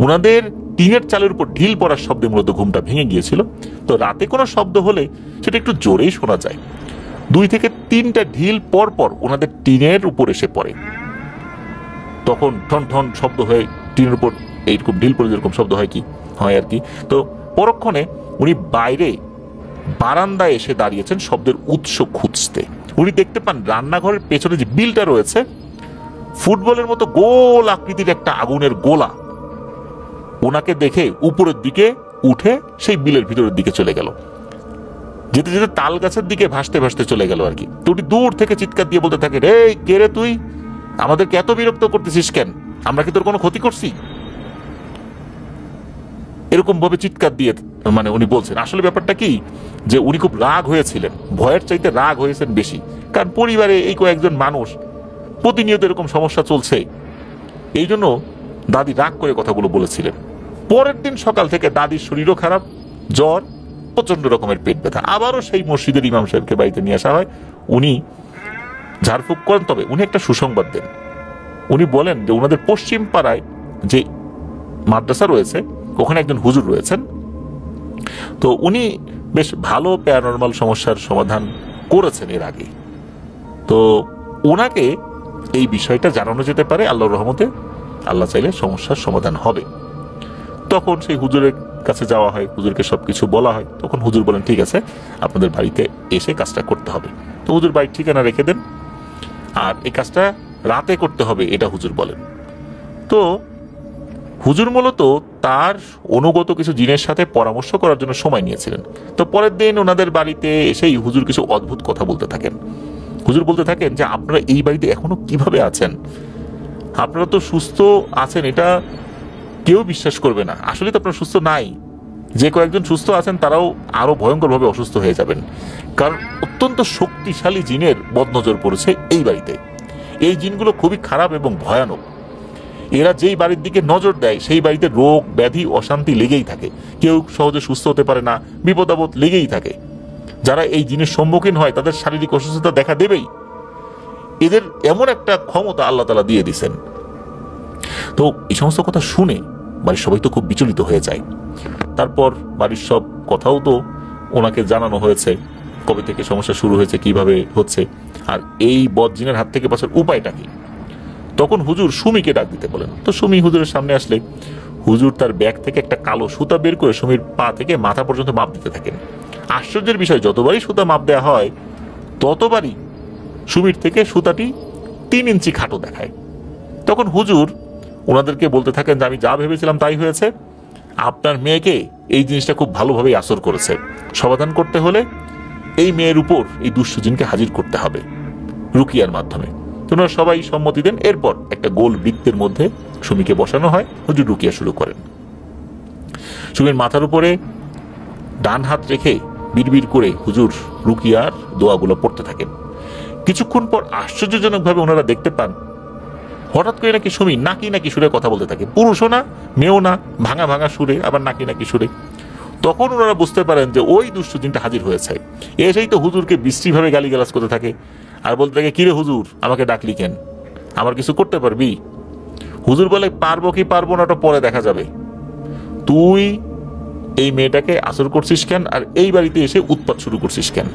ওনাদের টিনের চালের উপর ঢিল পড়ার শব্দে মূলত ঘুমটা ভেঙে গিয়েছিল। তো রাতে কোনো শব্দ হলে সেটা একটু জোরেই শোনা যায়। 2 থেকে 3টা ঢিল পর পর ওনাদের টিনের উপর এসে পড়ে। তখন ঠন ঠন শব্দ হয়ে টিনের উপর এইরকম ঢিল পড়ে যেরকম শব্দ হয় কি হয় আর কি। তো পরক্ষণে উনি বাইরে বারান্দায় এসে দাঁড়িয়েছেন শব্দের উৎস খুঁজতে। উনি দেখতে পান রান্নাঘরের পেছনে যে বিলটা রয়েছে, ফুটবলের মতো গোল আকৃতির একটা আগুনের গোলা ওনাকে দেখে উপরের দিকে উঠে সেই বিলের ভিতরের দিকে চলে গেল। যেতে যেতে তাল গাছের দিকে ভাসতে ভাসতে চলে গেল আর কি। তো উনি দূর থেকে চিৎকার দিয়ে বলতে থাকে, রে কে রে তুই, আমাদেরকে এত বিরক্ত করতেছিস কেন, আমরা কি তোর কোনো ক্ষতি করছি? এরকম ভাবে চিৎকার দিয়ে মানে উনি বলছেন। আসলে ব্যাপারটা কি যে উনি খুব রাগ হয়েছিলেন, ভয়ের চাইতে রাগ হয়েছেন বেশি, কারণ পরিবারে এই কয়েকজন মানুষ প্রতিনিয়ত এরকম সমস্যা চলছে, এই জন্য দাদি রাগ করে কথাগুলো বলেছিলেন। পরের দিন সকাল থেকে দাদির শরীরও খারাপ, জ্বর, প্রচন্ড রকমের পেট ব্যথা। আবারও সেই মসজিদের ইমাম সাহেবকে বাড়িতে নিয়ে আসা হয়। উনি ঝাড়ফুঁক করেন, তবে উনি একটা সুসংবাদ দেন। উনি বলেন যে ওনাদের পশ্চিম পাড়ায় যে মাদ্রাসা রয়েছে ওখানে একজন হুজুর রয়েছেন, তো উনি বেশ ভালো প্যারানরমাল সমস্যার সমাধান করেছেন এর আগে। তো ওনাকে এই বিষয়টা জানানো যেতে পারে, আল্লাহর রহমতে আল্লাহ চাইলে সমস্যার সমাধান হবে। তখন সেই হুজুরের কাছে যাওয়া হয়, হুজুরকে সবকিছু বলা হয়। তখন হুজুর বলেন ঠিক আছে, আপনাদের বাড়িতে এসে কাজটা করতে হবে। তো হুজুর বাড়ির ঠিকানা রেখে দেন, আর এই কাজটা রাতে করতে হবে এটা হুজুর বলেন। তো হুজুর মূলত তার অনুগত কিছু জিনের সাথে পরামর্শ করার জন্য সময় নিয়েছিলেন। তো পরের দিন ওনাদের বাড়িতে এসেই হুজুর কিছু অদ্ভুত কথা বলতে থাকেন। হুজুর বলতে থাকেন যে আপনারা এই বাড়িতে এখনো কিভাবে আছেন, আপনারা তো সুস্থ আছেন, এটা কেউ বিশ্বাস করবে না। আসলে তো আপনারা সুস্থ নাই, যে কয়েকজন সুস্থ আছেন তারাও আরো ভয়ঙ্করভাবে অসুস্থ হয়ে যাবেন, কারণ অত্যন্ত শক্তিশালী জিনের বদনজর পড়েছে এই বাড়িতে। এই জিনগুলো খুবই খারাপ এবং ভয়ানক। এরা যেই বাড়ির দিকে নজর দেয় সেই বাড়িতে রোগ ব্যাধি অশান্তি লেগেই থাকে, কেউ সহজে সুস্থ হতে পারে না, বিপদ আপদ লেগেই থাকে। যারা এই জিনের সম্মুখীন হয় তাদের শারীরিক অসুস্থতা দেখা দেবেই। এদের এমন একটা ক্ষমতা আল্লাহ তাআলা দিয়ে দিয়েছেন। তো এই সমস্ত কথা শুনে বাড়ির সবাই তো খুব বিচলিত হয়ে যায়। তারপর বাড়ির সব কথাও তো ওনাকে জানানো হয়েছে, কবে থেকে সমস্যা শুরু হয়েছে, কিভাবে হচ্ছে, আর এই বদজিনের হাত থেকে বাঁচার উপায়টা কি। তখন হুজুর সুমিকে ডাক দিতে বলেন। তো সুমি হুজুরের সামনে আসলে হুজুর তার ব্যাগ থেকে একটা কালো সুতা বের করে সুমির পা থেকে মাথা পর্যন্ত মাপ দিতে থাকেন। আশ্চর্যের বিষয়, যতবারই সুতা মাপ দেওয়া হয় ততবারই সুমির থেকে সুতাটি 3 ইঞ্চি খাটো দেখায়। তখন হুজুর ওনাদেরকে বলতে থাকেন যে আমি যা ভেবেছিলাম তাই হয়েছে, আপনার মেয়েকে এই জিনিসটা খুব ভালোভাবেই আসর করেছে, সমাধান করতে হলে এই মেয়ের উপর এই দুষ্ট জিনকে হাজির করতে হবে রুকিয়ার মাধ্যমে। তোমরা সবাই সম্মতি দেন। এরপর একটা গোল বৃত্তের মধ্যে সুমিকে বসানো হয়, হুজুর রুকিয়া শুরু করেন। সুমির মাথার উপরে ডান হাত রেখে বিড়বিড় করে হুজুর রুকিয়ার দোয়াগুলো পড়তে থাকেন। কিছুক্ষণ পর আশ্চর্যজনকভাবে ওনারা দেখতে পান হঠাৎ করে নাকি সুমি নাকি নাকি সুরে কথা বলতে থাকে। পুরুষও না, মেয়েও না, ভাঙা ভাঙা সুরে, আবার নাকি নাকি সুরে। তখন ওনারা বুঝতে পারেন যে ওই দুষ্ট জিনটা হাজির হয়েছে। এসেই তো হুজুরকে বিশ্রীভাবে গালিগালাজ করতে থাকে আর বলতে থাকে, কিরে হুজুর আমাকে ডাকলি কেন, আমার কিছু করতে পারবি? হুজুর বলে, পারবো কি পারবো না ওটা পরে দেখা যাবে। তুই এই মেয়েটাকে আসর করছিস কেন, আর এই বাড়িতে এসে উৎপাত শুরু করছিস কেন?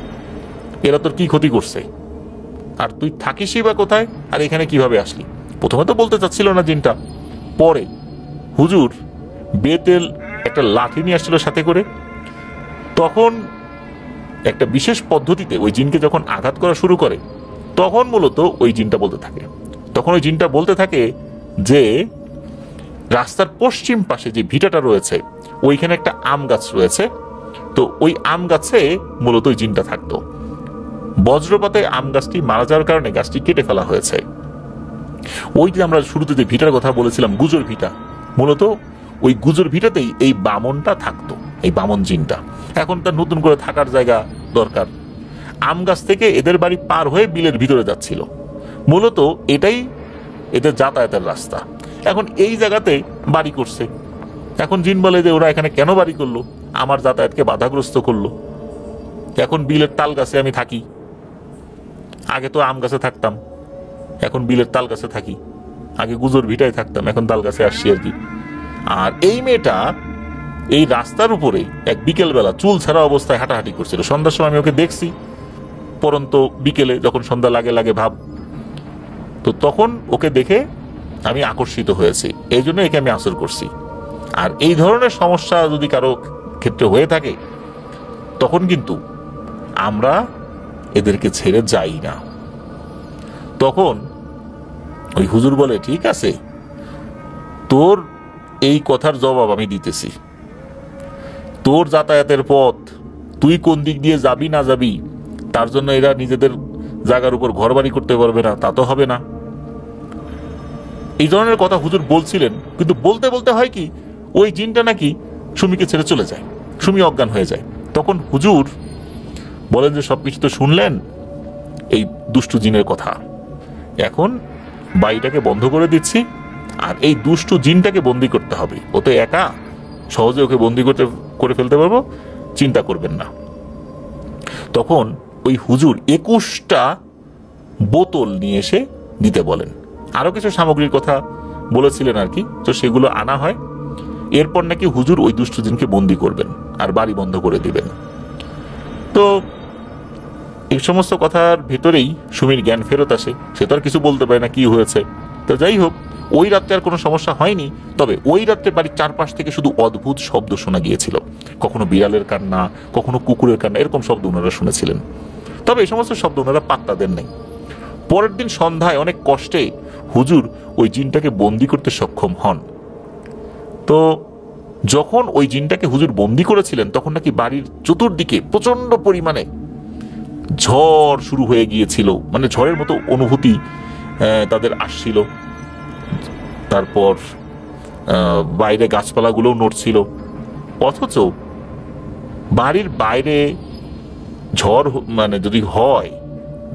এরা তোর কি ক্ষতি করছে, আর তুই থাকিসই বা কোথায়, আর এখানে কিভাবে আসলি? প্রথমে তো বলতে চাচ্ছিল না জিনটা, পরে হুজুর বেতেল একটা লাঠি নিয়ে আসছিল সাথে করে। তখন একটা বিশেষ পদ্ধতিতে ওই জিনকে যখন আঘাত করা শুরু করে, তখন মূলত ওই জিনটা বলতে থাকে, যে রাস্তার পশ্চিম পাশে যে ভিটাটা রয়েছে ওইখানে একটা আম গাছ রয়েছে, তো ওই আম গাছে মূলত ওই জিনটা থাকতো। বজ্রপাতে আম গাছটি মারা যাওয়ার কারণে গাছটি কেটে ফেলা হয়েছে। ওই যে আমরা শুরুতে যে ভিটার কথা বলেছিলাম, গুজর ভিটা, মূলত ওই গুজর ভিটাতেই এই বামনটা থাকতো, এই বামন জিনটা। এখন তার নতুন করে থাকার জায়গা দরকার। আম গাছ থেকে এদের বাড়ি পার হয়ে বিলের ভিতরে যাচ্ছিল, মূলত এটাই এদের যাতায়াতের রাস্তা। এখন এই জায়গাতে বাড়ি করছে। এখন জিন বলে যে ওরা এখানে কেন বাড়ি করলো, আমার যাতায়াতকে বাধাগ্রস্ত করলো। এখন বিলের তাল গাছে আমি থাকি, আগে তো আম গাছে থাকতাম, এখন বিলের তাল গাছে থাকি। আগে গুজর ভিটায় থাকতাম, এখন তাল গাছে আসছি আর কি। আর এই মেয়েটা এই রাস্তার উপরে এক বিকেলবেলা চুল ছাড়া অবস্থায় হাঁটাহাঁটি করছিল। সন্ধ্যার সময় আমি ওকে দেখছি, পরন্ত বিকেলে যখন সন্ধ্যা লাগে লাগে ভাব, তো তখন ওকে দেখে আমি আকর্ষিত হয়েছি, এই জন্য একে আমি আসর করছি। আর এই ধরনের সমস্যা যদি কারো ক্ষেত্রে হয়ে থাকে, তখন কিন্তু আমরা এদেরকে ছেড়ে যাই না। তখন ওই হুজুর বলে, ঠিক আছে, তোর এই কথার জবাব আমি দিতেছি। তোর যাতায়াতের পথ, তুই কোন দিক দিয়ে যাবি না যাবি, তার জন্য এরা নিজেদের জায়গার উপর ঘর বাড়ি করতে পারবে না, তা তো হবে না। এই ধরনের কথা হুজুর বলছিলেন, কিন্তু বলতে বলতে হয় কি, ওই জিনটা নাকি সুমিকে ছেড়ে চলে যায়, সুমি অজ্ঞান হয়ে যায়। তখন হুজুর বলেন যে সবকিছু তো শুনলেন এই দুষ্টু জিনের কথা, এখন বাড়িটাকে বন্ধ করে দিচ্ছি, আর এই দুষ্টু জিনটাকে বন্দি করতে হবে। ও তো একা, সহজে ওকে বন্দি করে ফেলতে পারবো, চিন্তা করবেন না। তখন ওই হুজুর 21টা বোতল নিয়ে এসে দিতে বলেন। আরো কিছু সামগ্রীর কথা বলেছিলেন আর কি, তো সেগুলো আনা হয়। এরপর নাকি হুজুর ওই দুষ্টু জিনকে বন্দি করবেন আর বাড়ি বন্ধ করে দিবেন। তো এই সমস্ত কথার ভেতরেই সুমির জ্ঞান ফেরত আসে। সে তো আর কিছু বলতে পারে না কি হয়েছে। তো যাই হোক, ওই রাত্রে আর কোনো সমস্যা হয়নি। তবে ওই রাত্রে বাড়ির চারপাশ থেকে শুধু অদ্ভুত শব্দ শোনা গিয়েছিল, কখনো বিড়ালের কান্না, কখনো কুকুরের কান্না, এরকম শব্দ ওনারা শুনেছিলেন। তবে এই সমস্ত শব্দ ওনারা পাত্তা দেন নাই। পরের দিন সন্ধ্যায় অনেক কষ্টে হুজুর ওই জিনটাকে বন্দি করতে সক্ষম হন। তো যখন ওই জিনটাকে হুজুর বন্দি করেছিলেন, তখন নাকি বাড়ির চতুর্দিকে প্রচন্ড পরিমাণে ঝড় শুরু হয়ে গিয়েছিল, মানে ঝড়ের মতো অনুভূতি তাদের আসছিল। তারপর বাইরে গাছপালাগুলোও নড়ছিল, অথচ বাড়ির বাইরে ঝড় মানে যদি হয়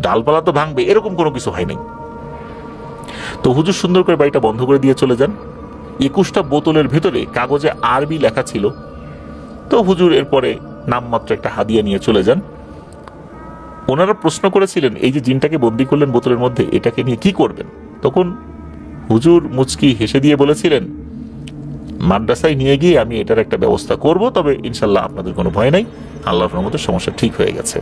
ডালপালা তো ভাঙবে, এরকম কোনো কিছু হয় নাই। তো হুজুর সুন্দর করে বাড়িটা বন্ধ করে দিয়ে চলে যান। 21টা বোতলের ভেতরে কাগজে আরবি লেখা ছিল। তো হুজুর এরপরে নামমাত্র একটা হাদিয়া নিয়ে চলে যান। ওনারা প্রশ্ন করেছিলেন, এই যে জিনটাকে বন্দি করলেন বোতলের মধ্যে, এটাকে নিয়ে কি করবেন? তখন হুজুর মুচকি হেসে দিয়ে বলেছিলেন, মাদ্রাসায় নিয়ে গিয়ে আমি এটার একটা ব্যবস্থা করব, তবে ইনশাল্লাহ আপনাদের কোনো ভয় নাই, আল্লাহর রহমতে সমস্যা ঠিক হয়ে গেছে।